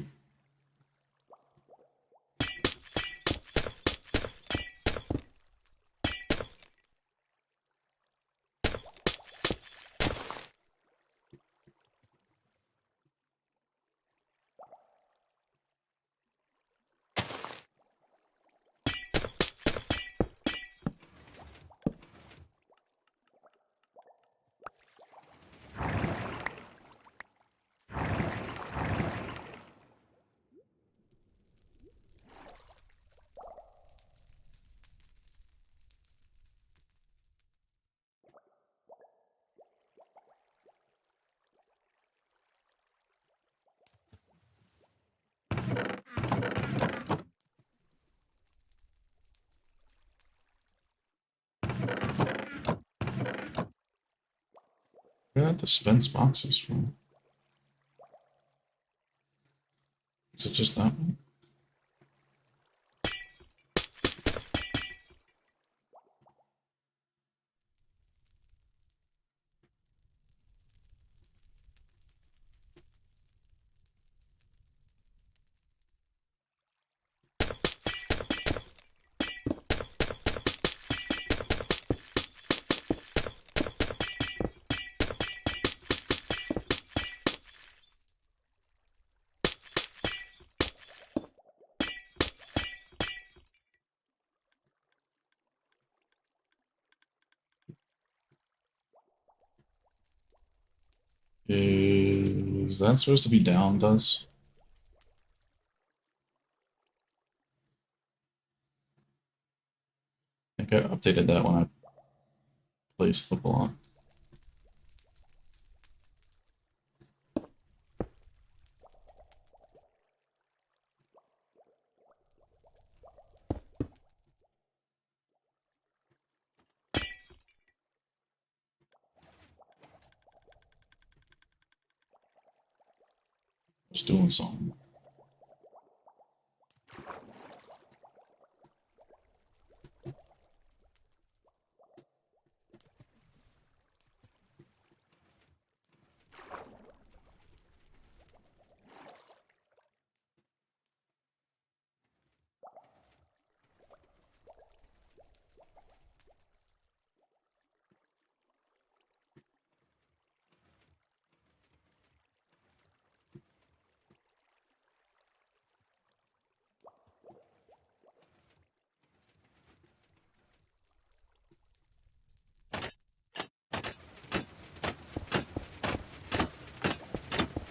Where did that dispense boxes from? Is it just that one? Is that supposed to be down, does? I think I updated that when I placed the block. Just doing something.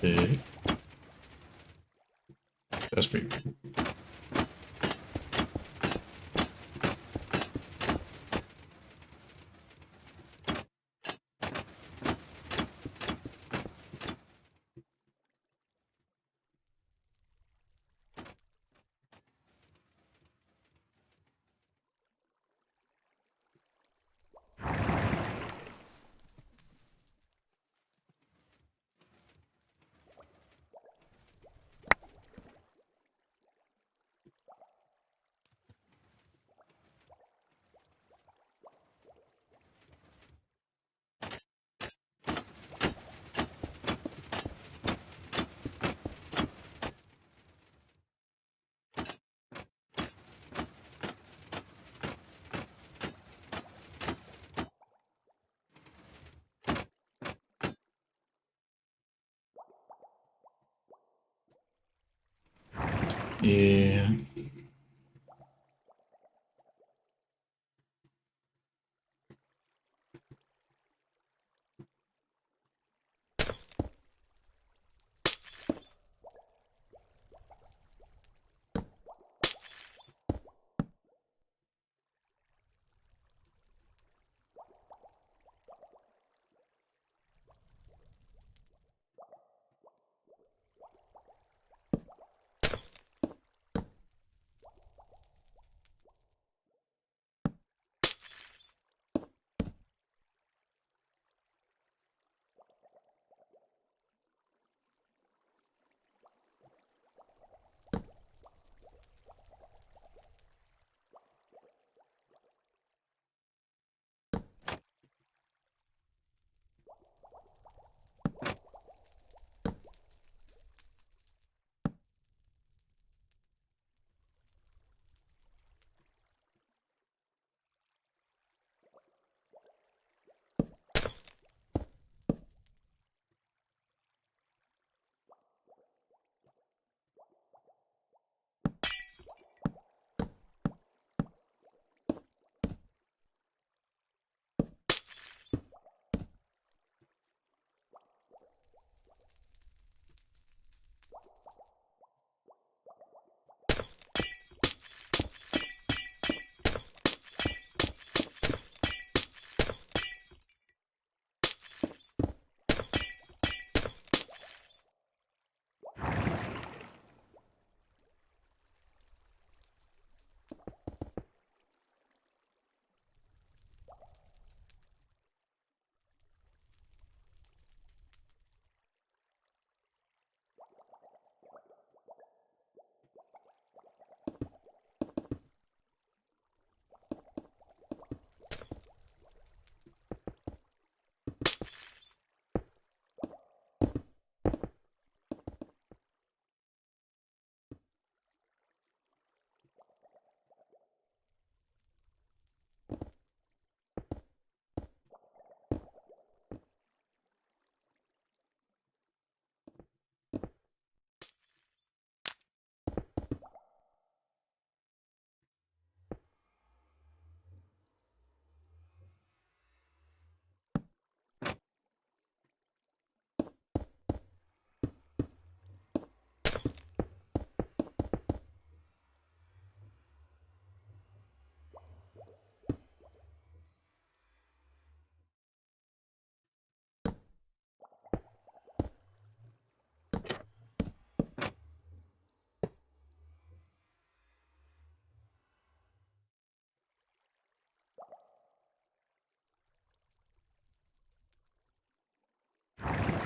big. That's pretty big. Yeah.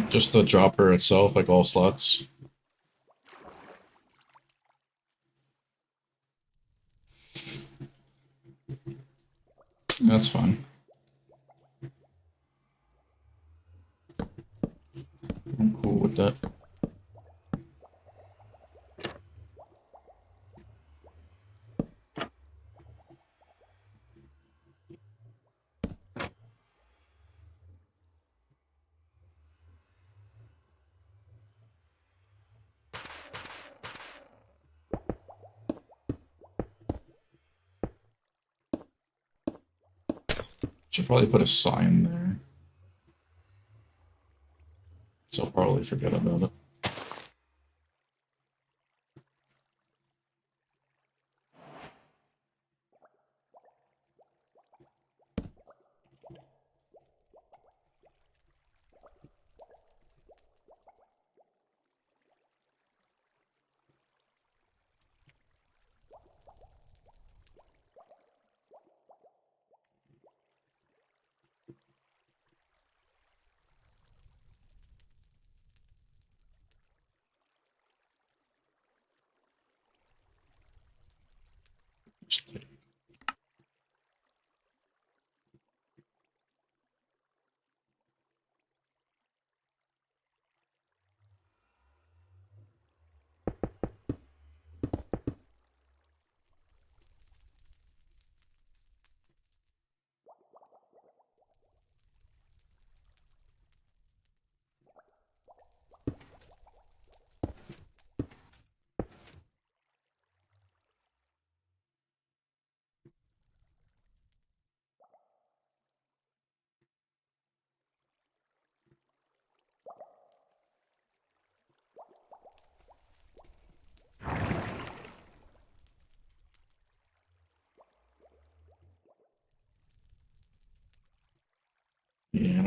Just the dropper itself, like all slots. That's fine. I'm cool with that. Should probably put a sign there. So I'll probably forget about it.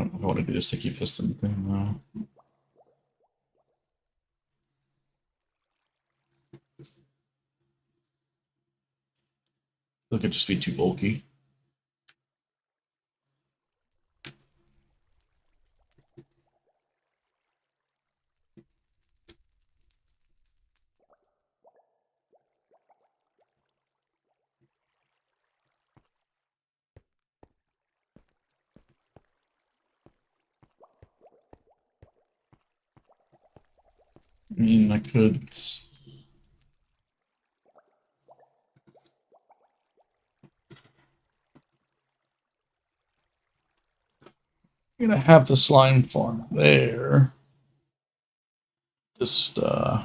don't know if I want to do this sticky piston thing though. It could just be too bulky. I mean, I could. I'm gonna have the slime farm there. Just uh,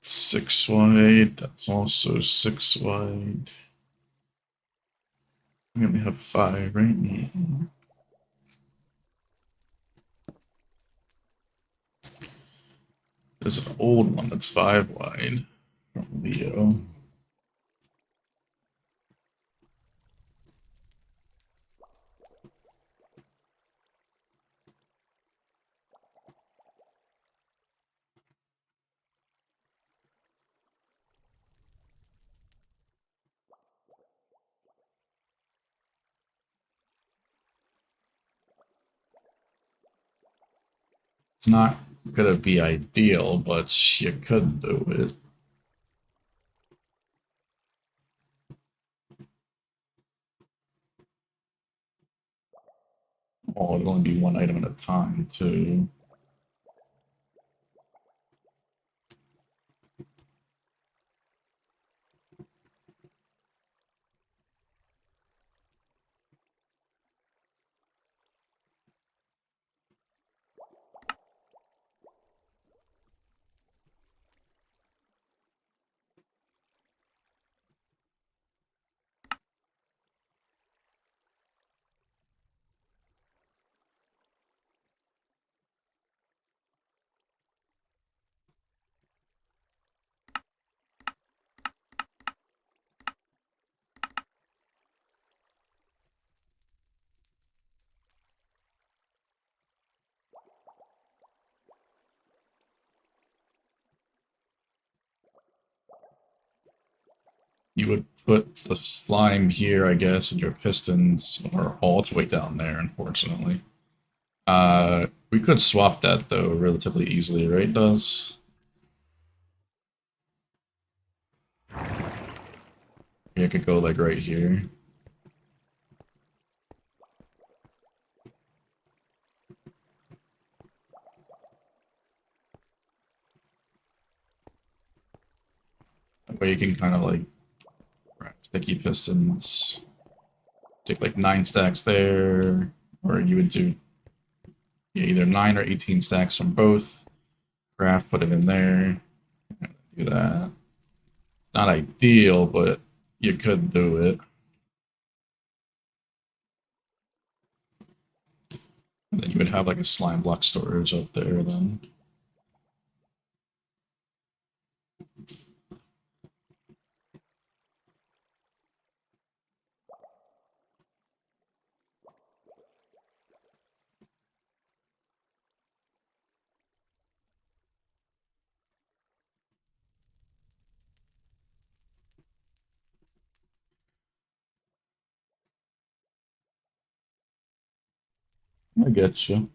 6 wide. That's also 6 wide. We only have 5, right? Yeah. There's an old one that's 5 wide from Leo. It's not gonna be ideal, but you could do it. Oh, it'll only be one item at a time, too. You would put the slime here, I guess, and your pistons are all the way down there, unfortunately. We could swap that, though, relatively easily, right, Does? Yeah, I could go, like, right here. That way you can kind of, like, grab sticky pistons, take, like, 9 stacks there, or you would do yeah, either 9 or 18 stacks from both. Craft, put it in there. Do that. Not ideal, but you could do it. And then you would have like a slime block storage up there then. I get you.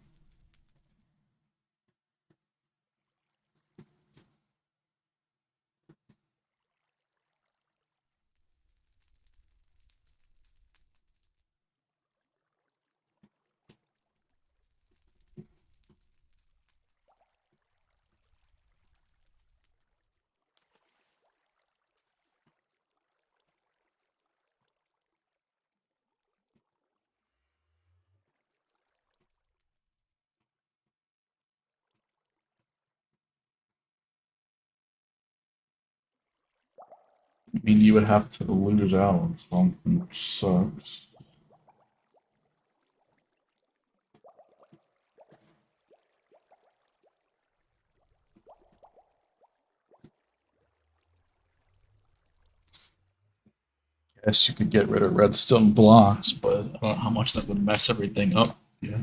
I mean, you would have to lose out on something, which sucks. Guess you could get rid of redstone blocks, but I don't know how much that would mess everything up. Yeah.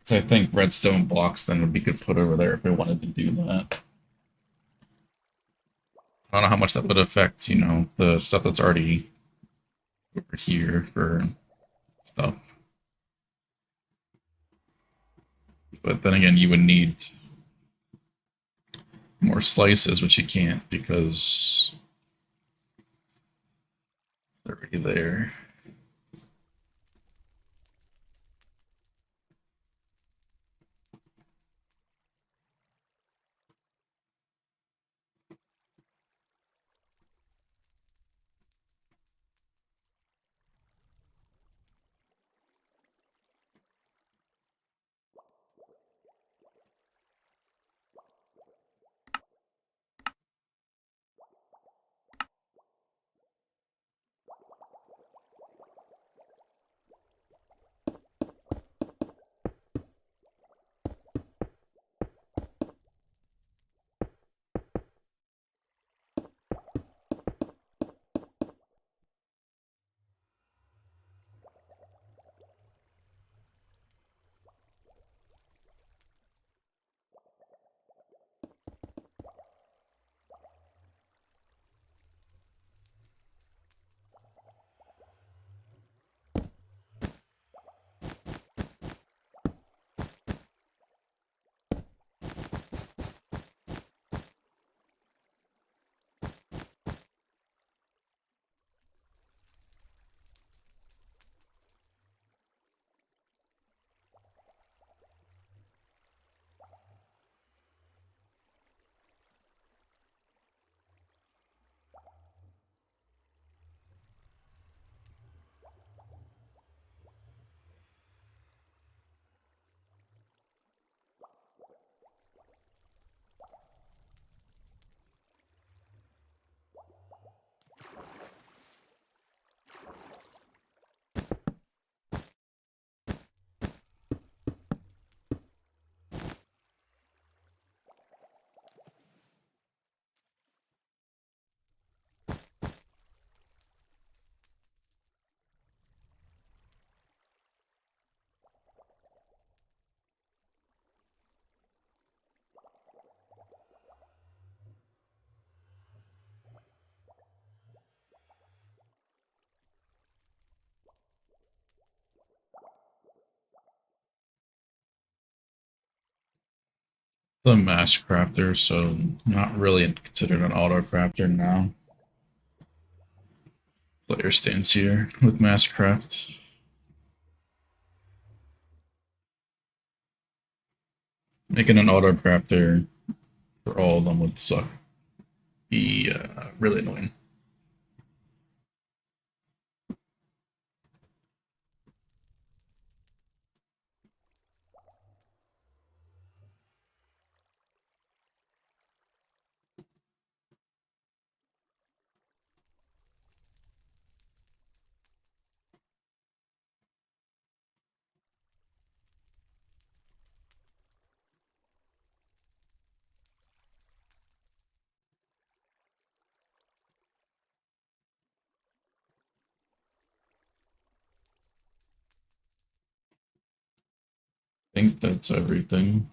So I think redstone blocks then would be good put over there if we wanted to do that. I don't know how much that would affect, the stuff that's already over here for stuff. But then again, you would need more slices, which you can't because they're already there. The mass crafter, so not really considered an auto crafter now. Player stance here with mass craft. Making an auto crafter for all of them would suck. Be really annoying. I think that's everything.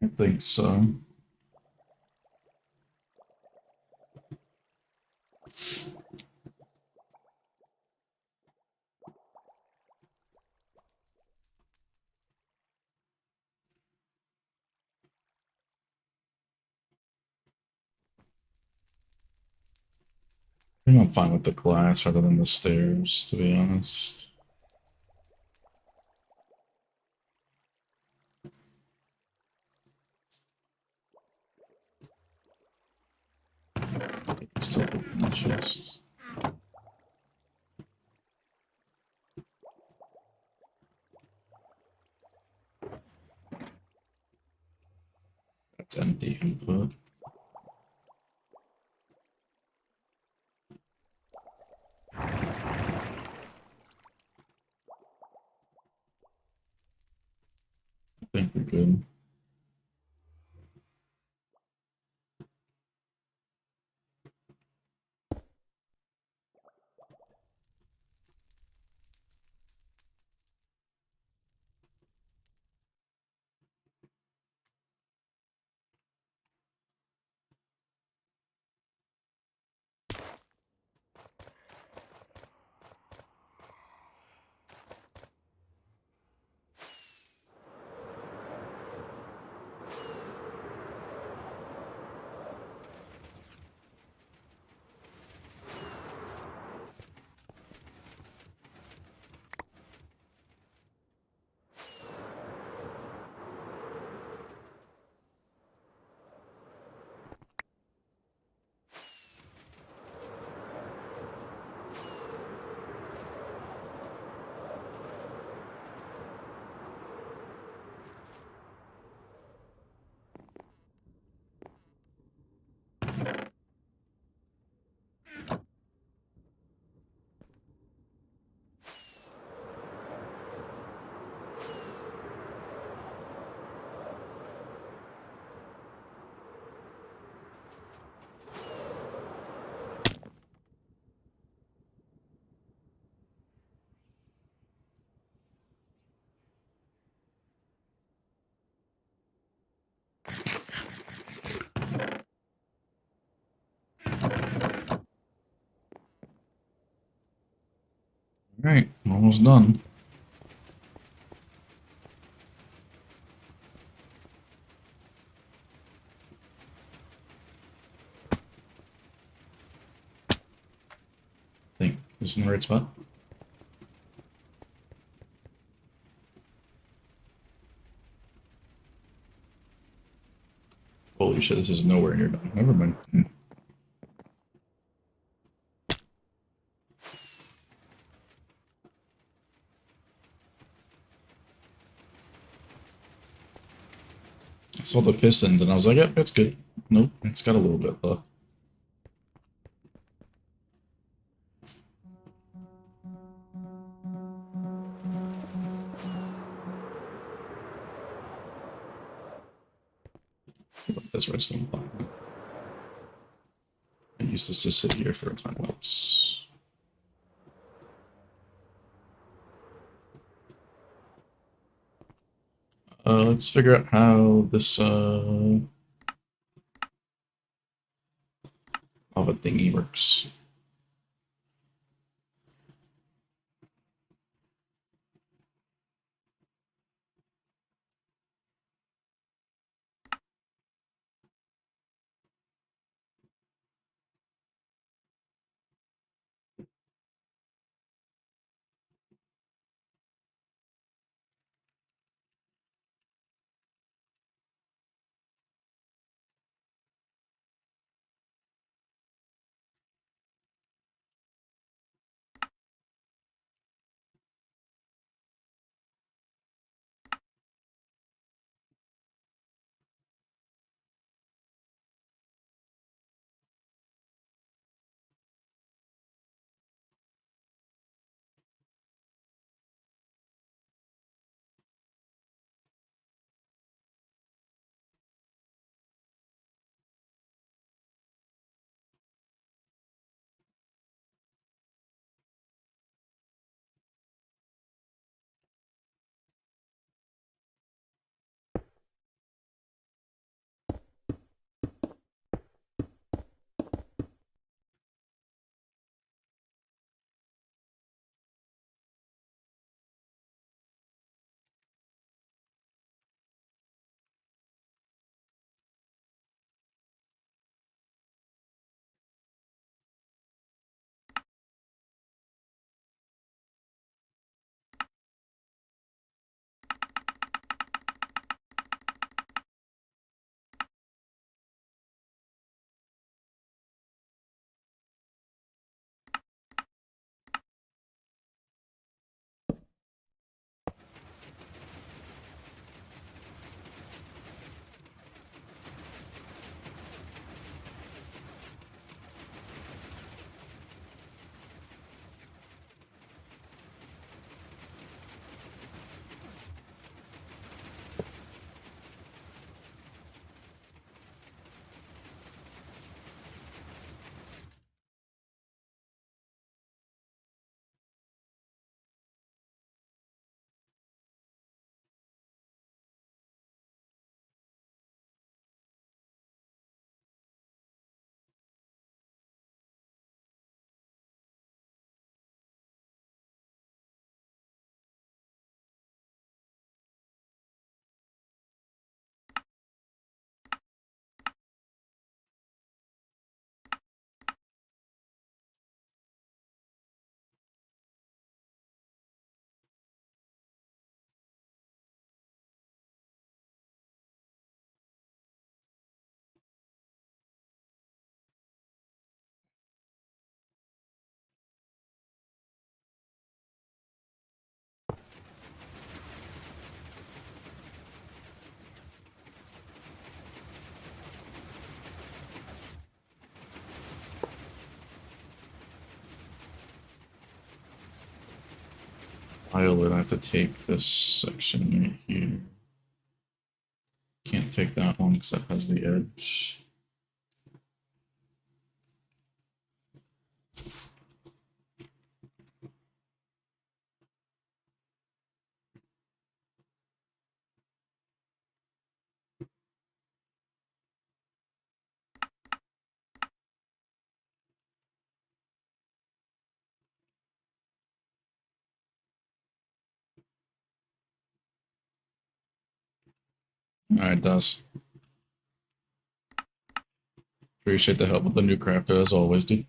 I think so. I think I'm fine with the glass rather than the stairs, to be honest. Still open the chest. That's empty input. I think we're good. All right, almost done. I think this is in the right spot. Holy shit, this is nowhere near done. Never mind. I saw the pistons and I was like, yep, that's good. Nope, it's got a little bit left. This redstone block. I use this to sit here for time lapse. Let's figure out how this lava thingy works. tile it, I have to take this section right here. Can't take that one because that has the edge. It does. Appreciate the help with the new crafter as always, dude.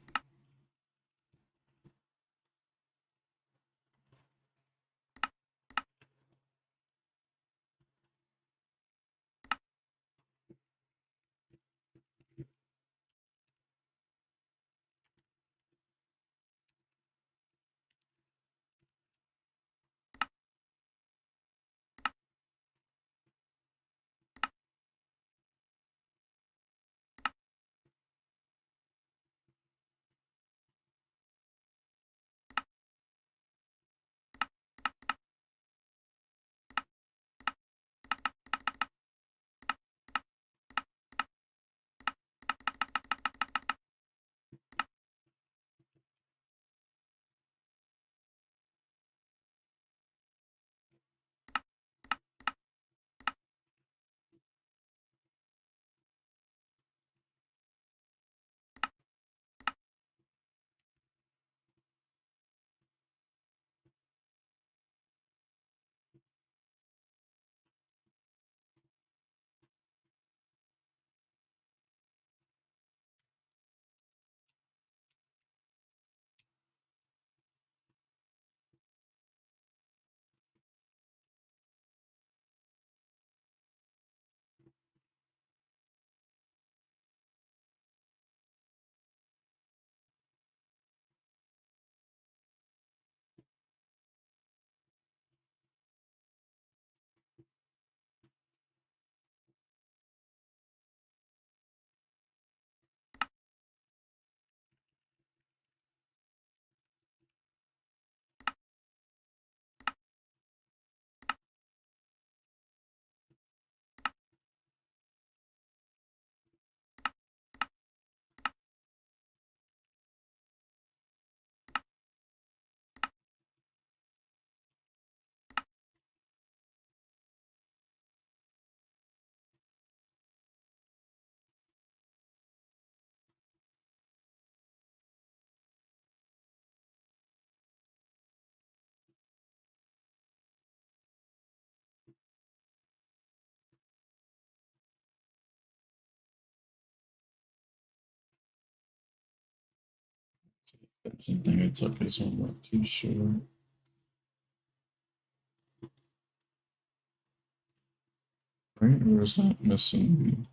Exception thing I took is I'm not too sure. Right, or is that missing?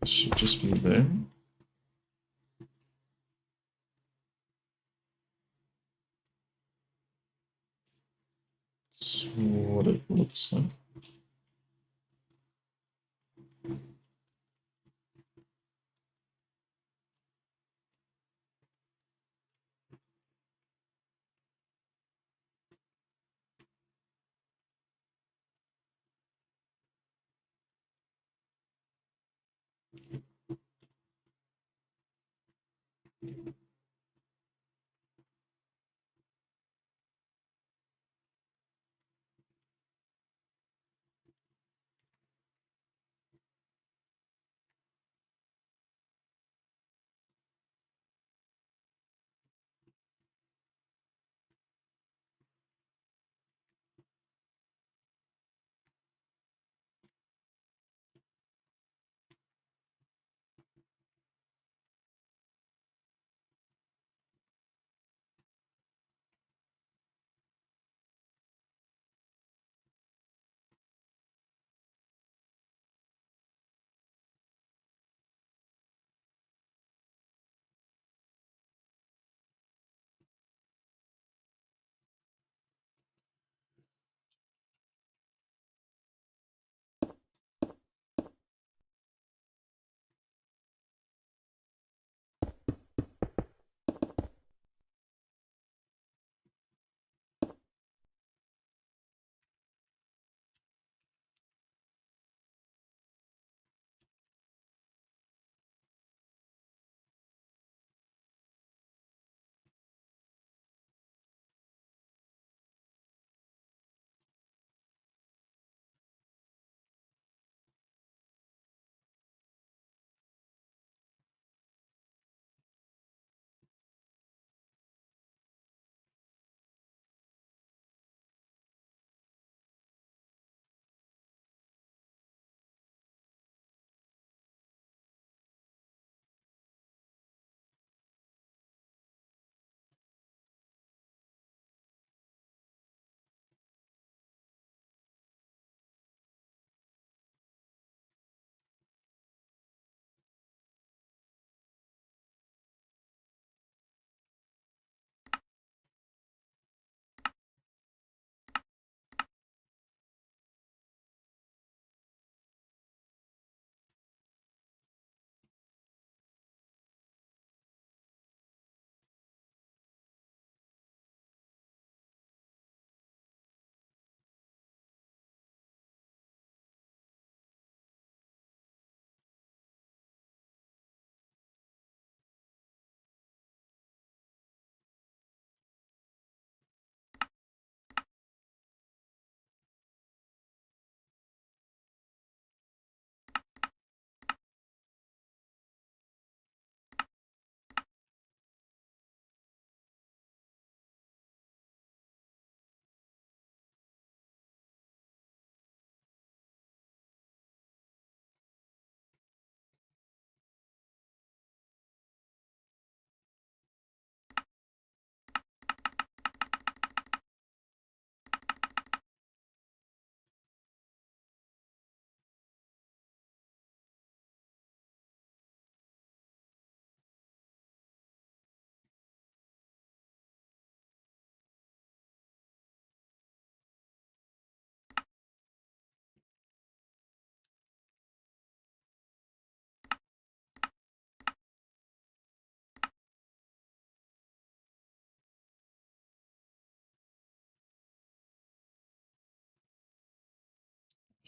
It should just be there. That's what it looks like.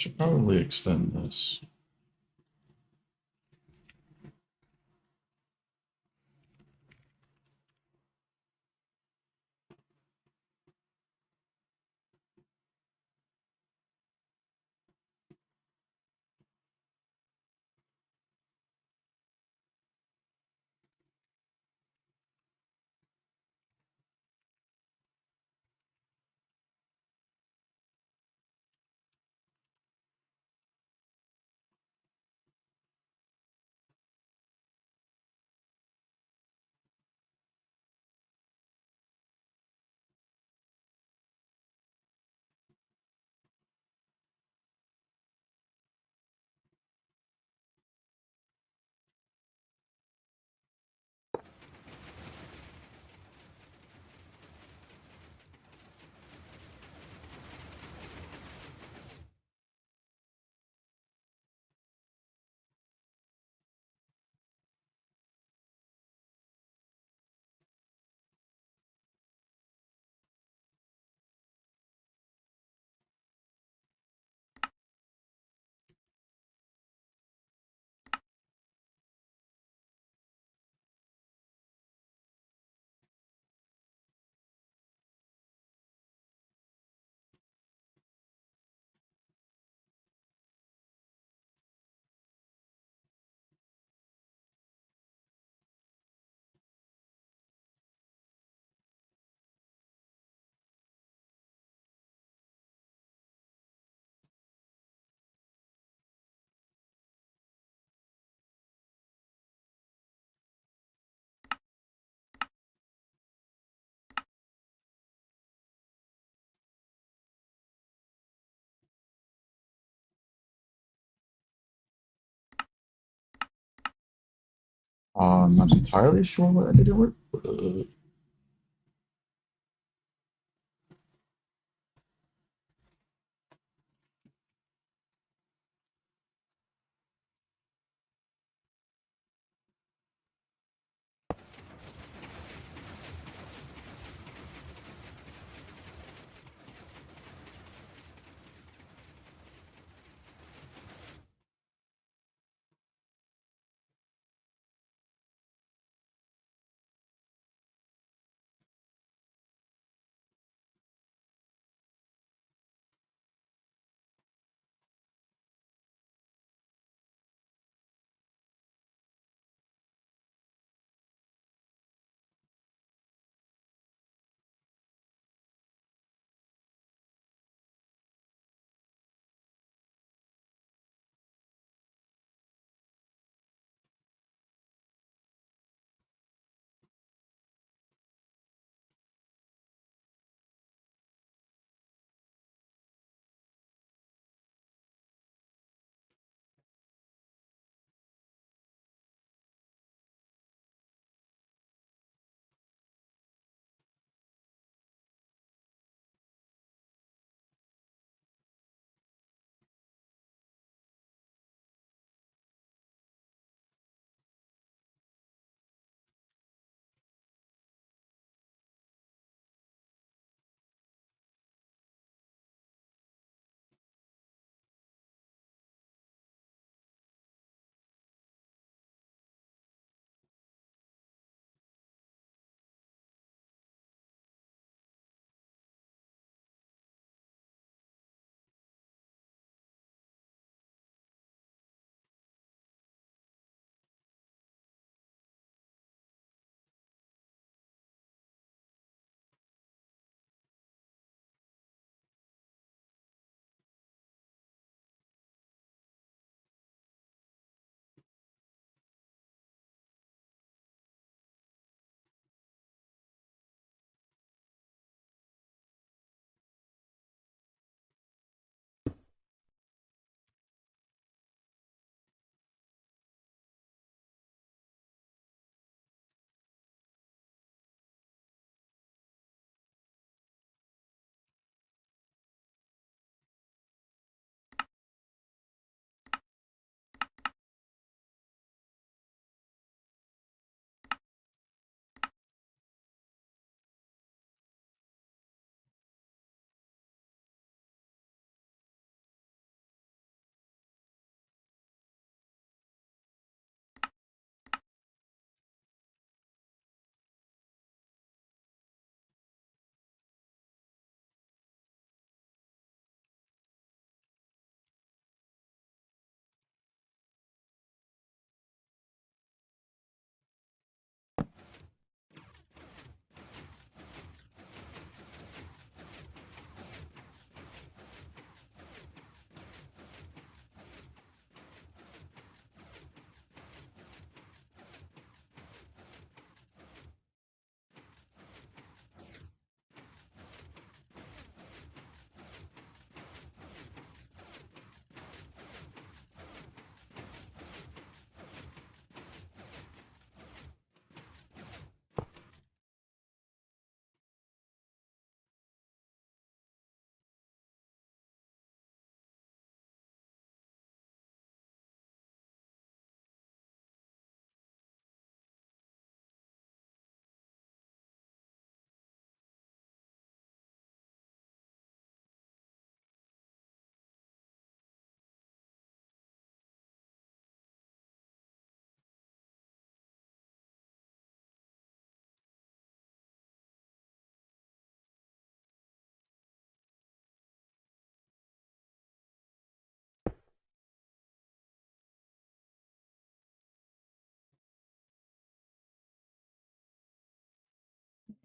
Should probably extend this. I'm not entirely sure what I did work.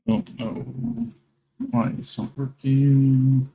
Oh no. Why it's not working?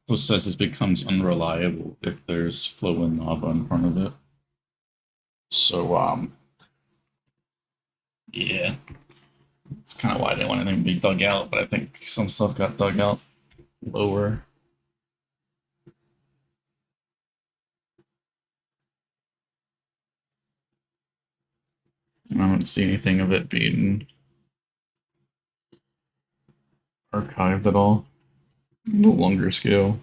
Also says this becomes unreliable if there's flowing lava in front of it. So yeah. It's kind of why I didn't want anything to be dug out, but I think some stuff got dug out lower. I don't see anything of it being archived at all. No longer scale.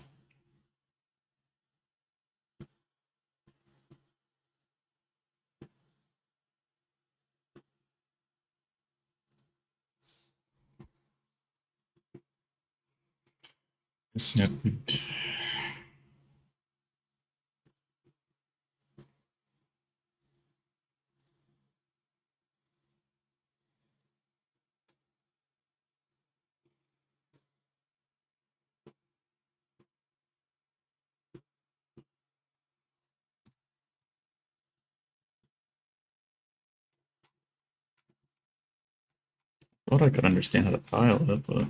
Snap. Thought I could understand how to tile it, but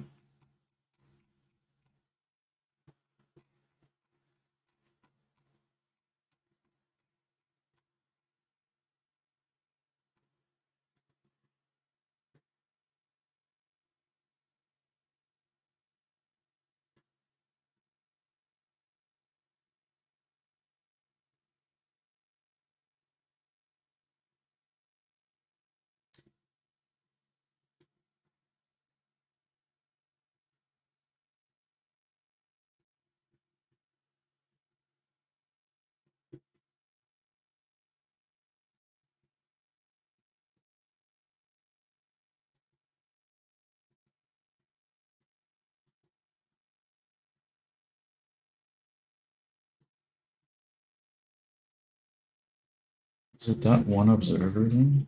is it that one observer thing?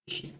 Shit.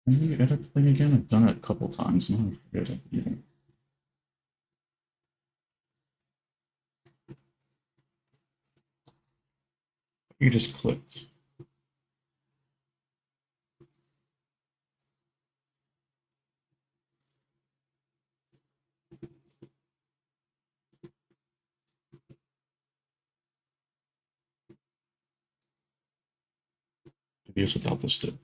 Can you edit the thing again? I've done it a couple times now. I forget it either. You just clicked. Maybe it's without the stick.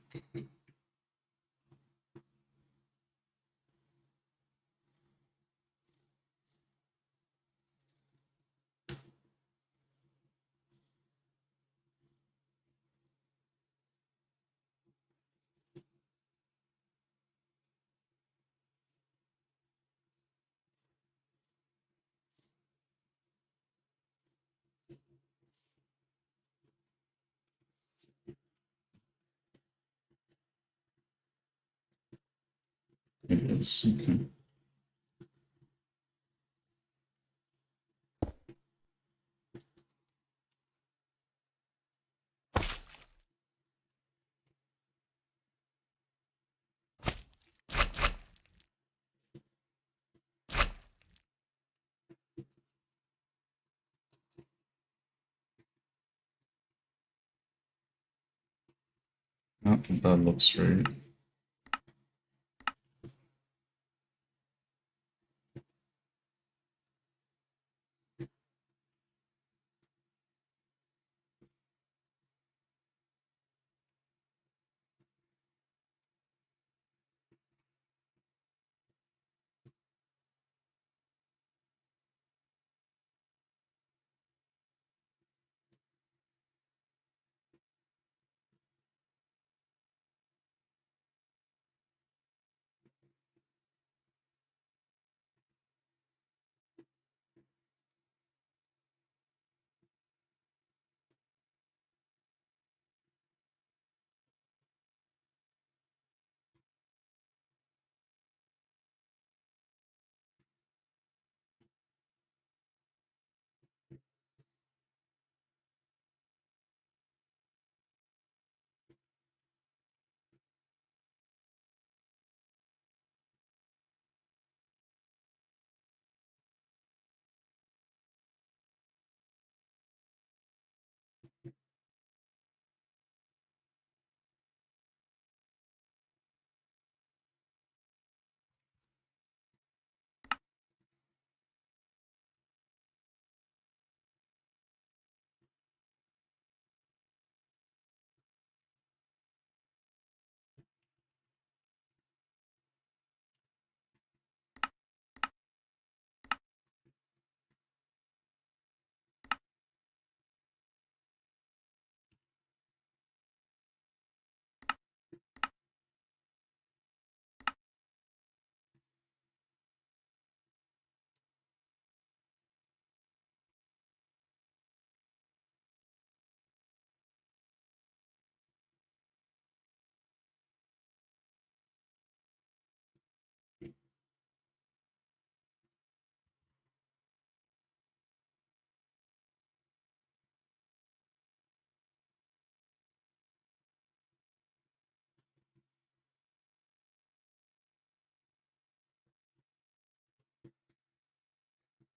It is. Okay. Oh, that looks right.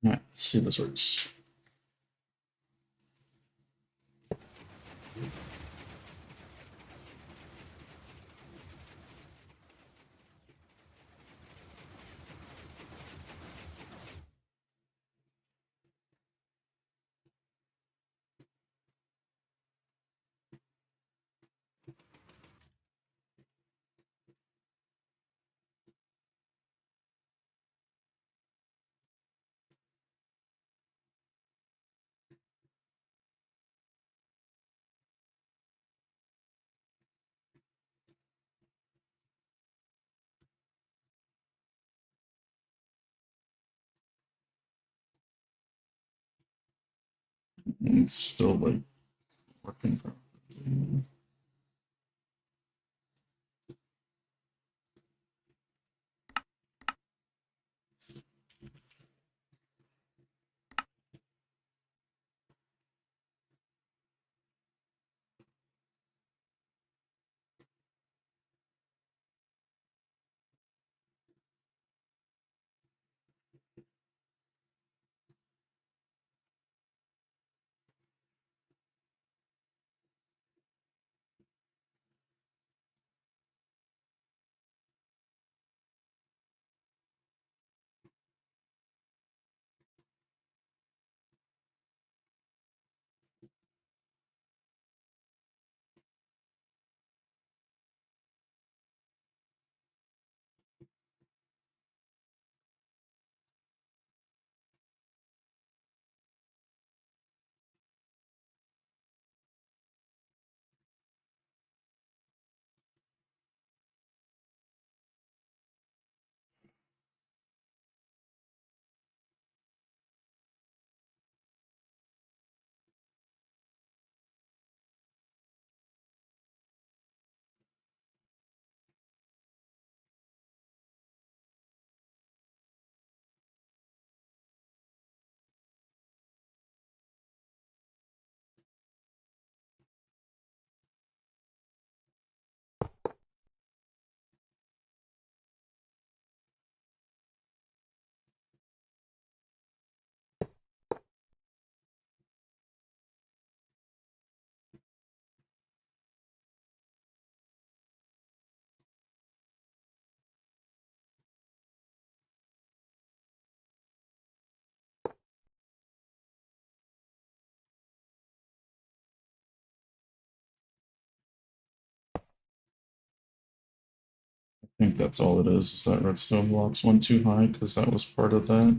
Alright, let's see if this works. It's still like working properly. I think that's all it is that redstone blocks went too high because that was part of that.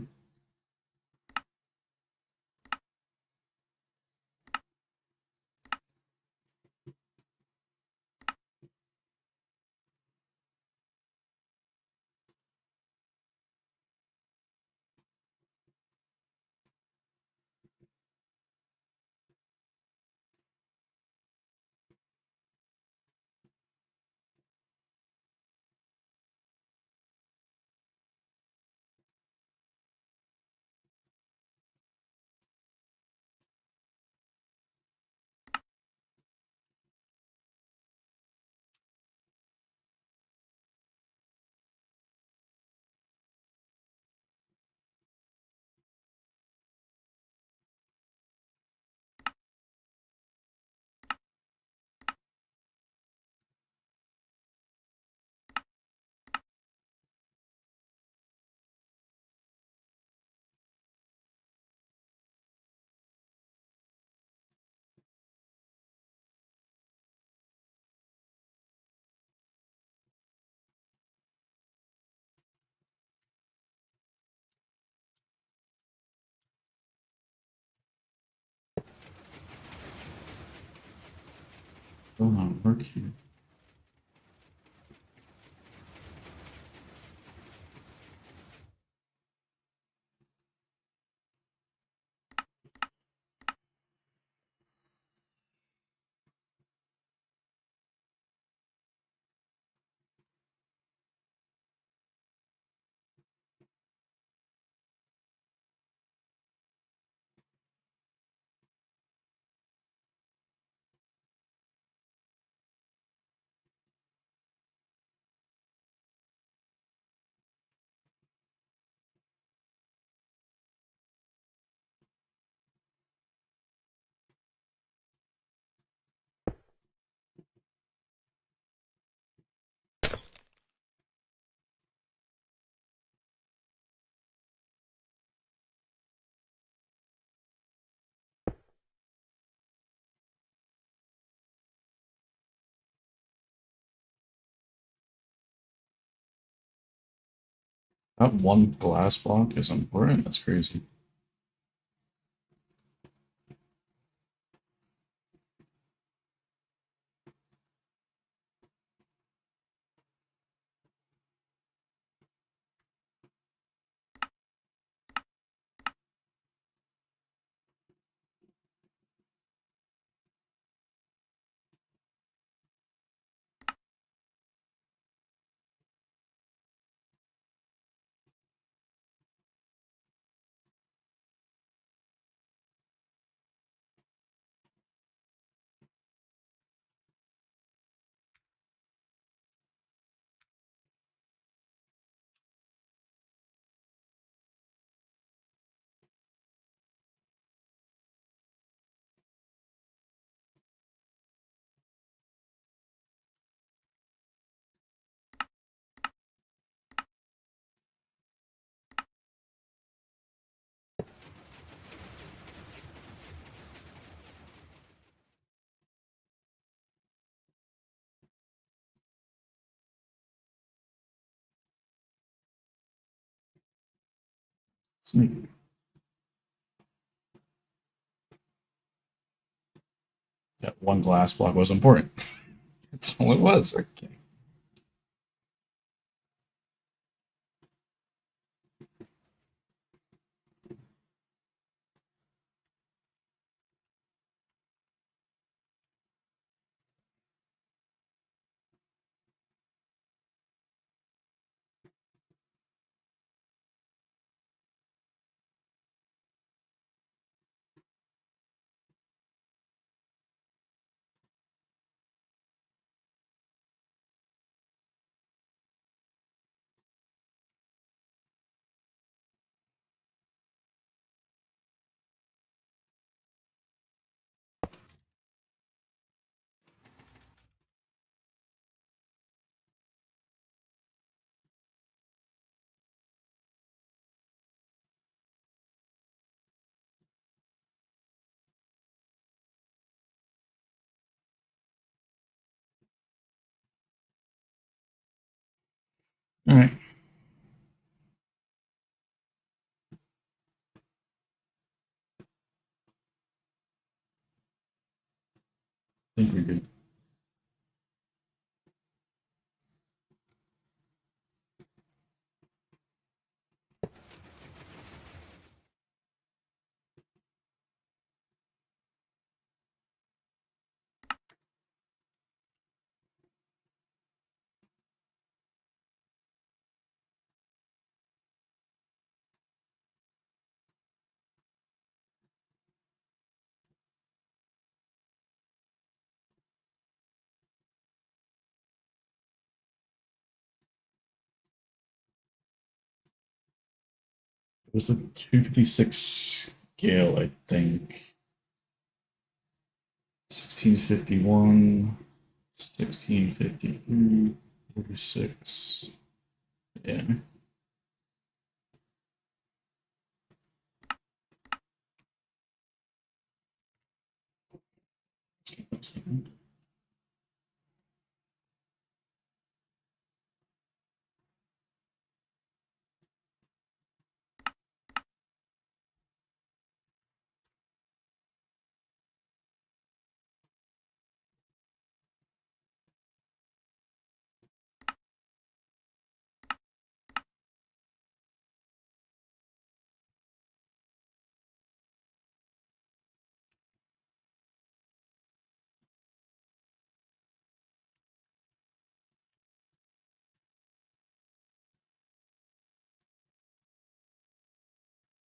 Still not working. That one glass block is important. That's crazy. Sneak. That one glass block was important. That's all it was. Okay. All right. I think we're good. It was the 256 scale, I think. 1651, 1653, 46. Yeah.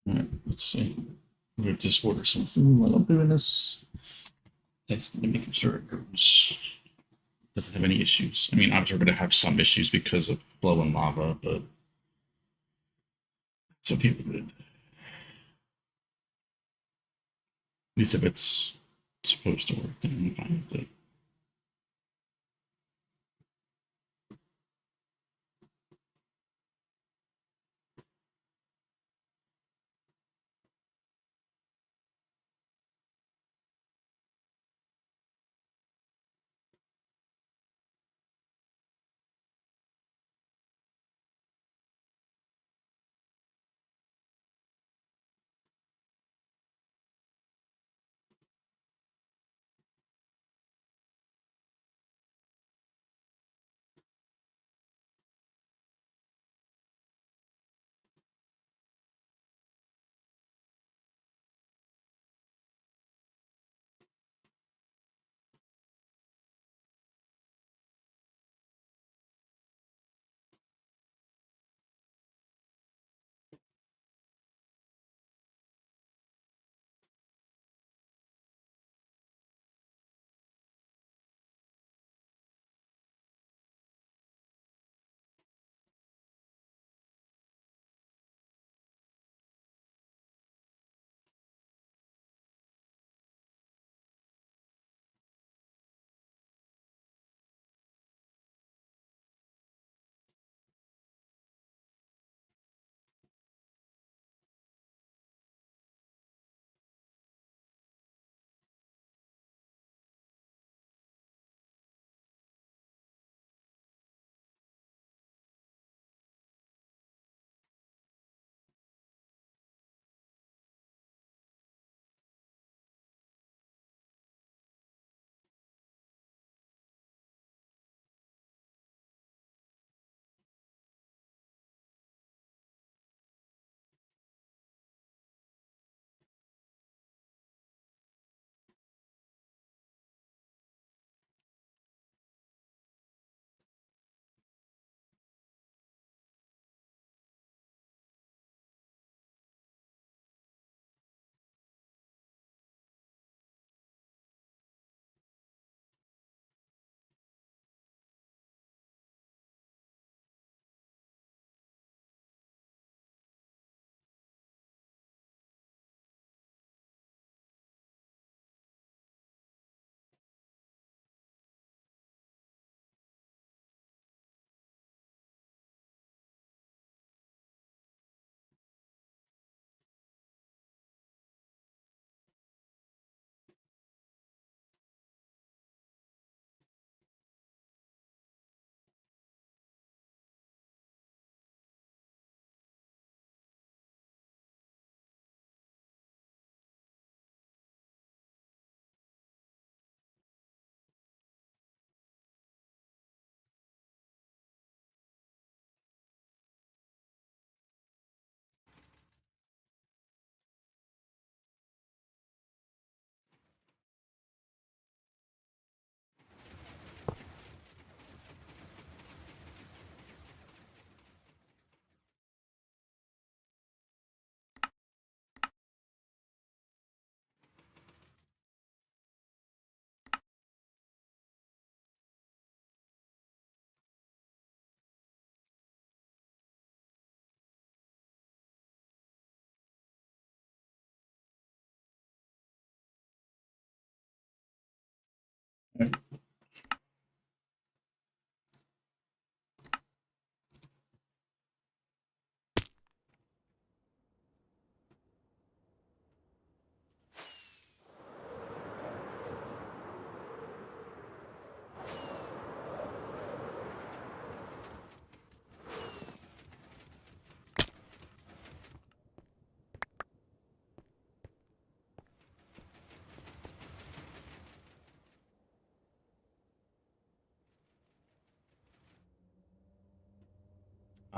All right, let's see. I'm going to just order some food while I'm doing this. Testing and making sure it goes. Doesn't have any issues. I mean, obviously, we're going to have some issues because of flow and lava, but that's what people did. At least if it's supposed to work, then I'm fine with it.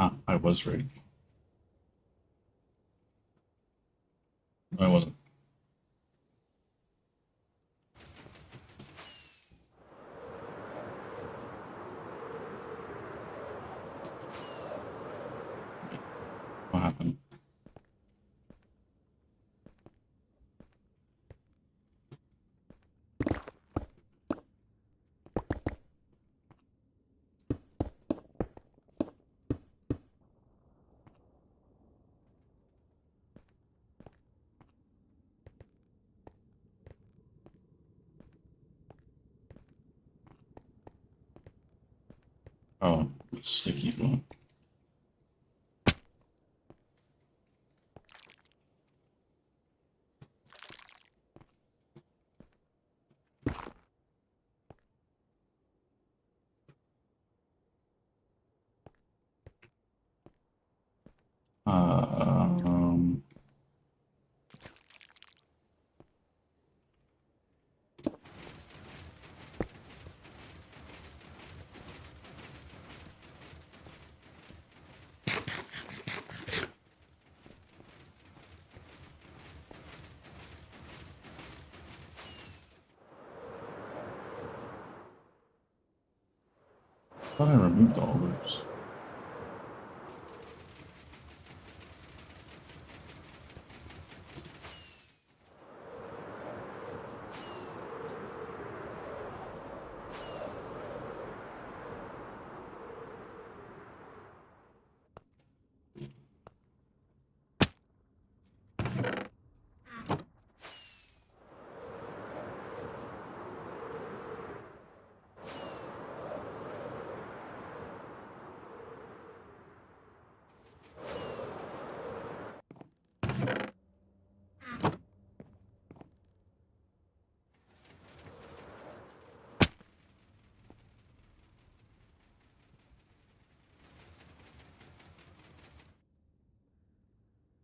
Ah, I was ready. No, I wasn't. What happened? Oh, sticky block. Um, I thought I removed all those.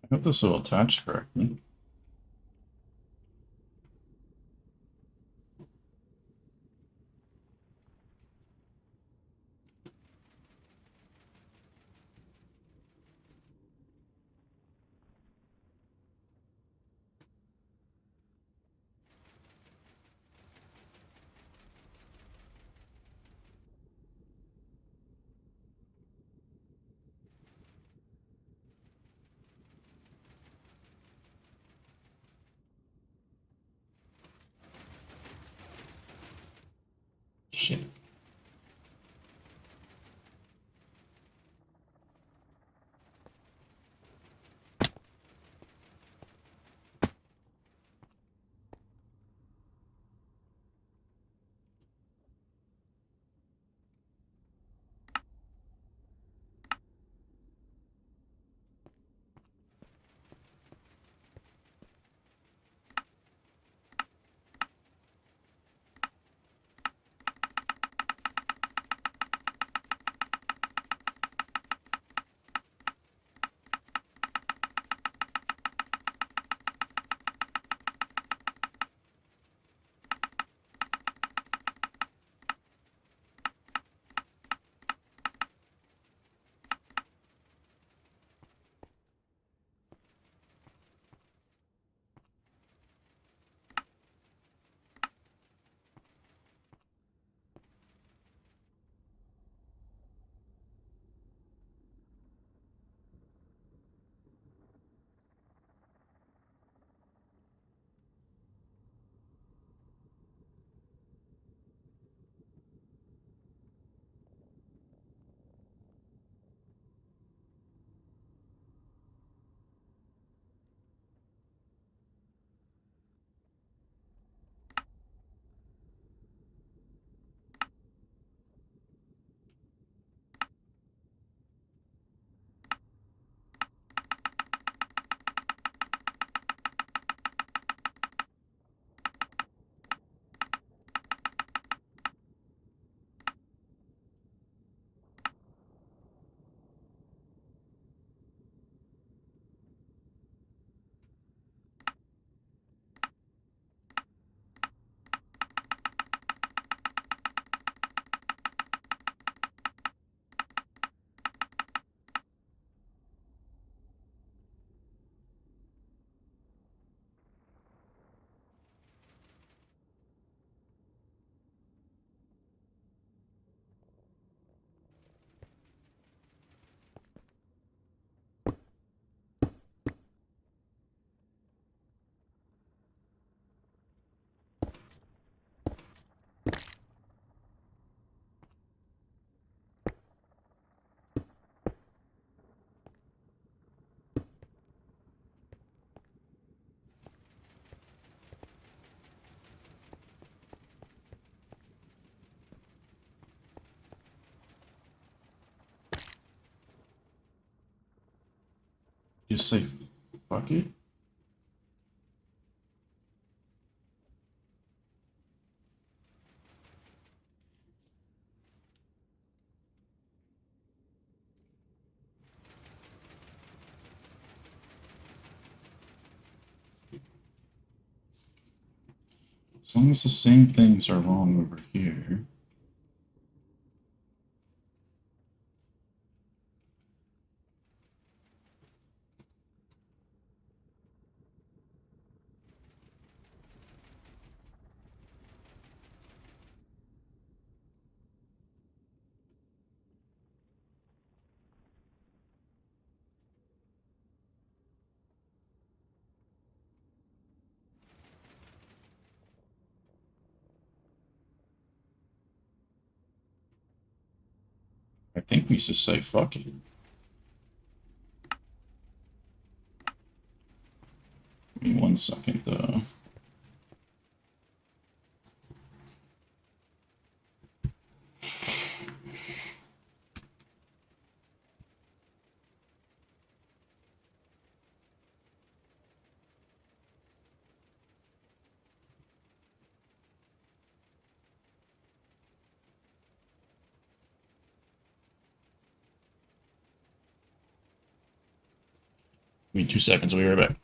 I hope this will attach correctly. Shit. Just say fuck it. As long as the same things are wrong over here. I think we should say fuck it. Give me 1 second though. Give me 2 seconds, I'll be right back.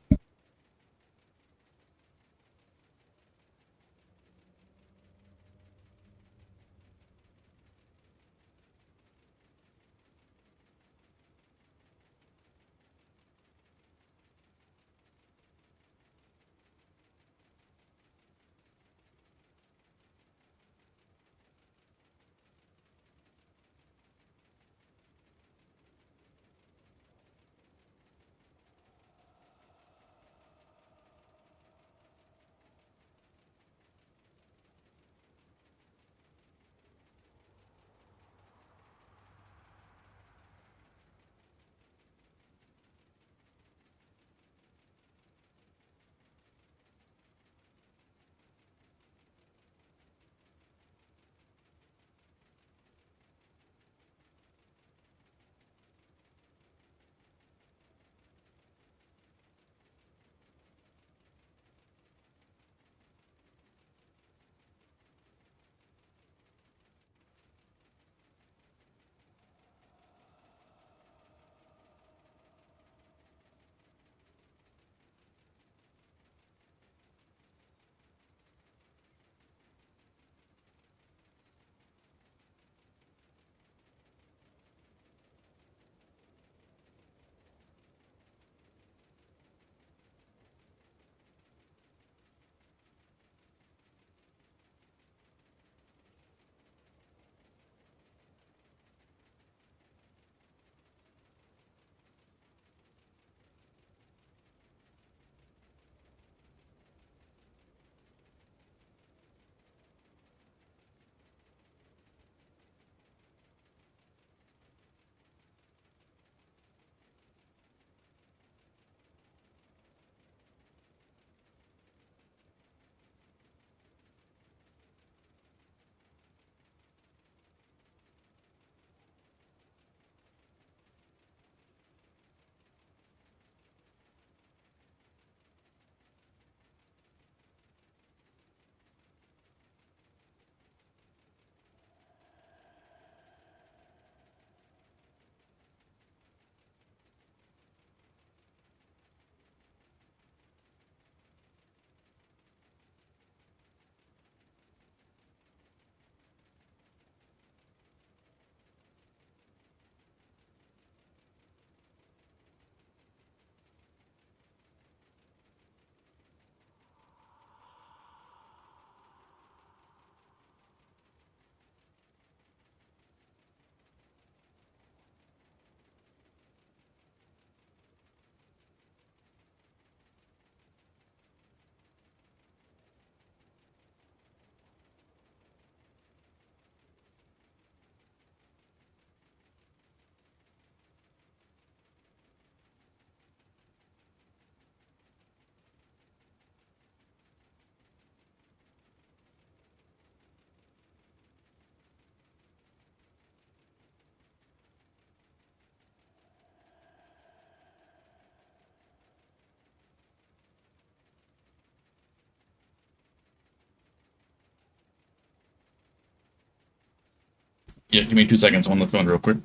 Yeah, give me 2 seconds. I'm on the phone real quick.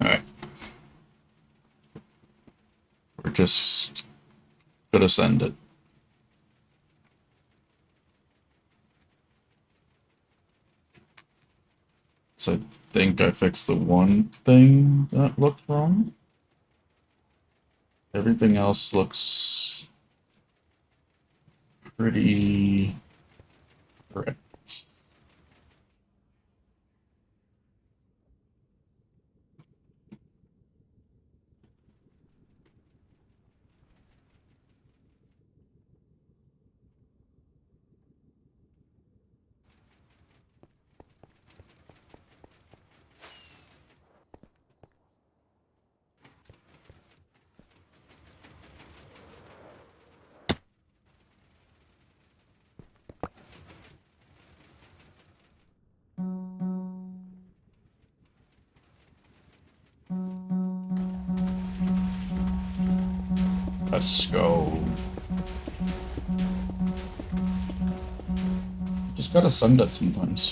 All right, we're just gonna send it. So I think I fixed the one thing that looked wrong. Everything else looks pretty correct. Let's go. Just gotta send it sometimes.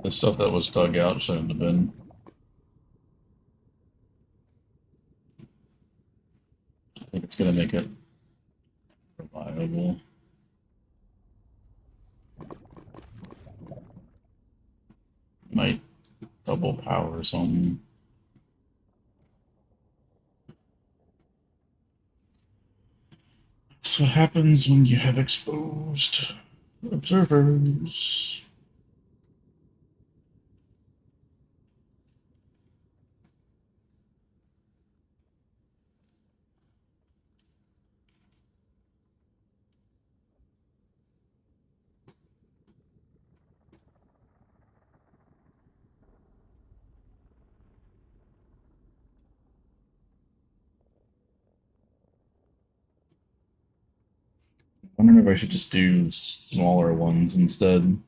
The stuff that was dug out shouldn't have been. I think it's gonna make it reliable. Might double power something. That's what happens when you have exposed observers. I wonder if I should just do smaller ones instead.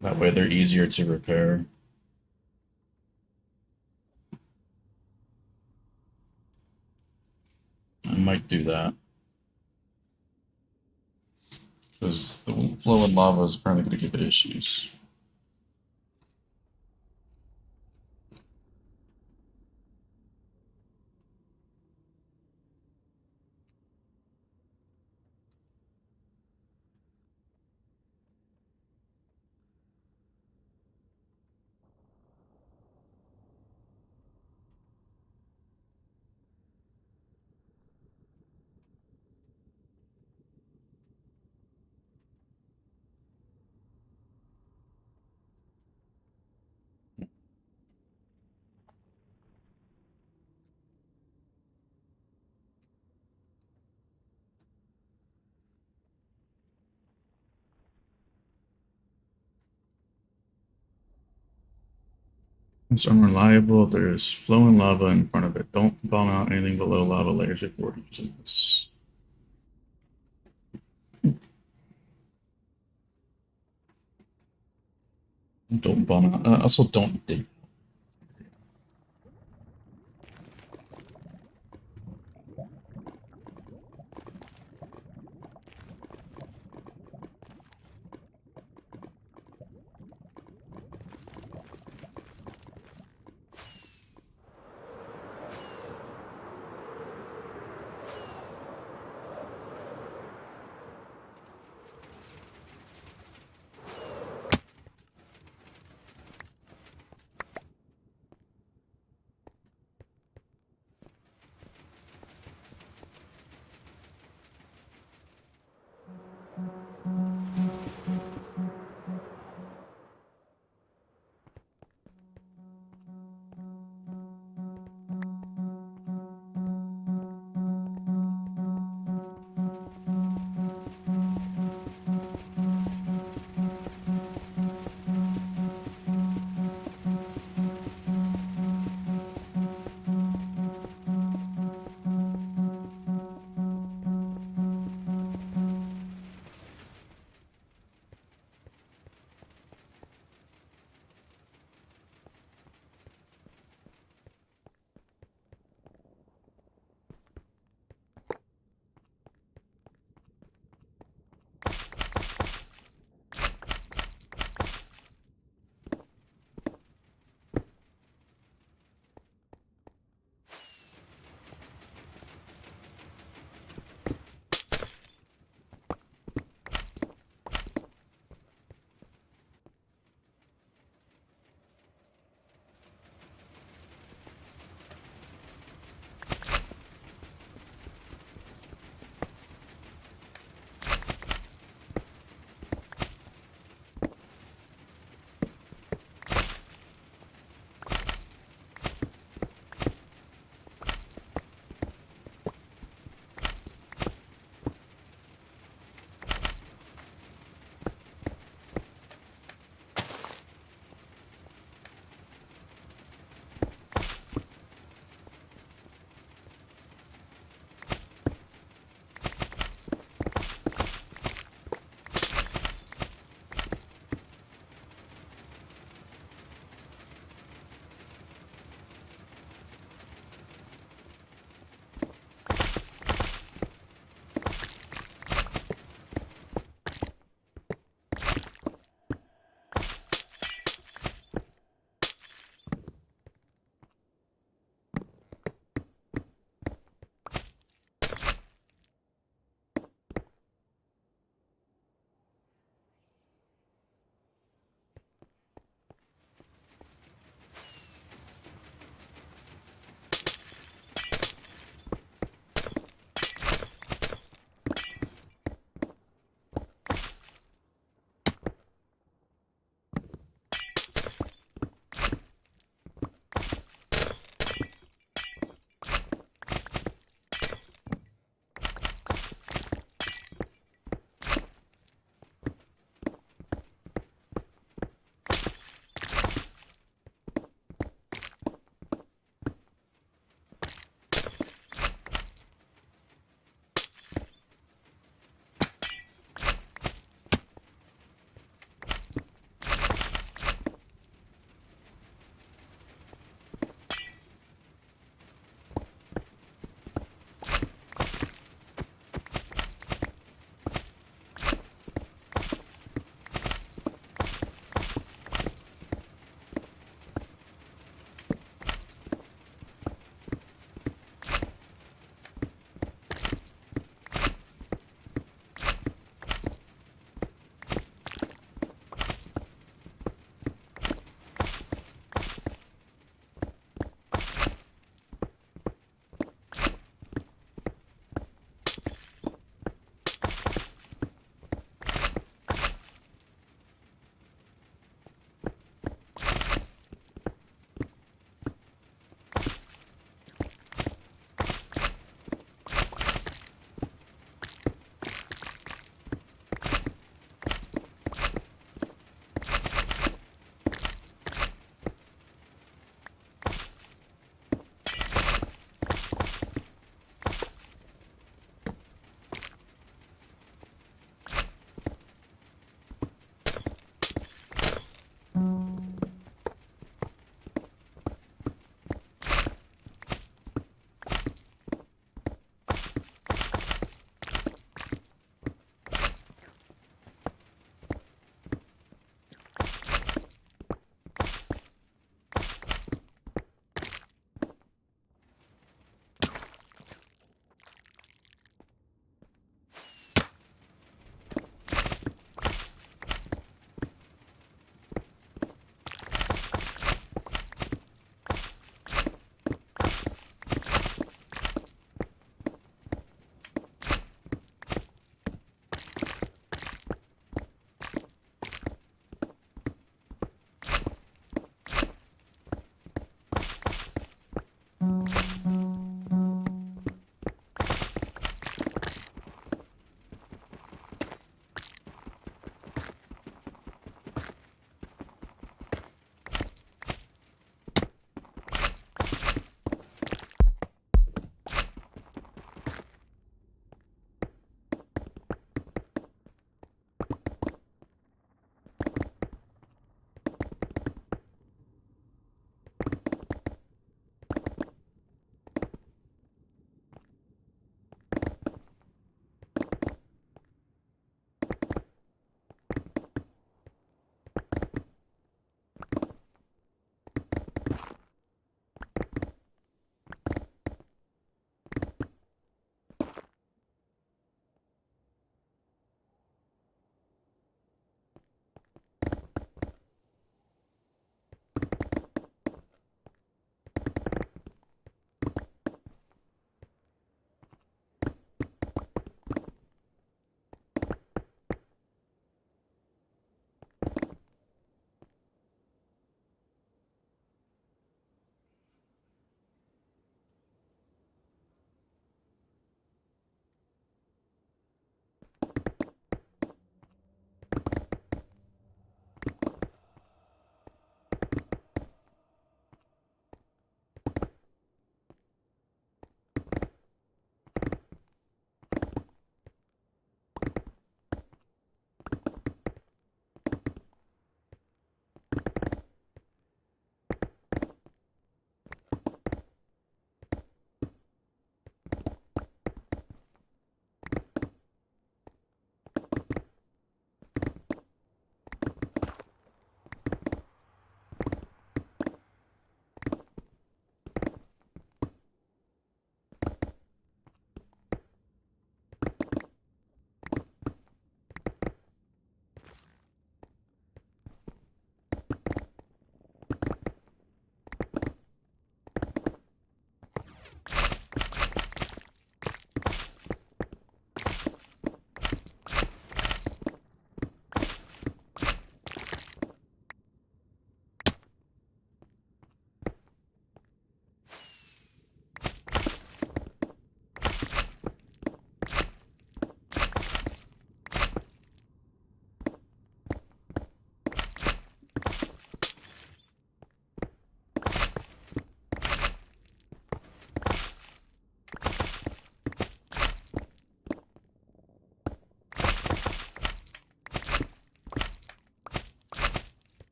That way they're easier to repair. I might do that. Because the flowing lava is apparently going to give it issues. It's unreliable. There's flowing lava in front of it. Don't bomb out anything below lava layers before using this. Don't bomb out. Also, don't dig.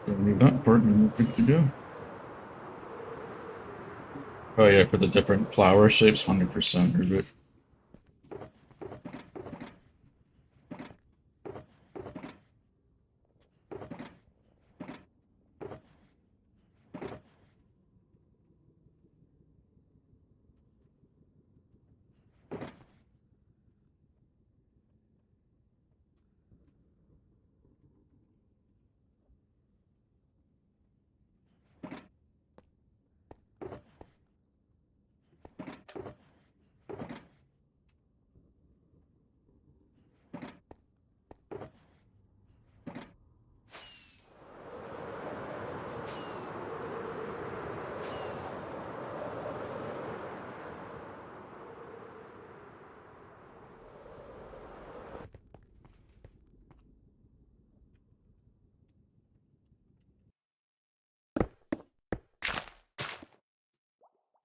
Don't leave that part and we're good to go. Oh yeah, for the different flower shapes, 100% Rubik.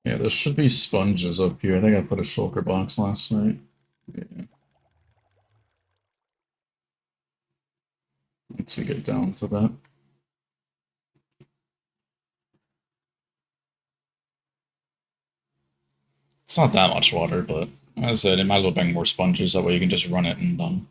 Yeah, there should be sponges up here. I think I put a shulker box last night. Yeah, once we get down to that. It's not that much water, but as I said, it might as well bring more sponges. That way you can just run it and done.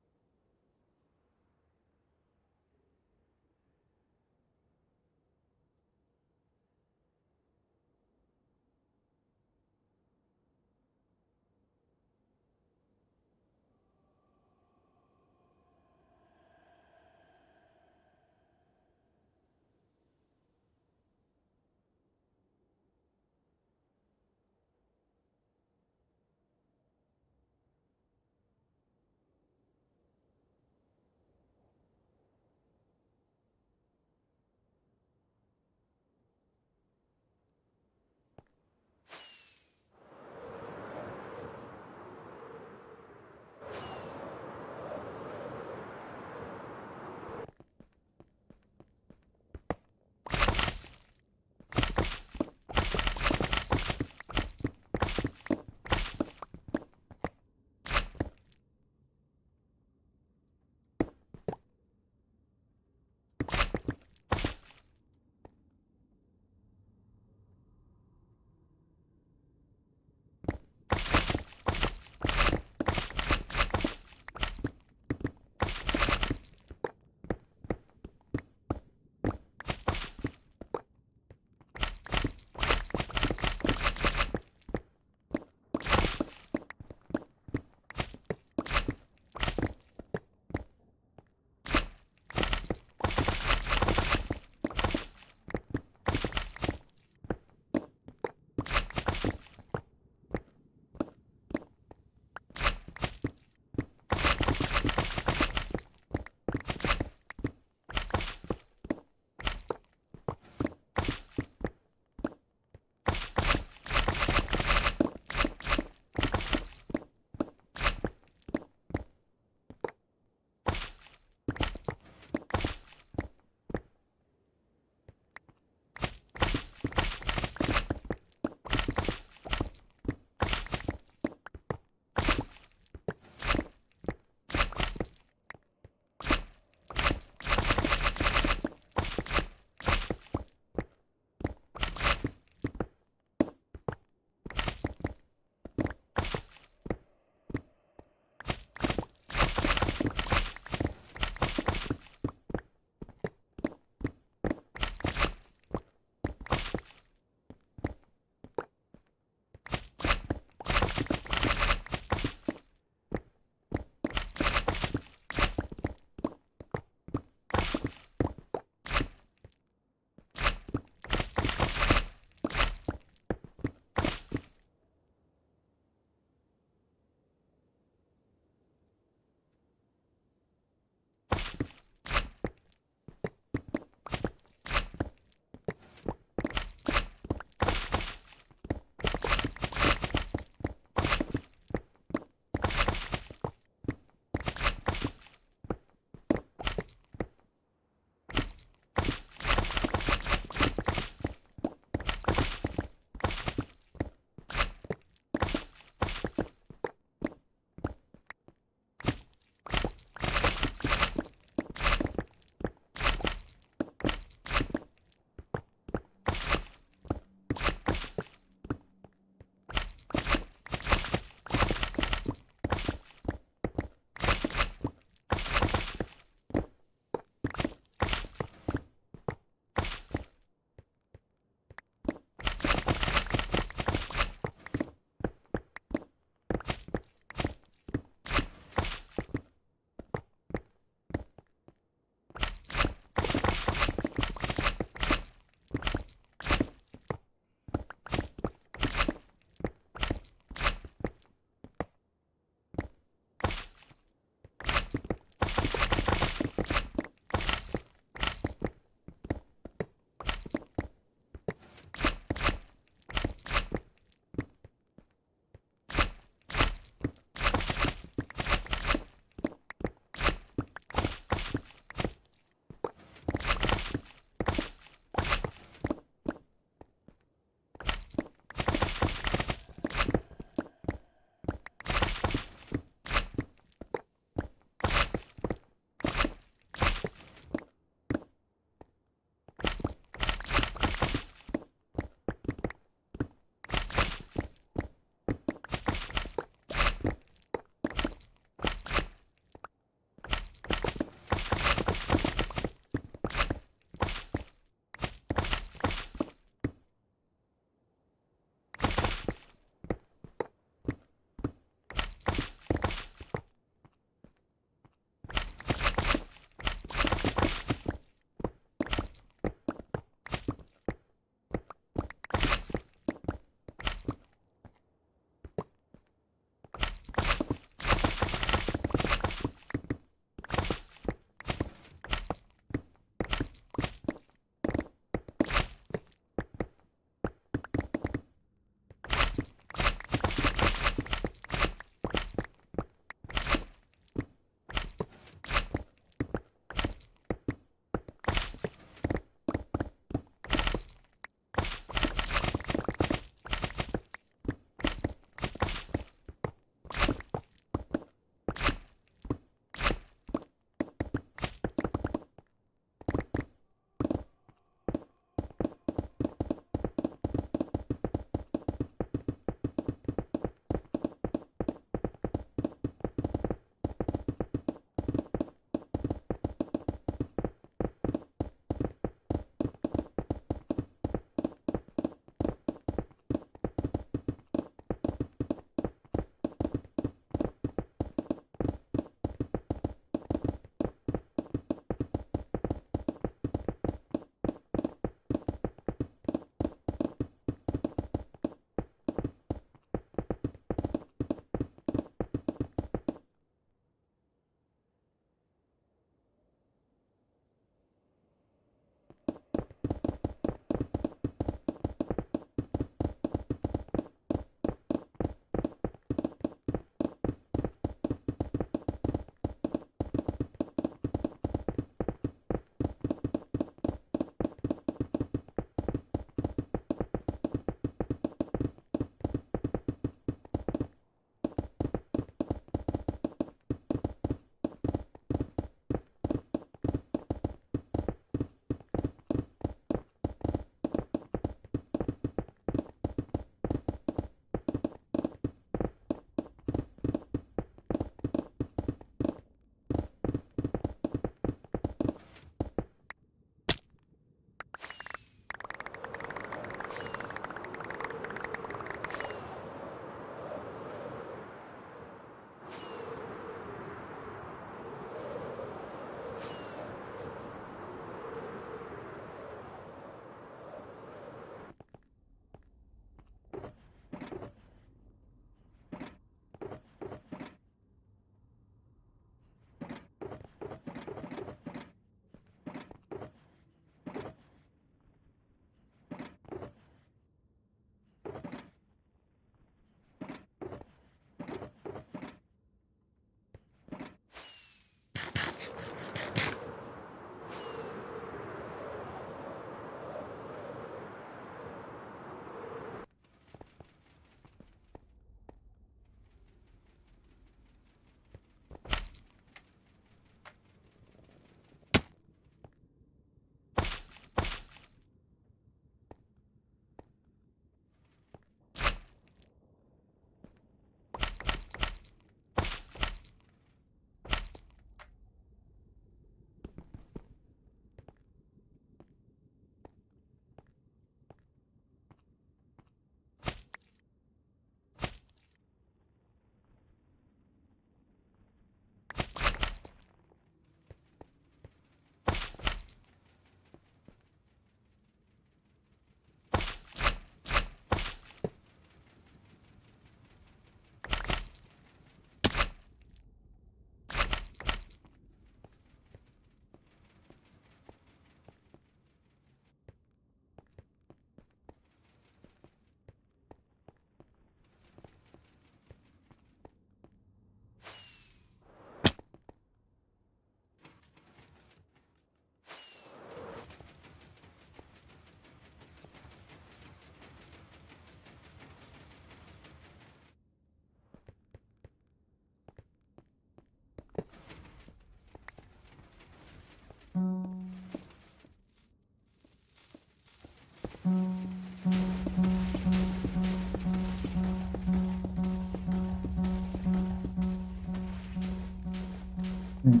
No,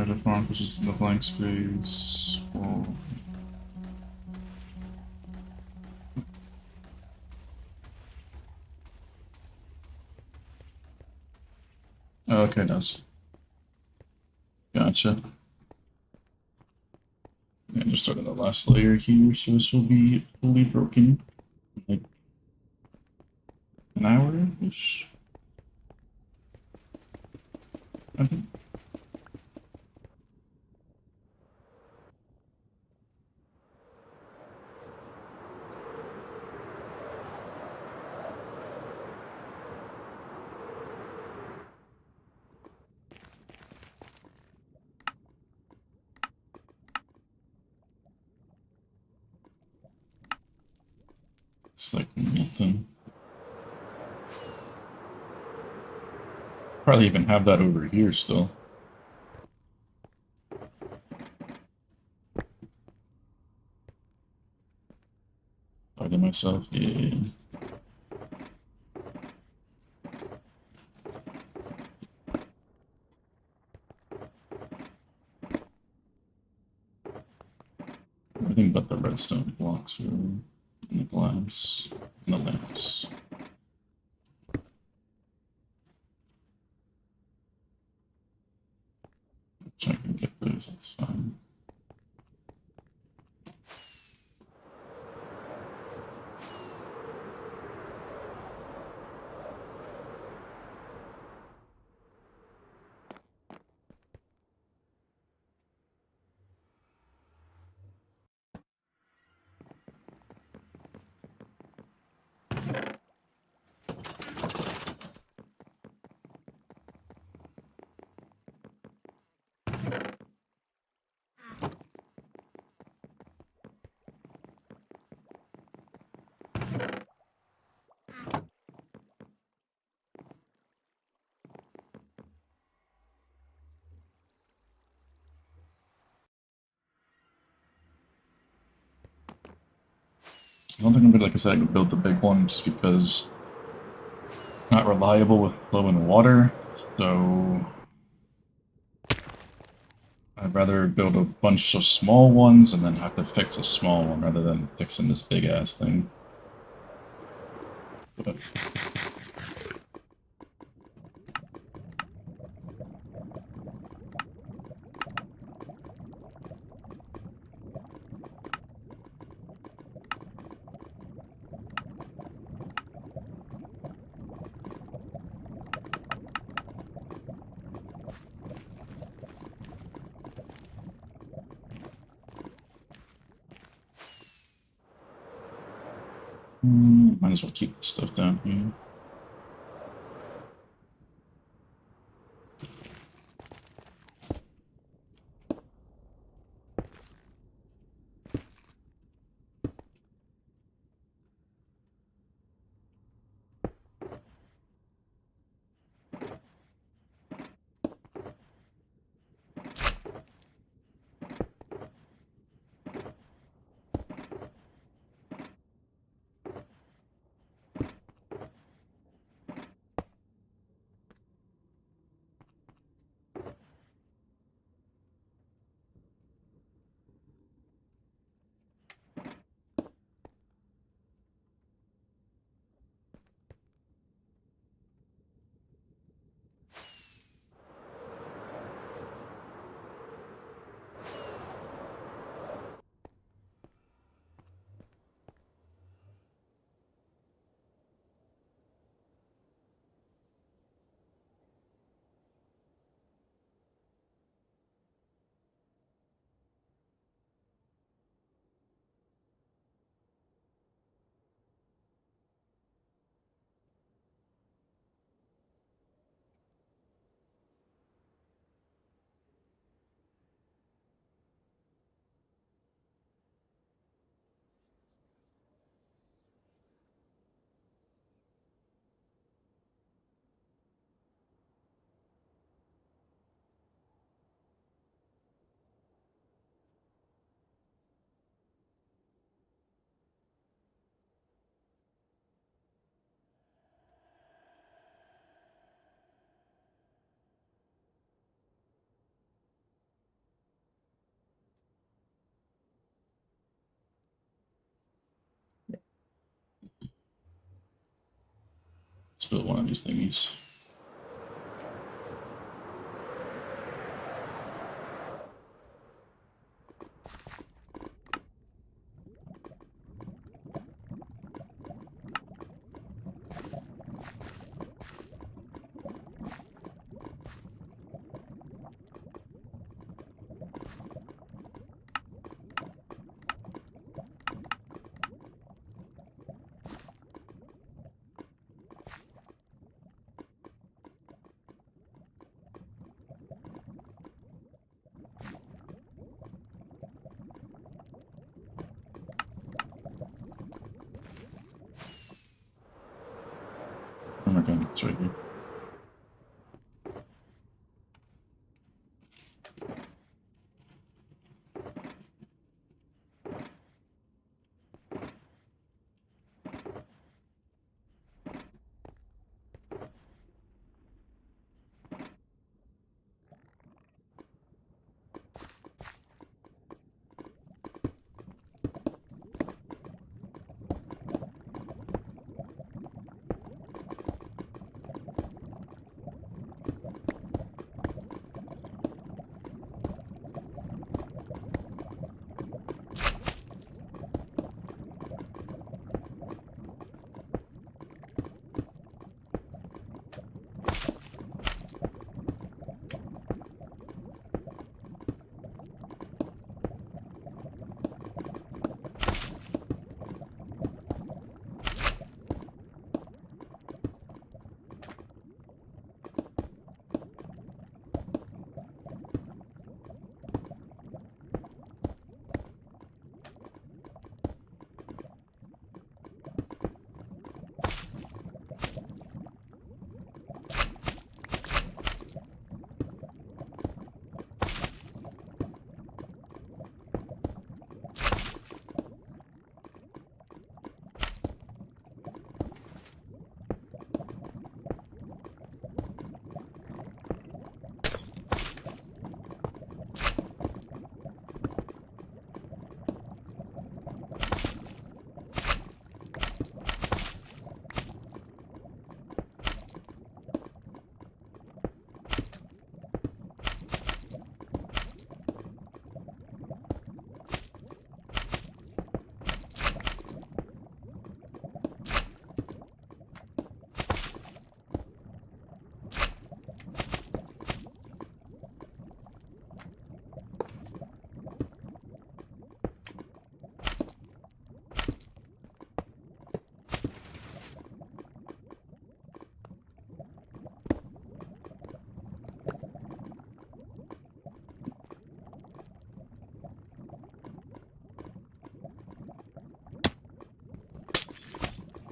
the font was just in the blank space. Oh. Okay, it does. Gotcha. Yeah, just starting the last layer here, so this will be fully broken in like an hour-ish, I think. It's like nothing. Probably even have that over here still. Talking to myself, yeah. Everything but the redstone blocks are in the glass and the lamps. Which I can get those, that's fine. I don't think I'm gonna, like I said, I could build the big one just because it's not reliable with flowing water, so I'd rather build a bunch of small ones and then have to fix a small one rather than fixing this big ass thing. But might as well keep this stuff down here. Let's build one of these thingies. Oh my god, it's right here.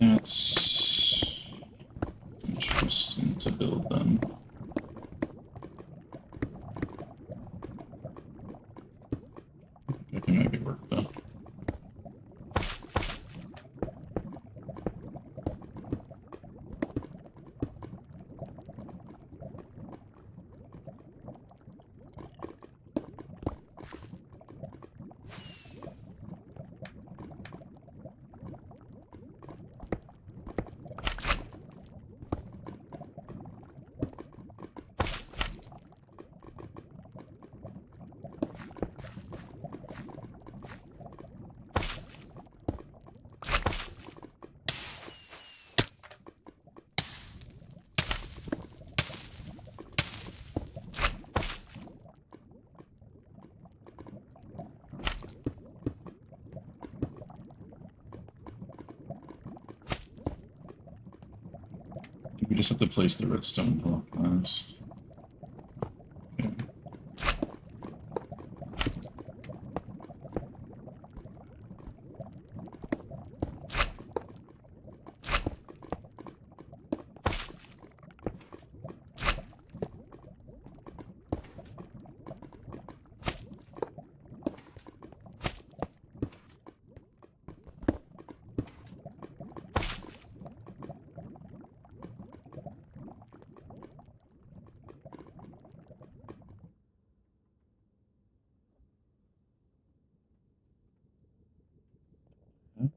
That's interesting to build them. I can make it work though. We just have to place the redstone block last. Okay.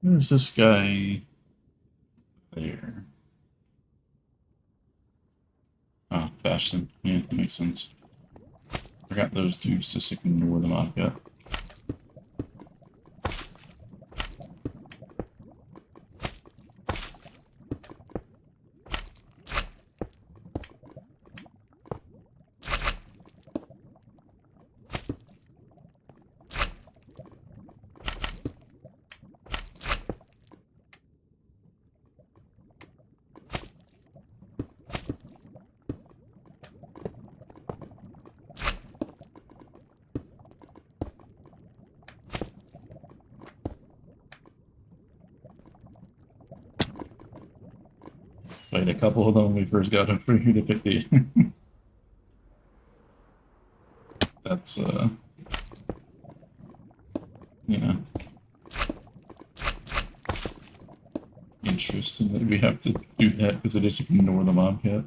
Where's this guy? There. Bastion. Yeah, that makes sense. Forgot those two just ignore the mob cut. Played a couple of them when we first got over here to pick the. That's you know, interesting that we have to do that because it is ignore the mob cat.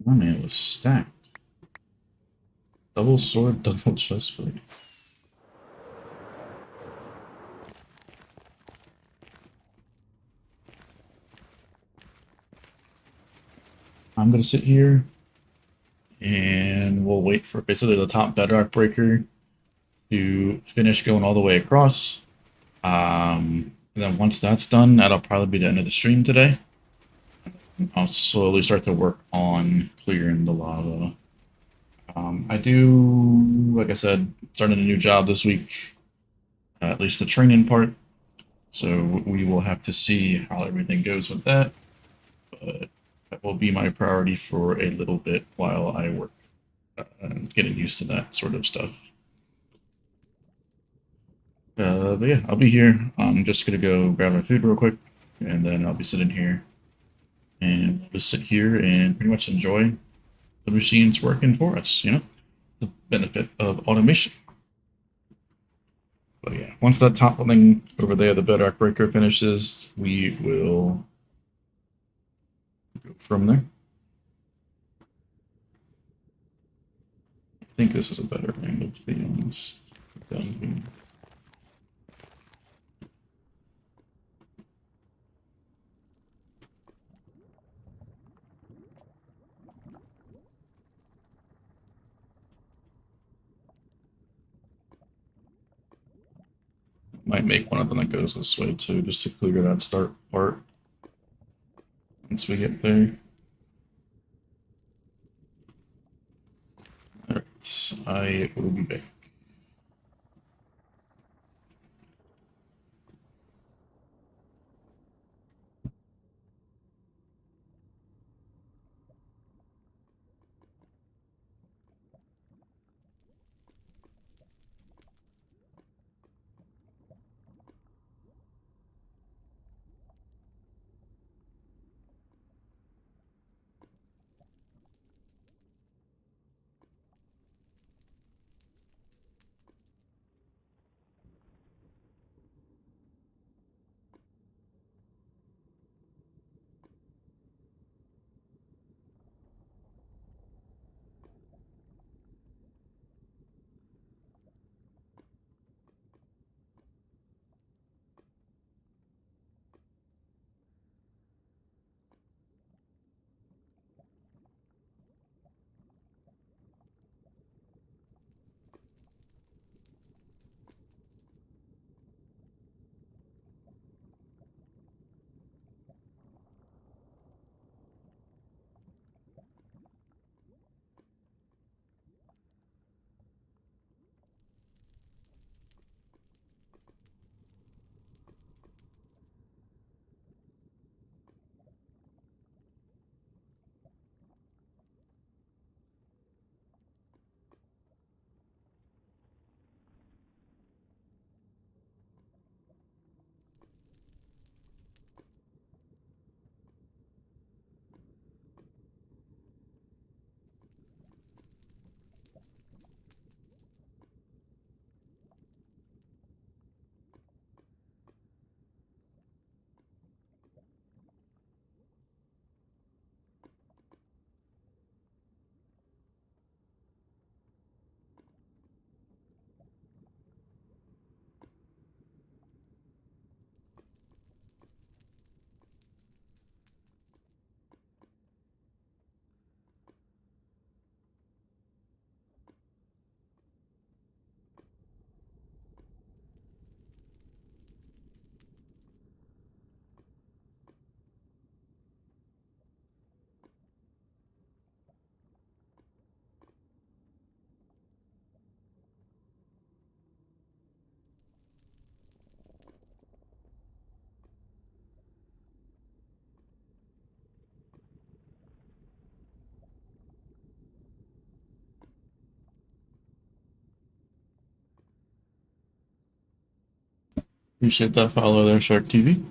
Oh man, it was stacked. Double sword, double chestplate. I'm gonna sit here and we'll wait for basically the top bedrock breaker to finish going all the way across. And then once that's done, that'll probably be the end of the stream today. I'll slowly start to work on clearing the lava. I do, like I said, starting a new job this week, at least the training part. So we will have to see how everything goes with that. But that will be my priority for a little bit while I work, getting used to that sort of stuff. But yeah, I'll be here. I'm just gonna go grab my food real quick, and then I'll be sitting here, and we'll just sit here and pretty much enjoy the machines working for us. You know, the benefit of automation. But yeah, once that top thing over there, the bedrock breaker finishes, we will go from there. I think this is a better angle, to be honest. Down here. Might make one of them that goes this way too, just to clear that start part once we get there. Alright, I will be back. Appreciate that follow there, Shark TV.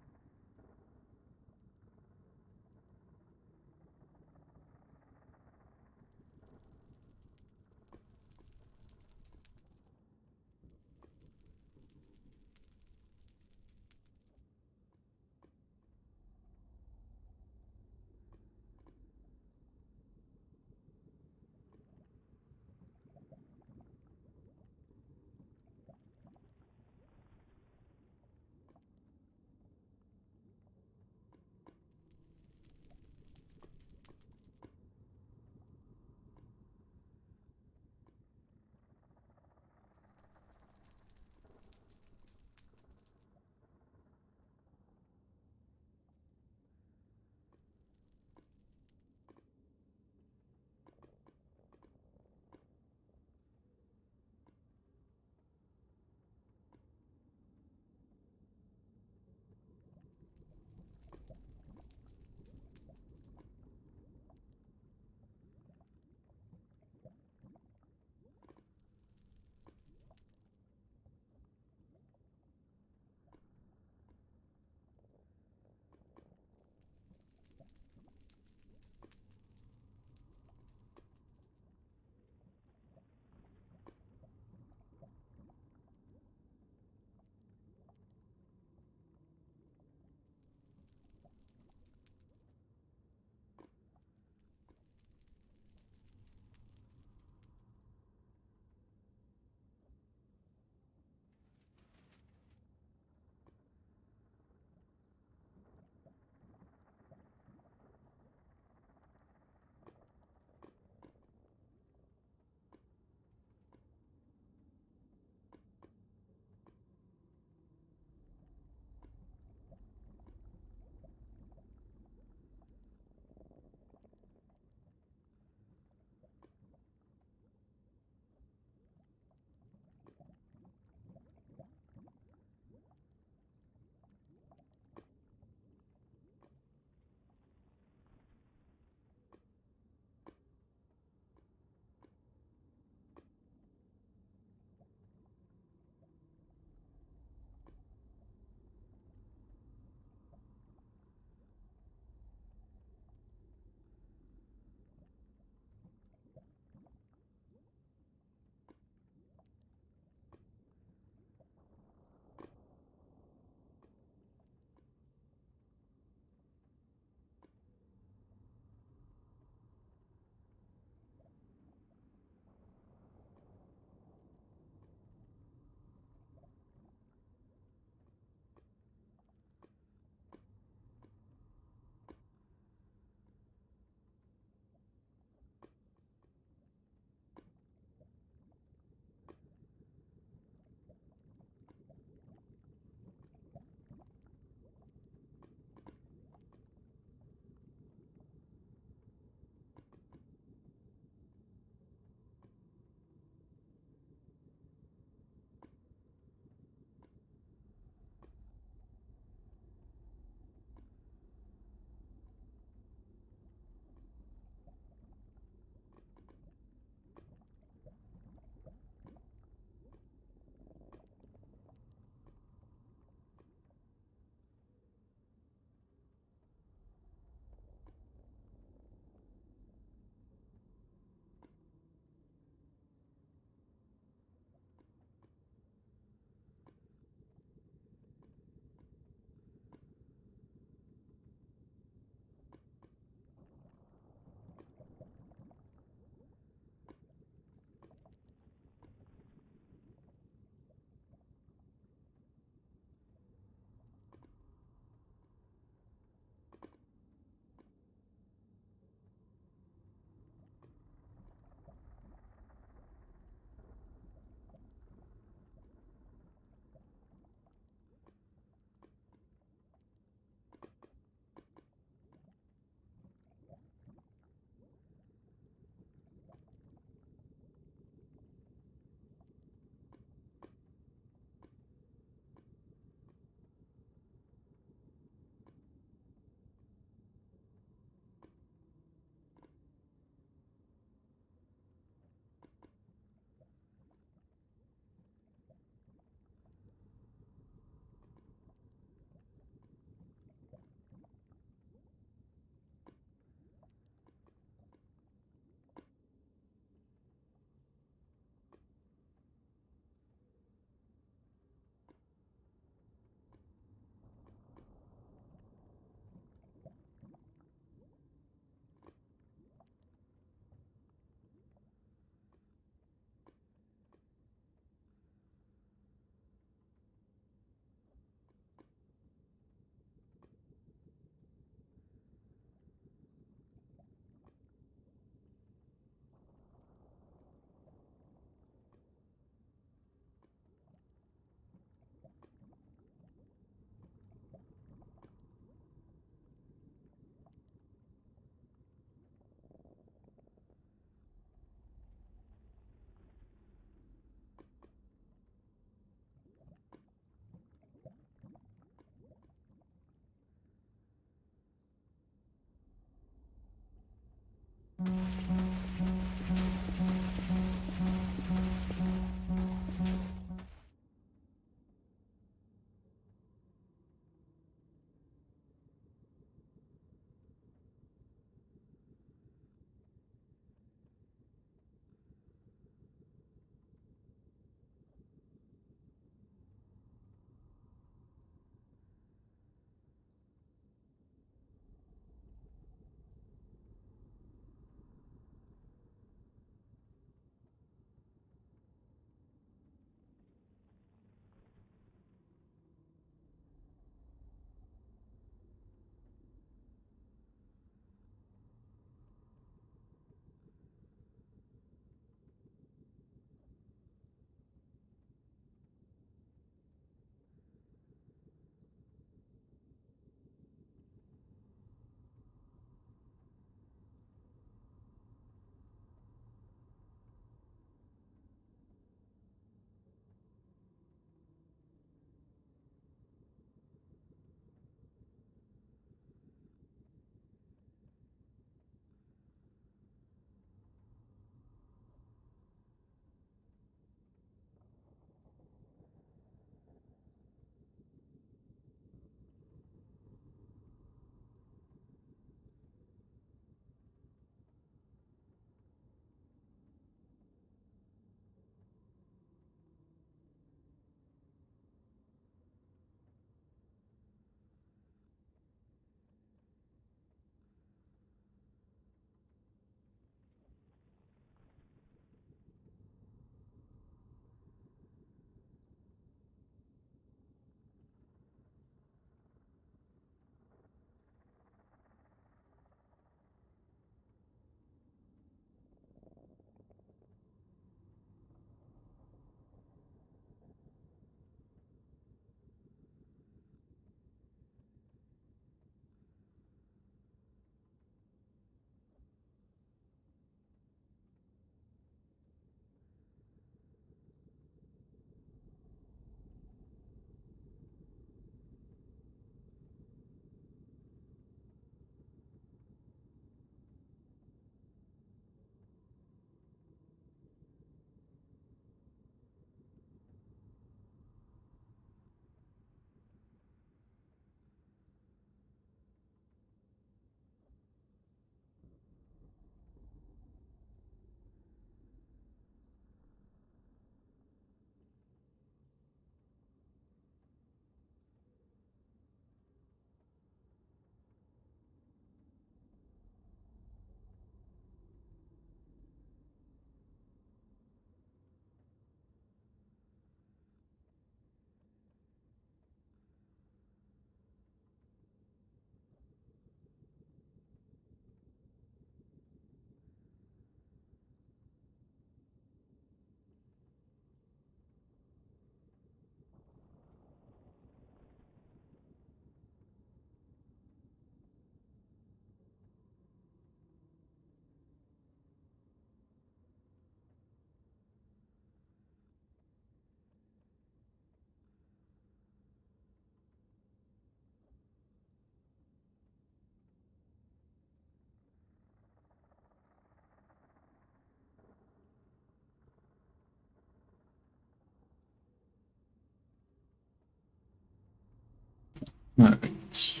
Alright.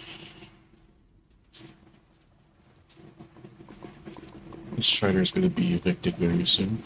This trader is going to be evicted very soon.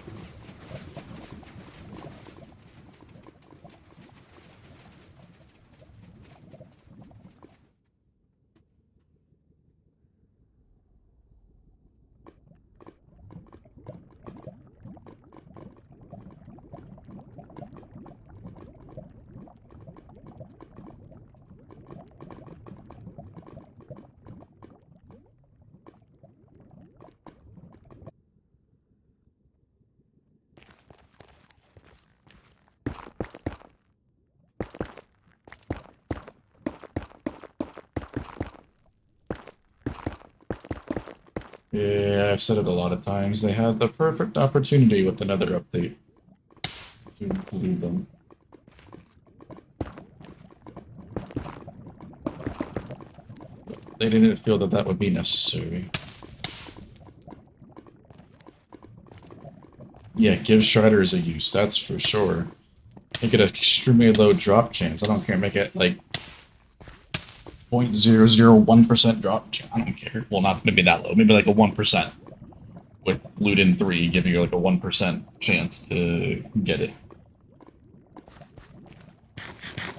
Yeah, I've said it a lot of times. They had the perfect opportunity with another update to include them. But they didn't feel that that would be necessary. Yeah, give Shredders a use, that's for sure. Make it an extremely low drop chance. I don't care. Make it like 0.001% drop chance. I don't care. Well, not maybe that low. Maybe like a 1%. With loot in 3, giving you like a 1% chance to get it.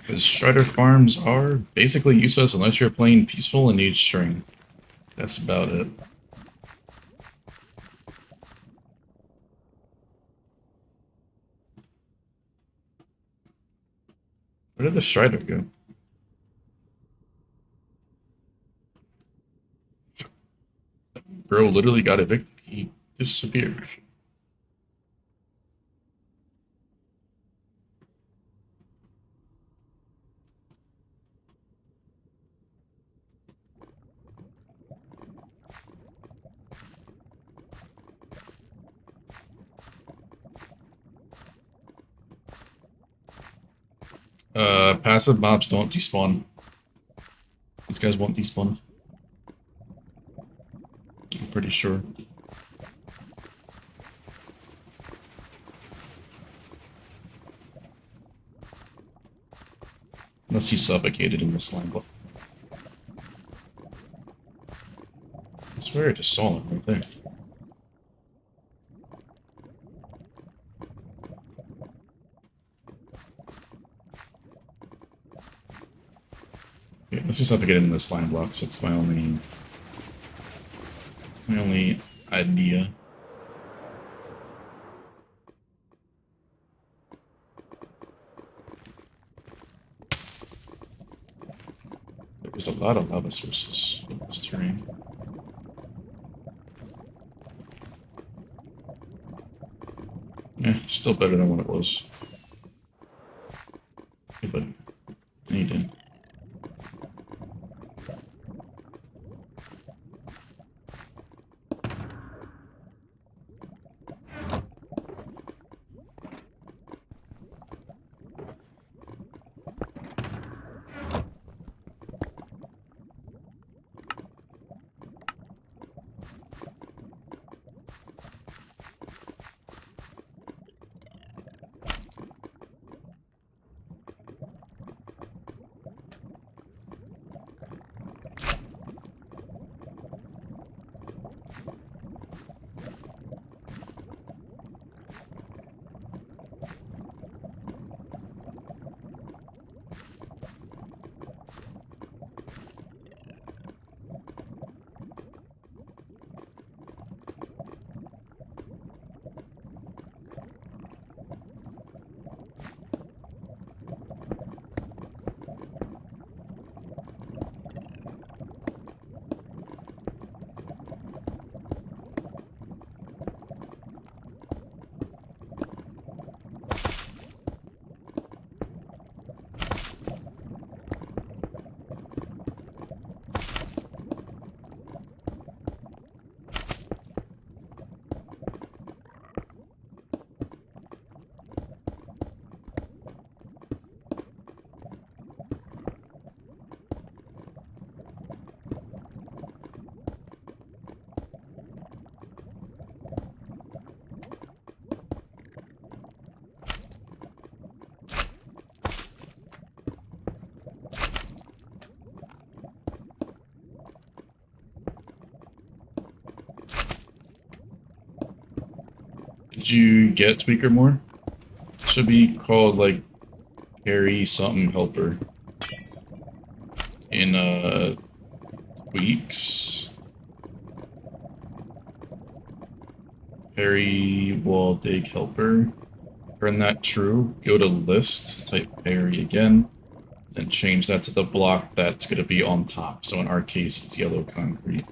Because Strider farms are basically useless unless you're playing peaceful and need string. That's about it. Where did the Strider go? Bro literally got evicted. He disappeared. Passive mobs don't despawn. These guys won't despawn. I'm pretty sure. Unless he's suffocated in the slime block. I swear I just saw him right there. Yeah, let's just suffocate in the slime blocks. That's my only idea. There's a lot of lava sources in this terrain. Yeah, it's still better than what it was. Hey, buddy. How you doing? Did you get Tweaker more? Should be called like Harry something helper in tweaks. Harry wall dig helper. Turn that true. Go to list. Type Harry again. Then change that to the block that's going to be on top. So in our case, it's yellow concrete.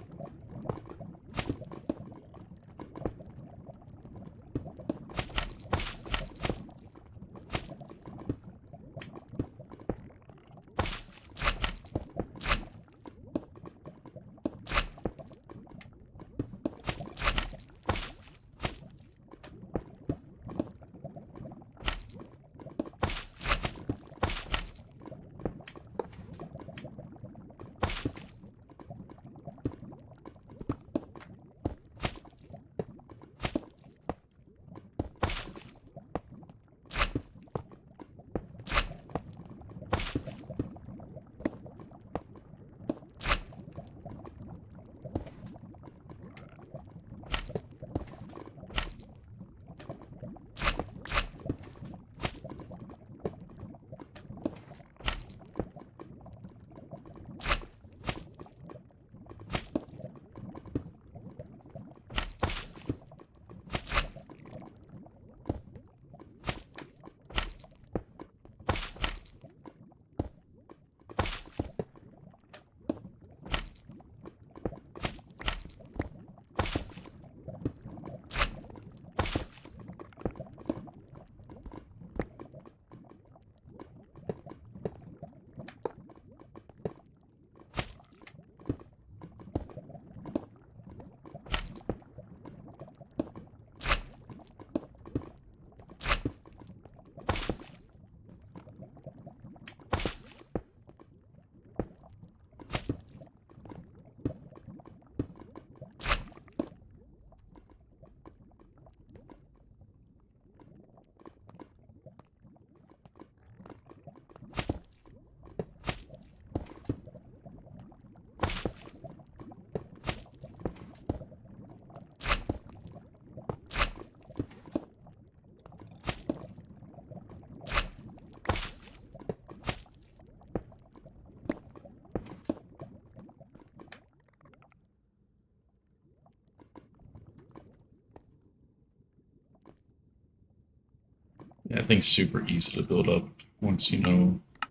Yeah, I think super easy to build up once you know how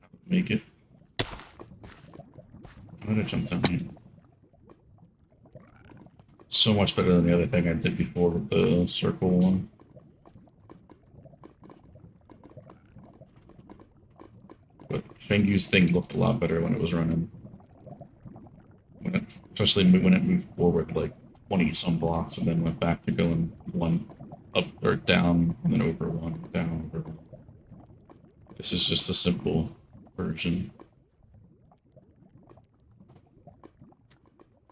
to make it. How did I jump down here? So much better than the other thing I did before with the circle one. But Fengu's thing looked a lot better when it was running. Especially when it moved forward like 20 some blocks and then went back to going one up or down and then over one, down, over one. This is just a simple version.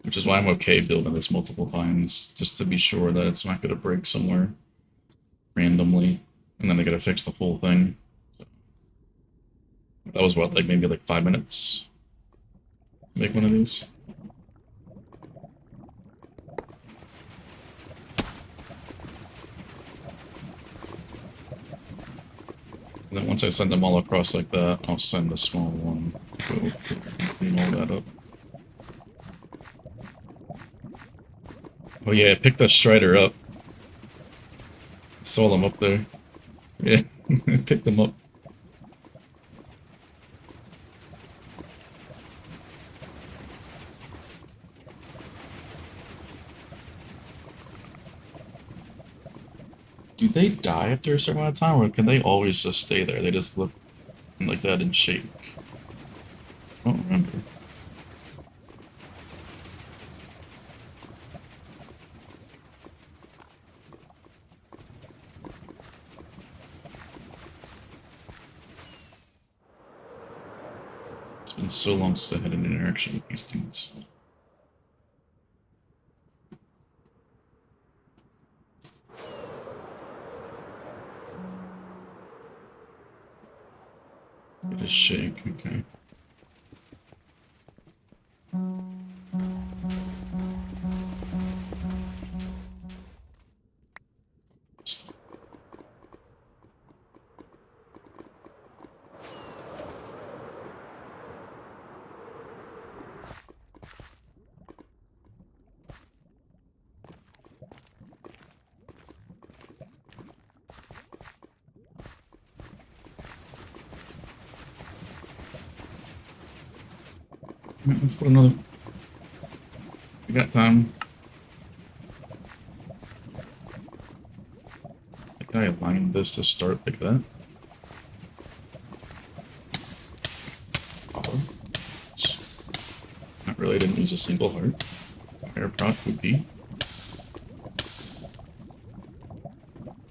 Which is why I'm okay building this multiple times, just to be sure that it's not going to break somewhere randomly, and then I got to fix the full thing. So, that was what, like maybe like 5 minutes to make one of these? And then once I send them all across like that, I'll send the small one to go clean all that up. Oh yeah, I picked that Strider up. I saw them up there. Yeah, I picked them up. Do they die after a certain amount of time, or can they always just stay there? They just look like that and shake. I don't remember. It's been so long since I had an interaction with these dudes. It is shake, okay. Let's put another. We got time. I think I aligned this to start like that. Not really, I didn't use a single heart. Fire prot would be.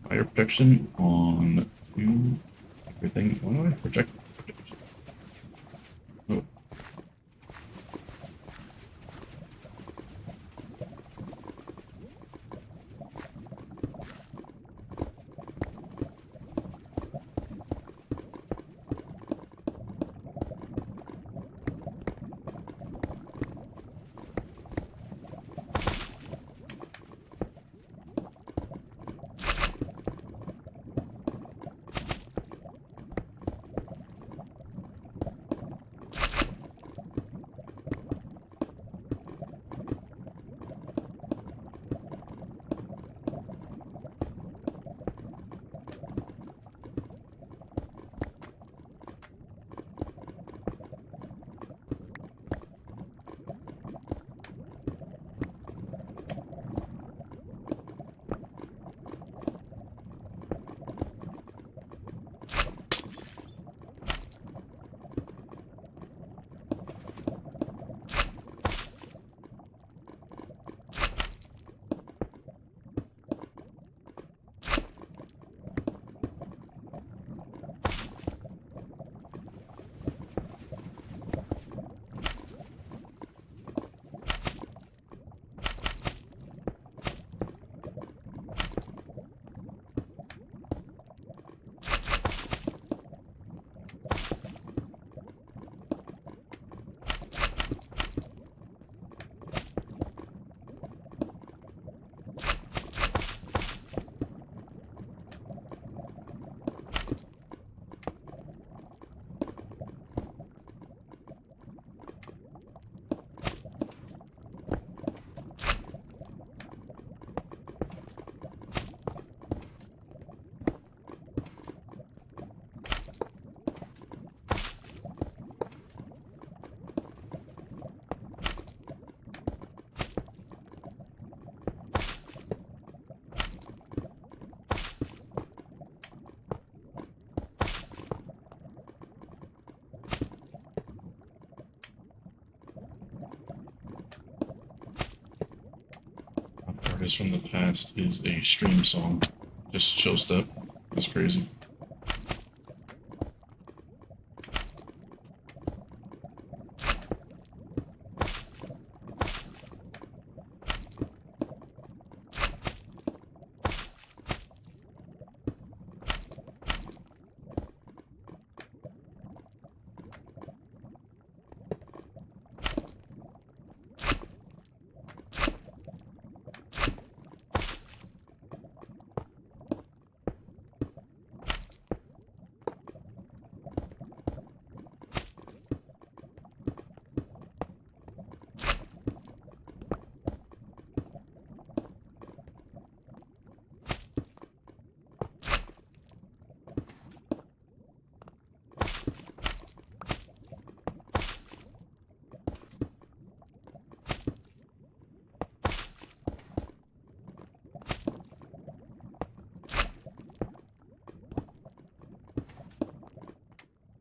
Fire protection on 2. Everything. Why do I project? Oh. is from the past is a stream song. Just show step. That's crazy.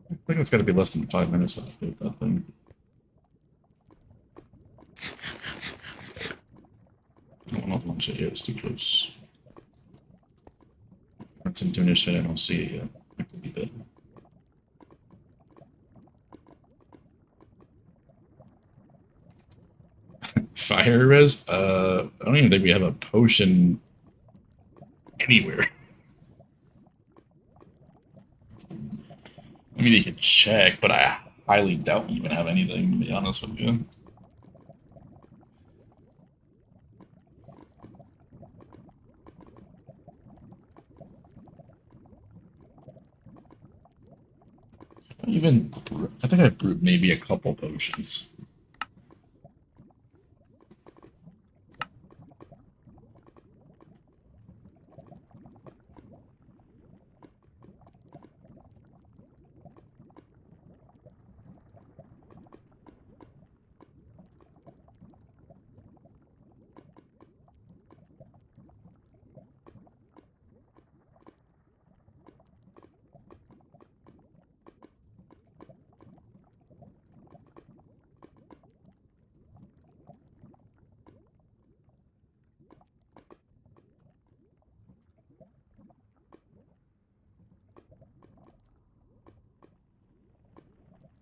I think it's got to be less than 5 minutes to update that thing. I don't want to launch it yet, it's too close. Once I'm doing this shit, I don't see it yet. That could be bad. Fire res? I don't even think we have a potion anywhere. I mean, you could check, but I highly doubt we even have anything, to be honest with you. I think I brewed maybe a couple potions.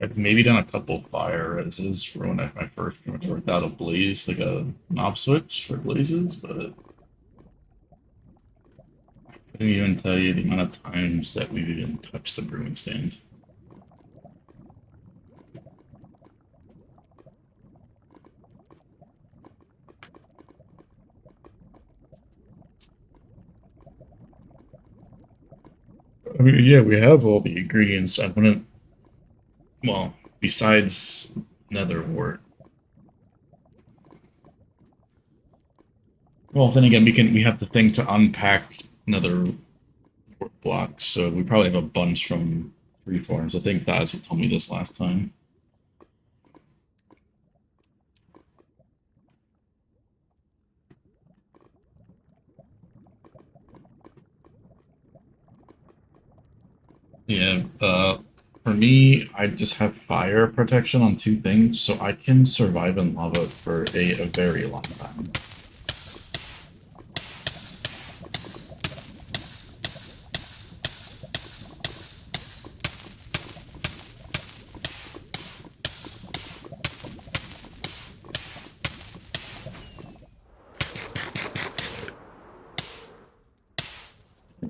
I've maybe done a couple fire reses for when I first worked out a blaze, like a knob switch for blazes, but I couldn't even tell you the amount of times that we've even touched the brewing stand. I mean, yeah, we have all the ingredients. I wouldn't. Well, besides nether wart. Well, then again, we have the thing to unpack nether wart blocks, so we probably have a bunch from Freeforms. I think Dazi told me this last time. Yeah, for me, I just have fire protection on two things, so I can survive in lava for a very long time.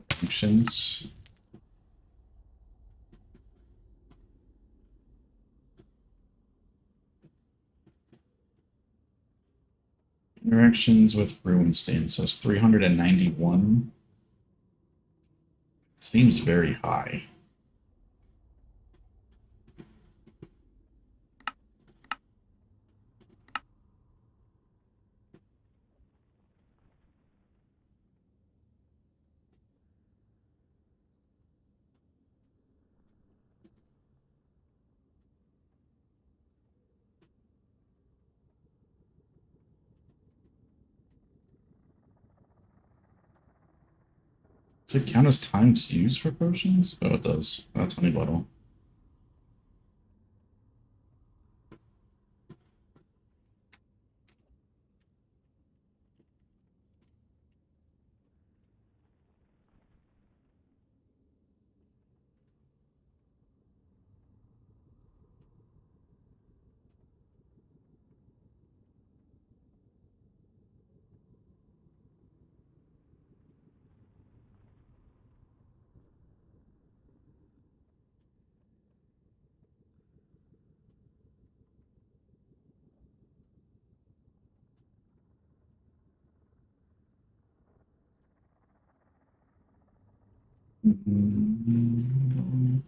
Functions. Interactions with Ruinstein, so it's 391. Seems very high. Does it count as times used for potions? Oh, it does. That's honey bottle. Mm-hmm.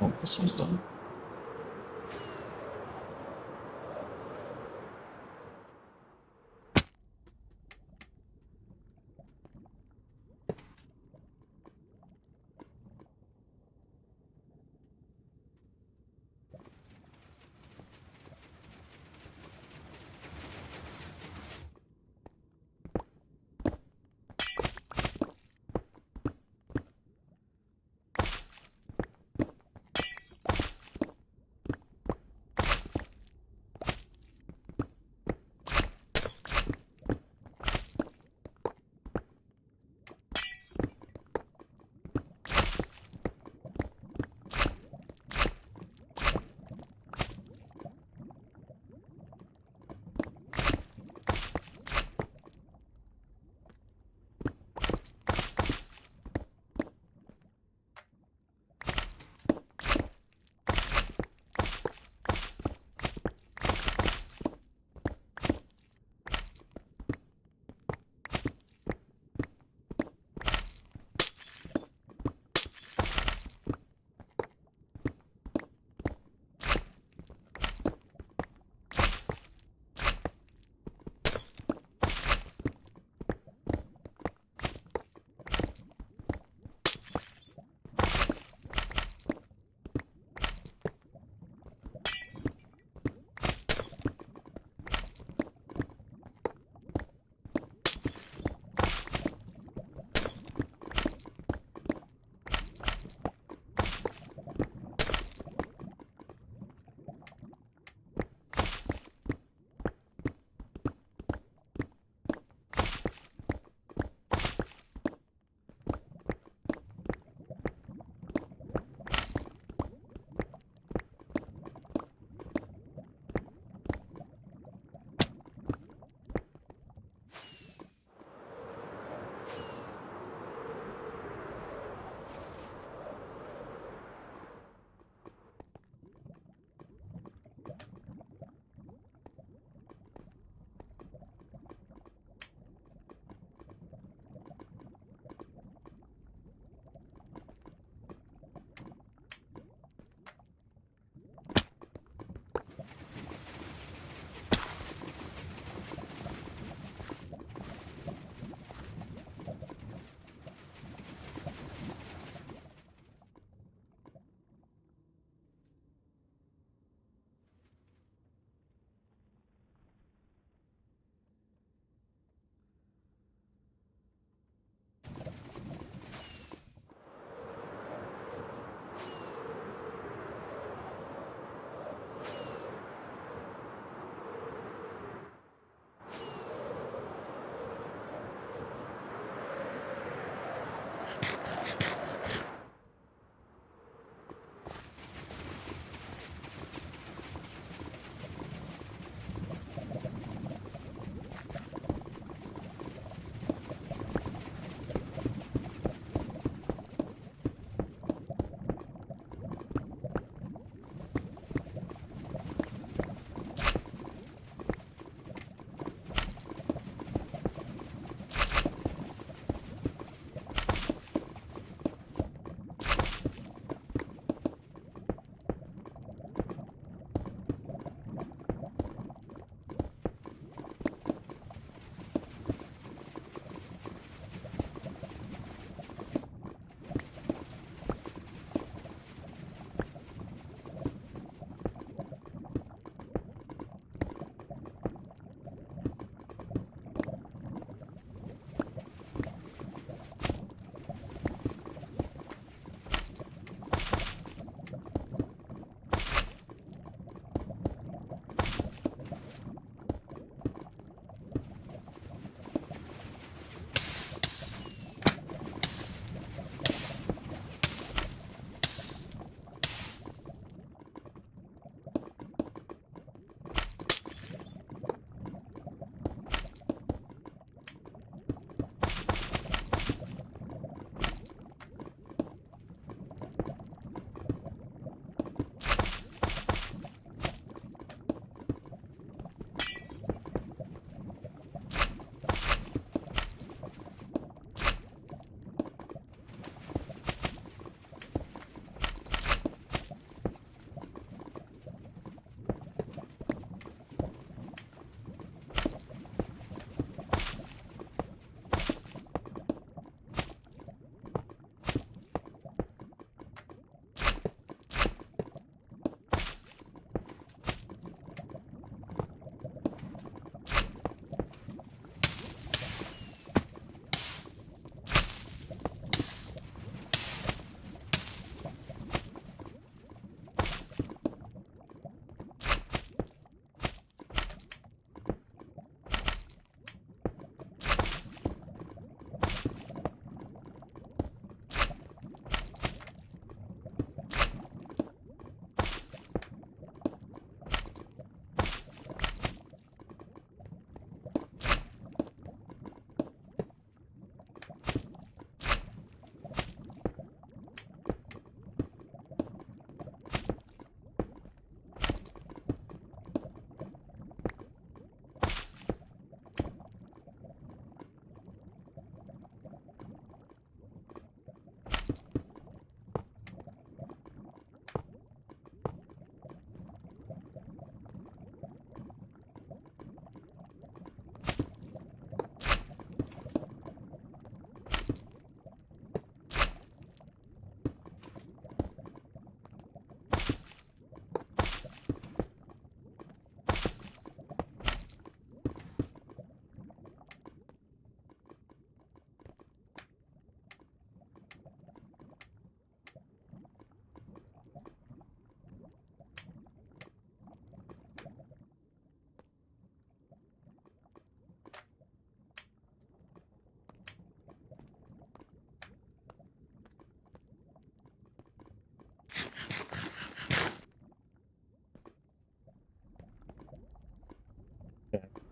Oh, this one's done.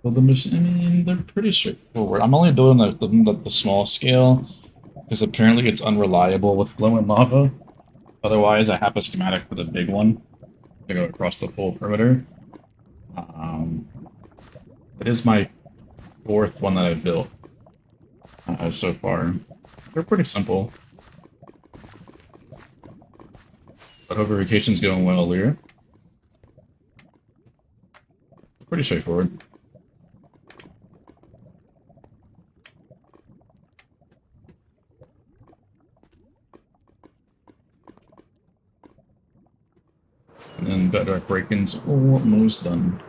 Well, the machine, I mean, they're pretty straightforward. I'm only doing the small scale because apparently it's unreliable with flow and lava. Otherwise, I have a schematic for the big one to go across the full perimeter. Um, it is my fourth one that I've built so far. They're pretty simple. But hope vacation's going well here. Pretty straightforward. And then bedrock break-ins almost done.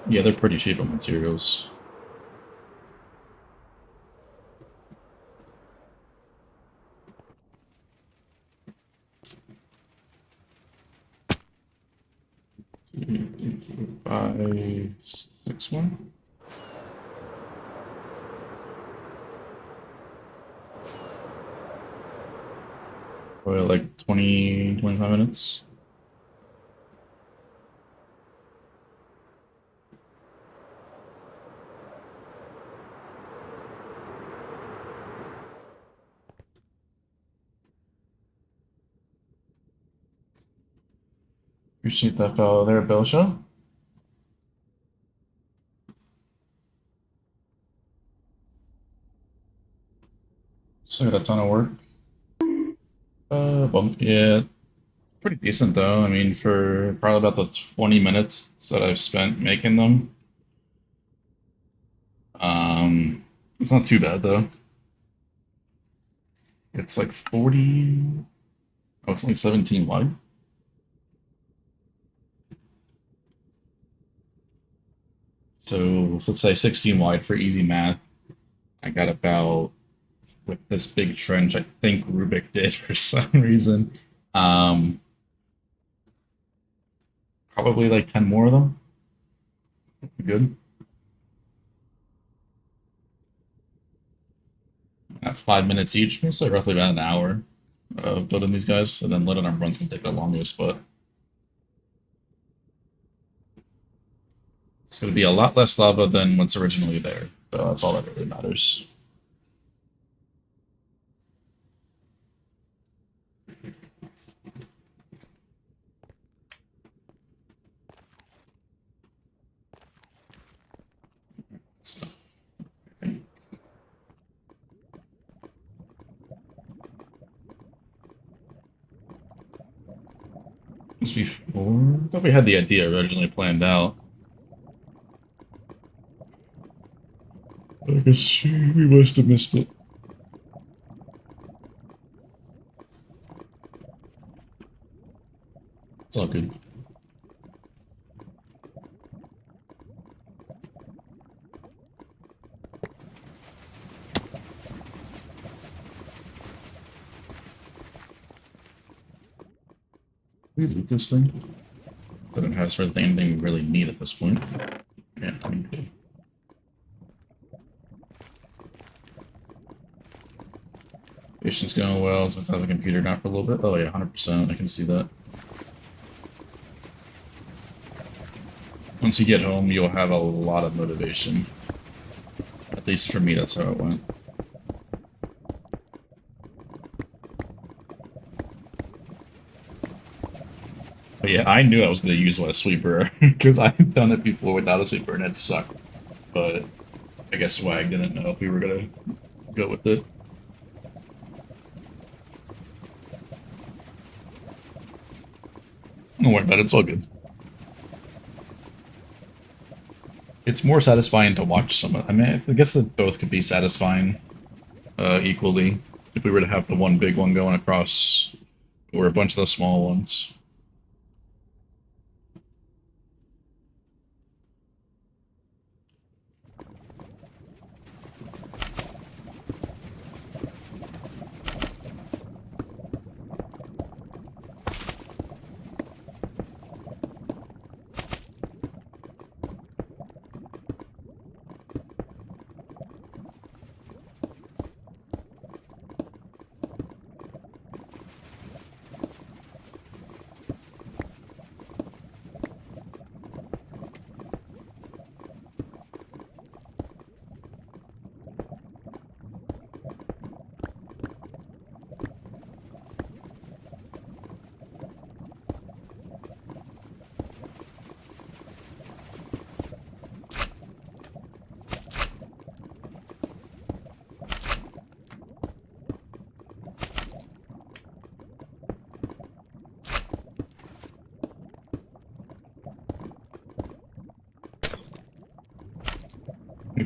Yeah, they're pretty cheap on materials. Five, 6, 1. Probably like 20, 25 minutes. Appreciate that fellow there, Belsha. Still got a ton of work. Yeah, pretty decent though. I mean, for probably about the 20 minutes that I've spent making them. It's not too bad though. It's like 40. Oh, it's only 17 wide. So let's say 16 wide for easy math. I got about, with this big trench, I think Rubik did for some reason. Um, Probably like 10 more of them. Good. At 5 minutes each, it's like roughly about an hour of building these guys, and then letting them run can take the longest, but it's going to be a lot less lava than what's originally there. So that's all that really matters. Stuff. I think. This before? I thought we had the idea originally planned out. I guess we must have missed it. It's all good. We loot this thing? That it has for anything we really need at this point. Yeah, I mean, we do. Patient's going well, so let's have a computer down for a little bit. Oh yeah, 100%, I can see that. Once you get home, you'll have a lot of motivation. At least for me, that's how it went. But yeah, I knew I was going to use a sweeper, because I've done it before without a sweeper and it sucked. But I guess Swag didn't know if we were going to go with it. Don't worry about it, it's all good. It's more satisfying to watch some of, I mean, I guess that both could be satisfying equally if we were to have the one big one going across or a bunch of the small ones.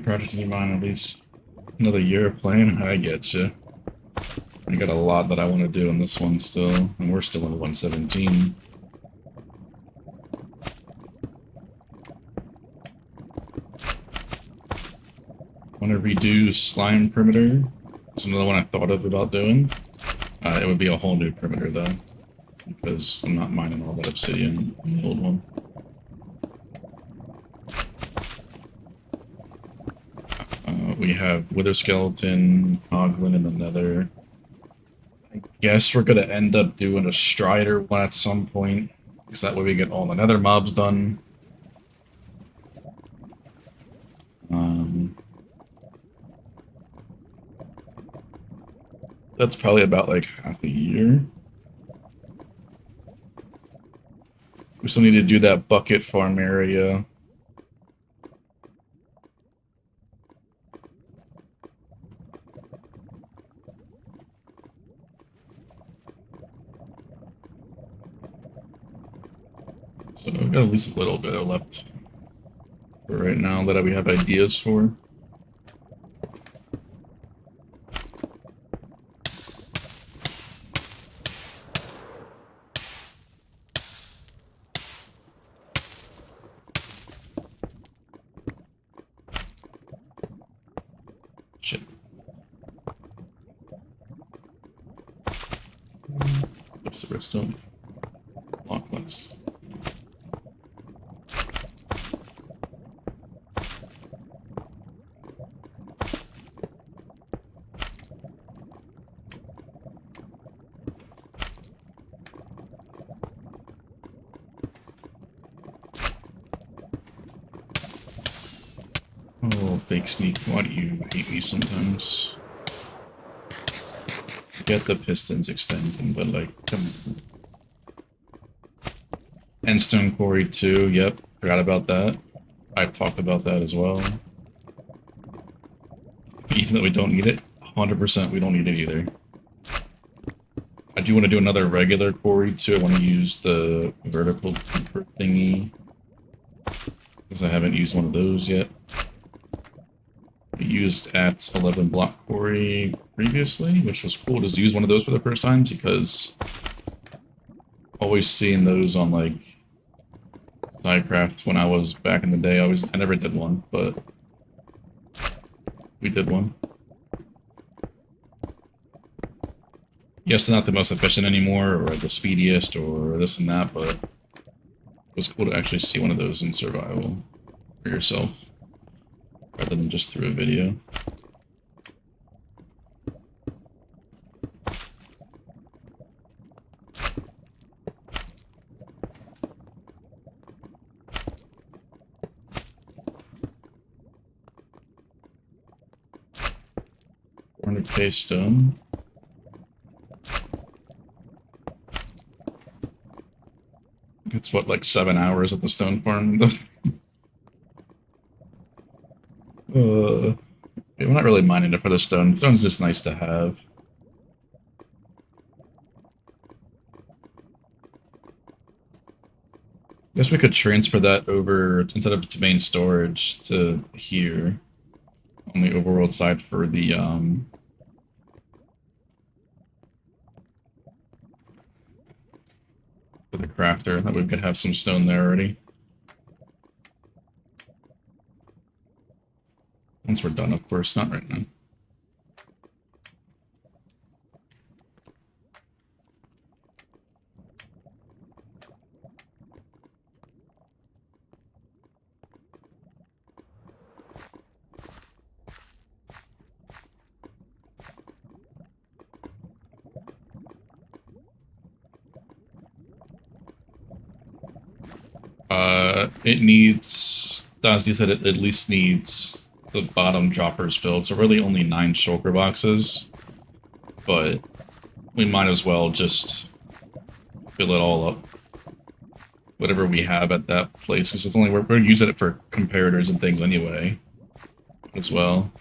project in your mind, at least another year of playing. I get you. I got a lot that I want to do in this one still, and we're still in 117. Want to redo slime perimeter? It's another one I thought of about doing. It would be a whole new perimeter though, because I'm not mining all that obsidian in the old one. We have Wither Skeleton, Hoglin in the Nether. I guess we're gonna end up doing a Strider one at some point, because that way we get all the Nether mobs done. That's probably about like half a year. We still need to do that bucket farm area. So I've got at least a little bit left for right now that we have ideas for. Shit. What's the redstone? Lock list. Oh, fake sneak, why do you hate me sometimes? Get the pistons extending, but like, come on. Endstone quarry 2, yep, forgot about that. I've talked about that as well. Even though we don't need it, 100% we don't need it either. I do want to do another regular quarry too. I want to use the vertical creeper thingy, because I haven't used one of those yet. We used at 11 block quarry previously, which was cool to use one of those for the first time, because always seeing those on like SideCraft when I was back in the day, I never did one, but we did one. Yes, they're not the most efficient anymore, or the speediest, or this and that, but it was cool to actually see one of those in survival for yourself, rather than just through a video. $400k stone. It's what, like 7 hours at the stone farm? We're not really minding it for the stone. Stone's just nice to have. Guess we could transfer that over, instead of to main storage, to here on the overworld side for the crafter. That we could have some stone there already. Once we're done, of course, not right now. It needs, Dazzy said it at least needs the bottom droppers filled, so really only 9 shulker boxes, but we might as well just fill it all up. Whatever we have at that place, because it's only, we're using it for comparators and things anyway, as well.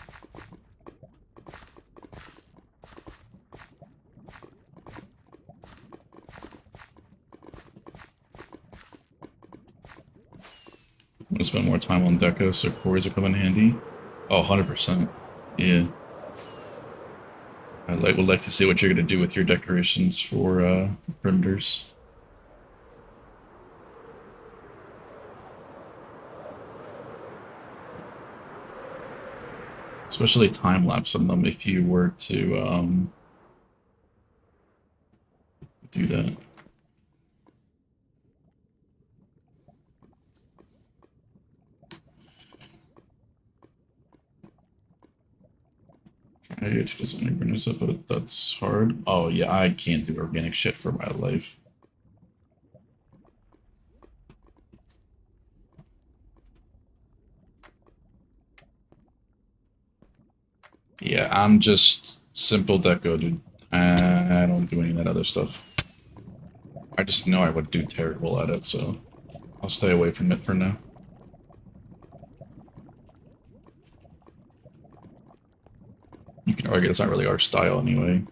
I'm gonna spend more time on deco, so quarries will come in handy. Oh, 100%. Yeah. Would like to see what you're gonna do with your decorations for perimeters. Especially time lapse on them if you were to do that. Try to design bring this up, but that's hard. Oh yeah, I can't do organic shit for my life. Yeah, I'm just simple deco, dude. I don't do any of that other stuff. I just know I would do terrible at it, so I'll stay away from it for now. You can argue it's not really our style anyway.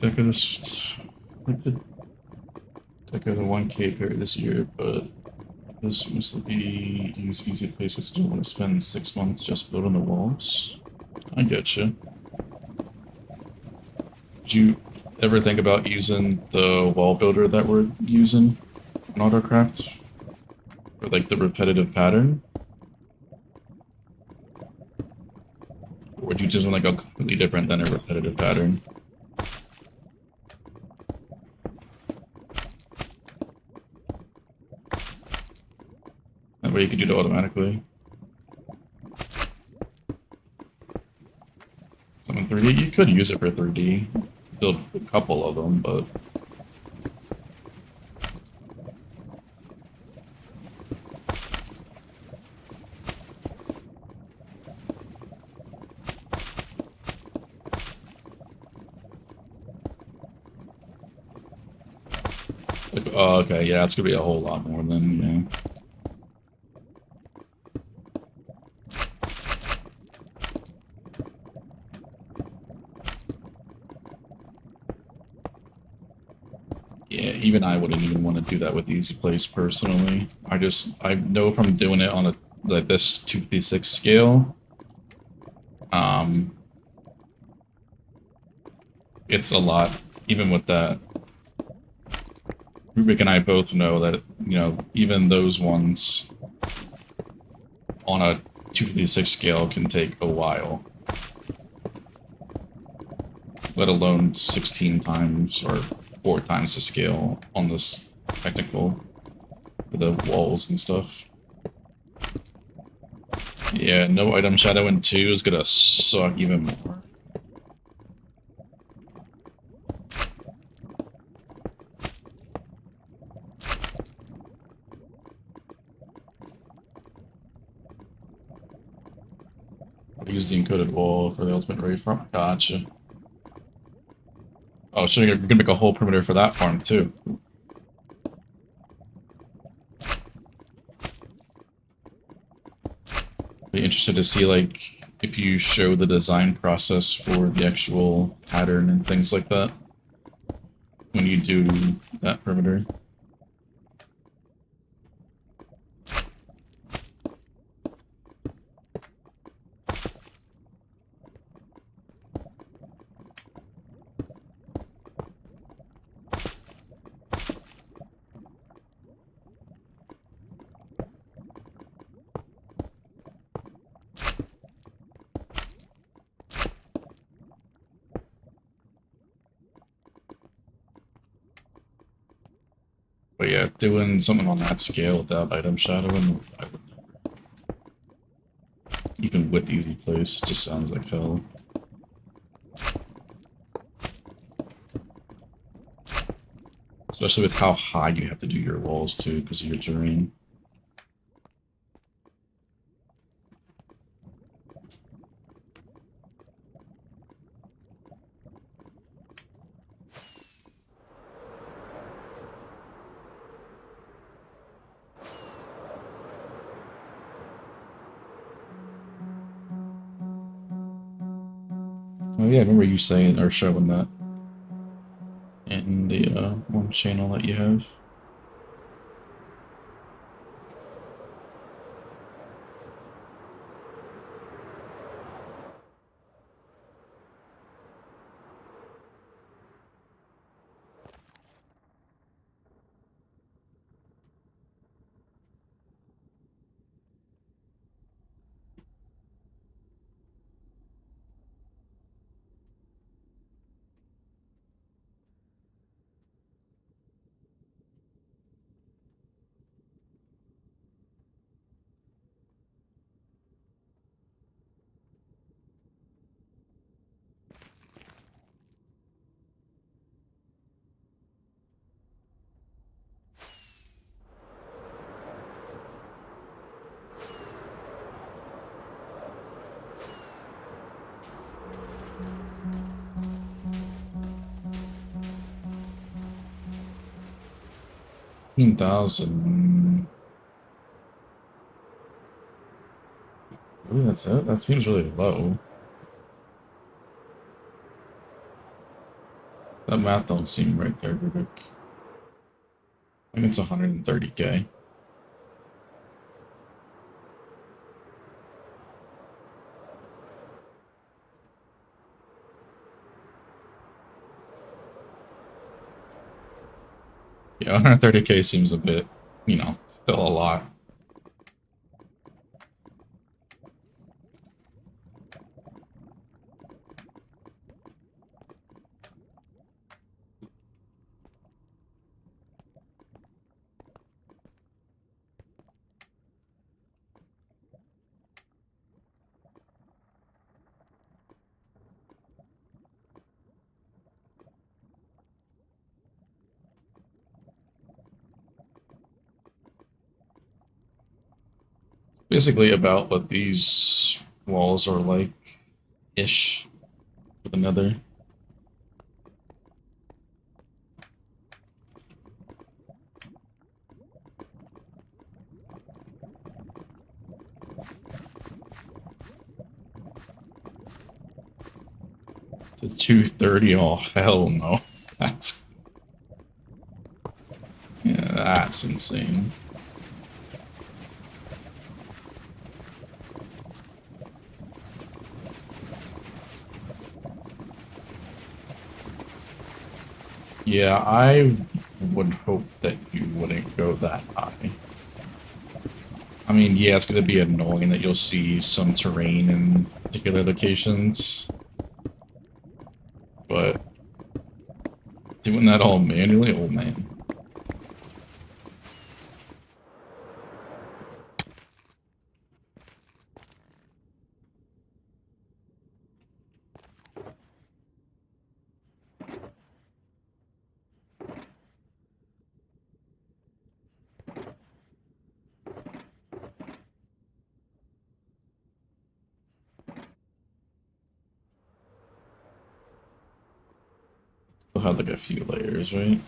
Deco this, like the Deco the 1K period this year, but this mostly be use easy places. Don't want to spend 6 months just building the walls. I get you. Did you ever think about using the wall builder that we're using in AutoCraft? For like the repetitive pattern? Or would you just want like a completely different than a repetitive pattern? That way you could do it automatically. Some in 3D, you could use it for 3D. Build a couple of them, but like, oh, okay, yeah, it's gonna be a whole lot more than, yeah. Yeah, even I wouldn't even want to do that with Easy Place personally. I know from doing it on a like this 256 scale, um, it's a lot. Even with that, Rubik and I both know that even those ones on a 256 scale can take a while. Let alone 16 times or 4 times the scale on this technical for the walls and stuff. Yeah, no item shadow in 2 is gonna suck even more. I'll use the encoded wall for the ultimate raid farm. Gotcha. Oh, so you're gonna make a whole perimeter for that farm too. Be interested to see like if you show the design process for the actual pattern and things like that when you do that perimeter. But yeah, doing something on that scale without item shadowing, I would never. Even with easy place, it just sounds like hell. Especially with how high you have to do your walls too, because of your terrain. Oh yeah, I remember you saying or showing that in the one channel that you have. $15,000. Ooh, that's it? That seems really low. That math don't seem right there, Rubik. I think it's 130K. Yeah, 130K seems a bit, still a lot. Basically about what these walls are like, ish, with another. To 230, oh hell no. That's Yeah, that's insane. Yeah, I would hope that you wouldn't go that high. I mean, yeah, it's going to be annoying that you'll see some terrain in particular locations, but doing that all manually, oh man. Still have like a few layers, right?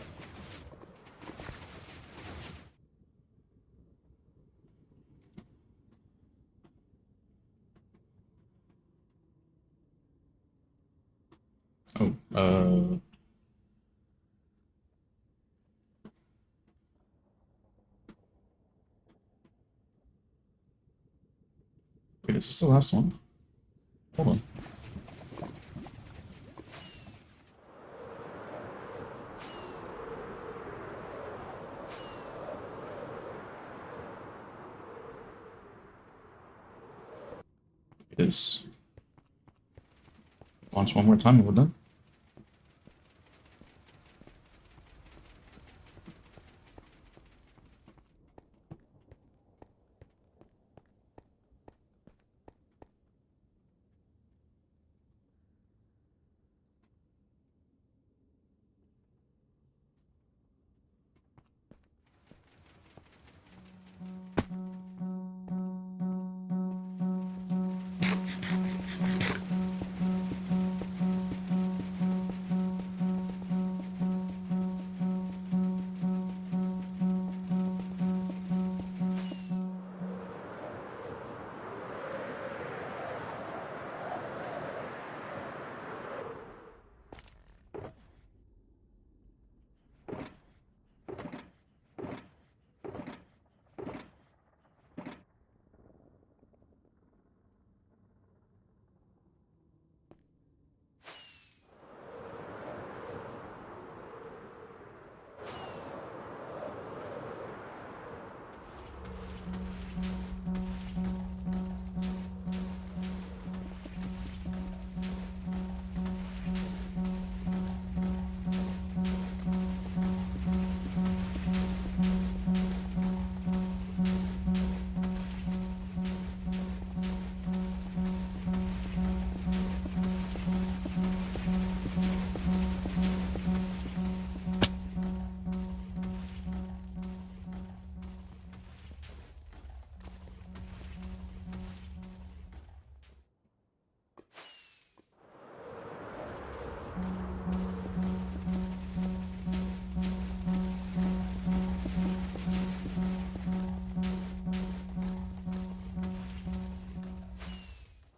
Oh, wait, is this the last one? Hold on. It is. Launch one more time and we're done.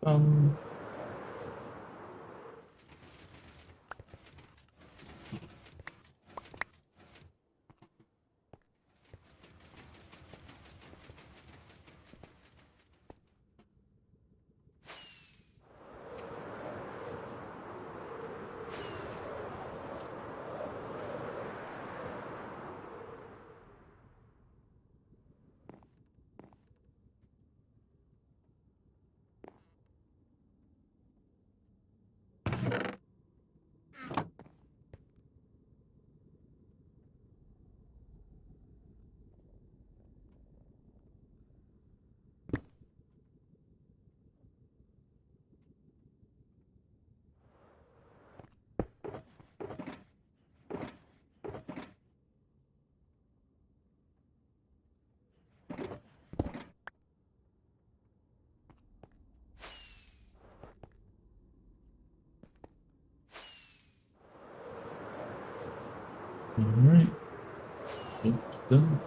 done. Alright. Done.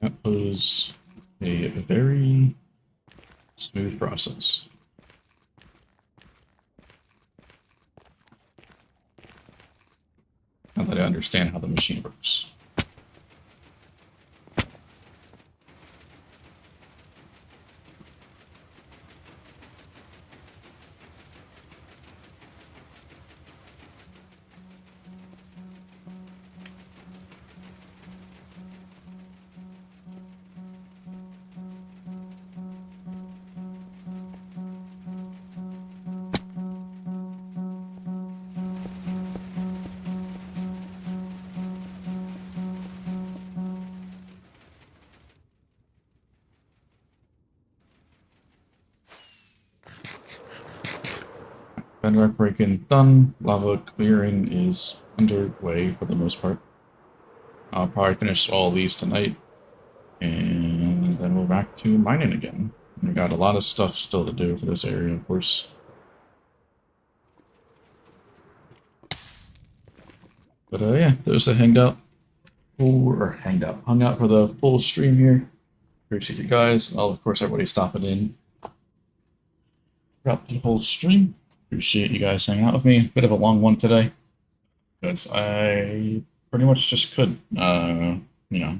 That was a very smooth process. Now that I understand how the machine works. Bedrock break-in done. Lava clearing is underway for the most part. I'll probably finish all these tonight, and then we're back to mining again. We got a lot of stuff still to do for this area, of course. But yeah, there's a hangout hung out for the full stream here. Appreciate you guys, and of course everybody stopping in throughout the whole stream. Appreciate you guys hanging out with me. Bit of a long one today, because I pretty much just could, you know,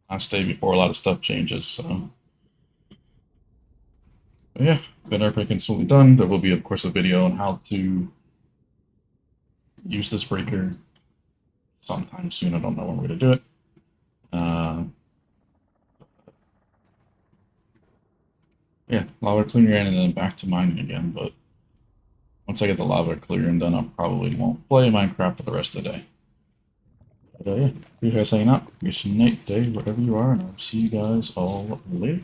last day before a lot of stuff changes, so. But yeah, Bedrock break-in is fully done. There will be, of course, a video on how to use this breaker sometime soon. I don't know when we're going to do it. Yeah, lava clearing and then back to mining again, but once I get the lava clearing done, I probably won't play Minecraft for the rest of the day. But yeah, you guys hanging out. Good night, day, wherever you are, and I'll see you guys all later.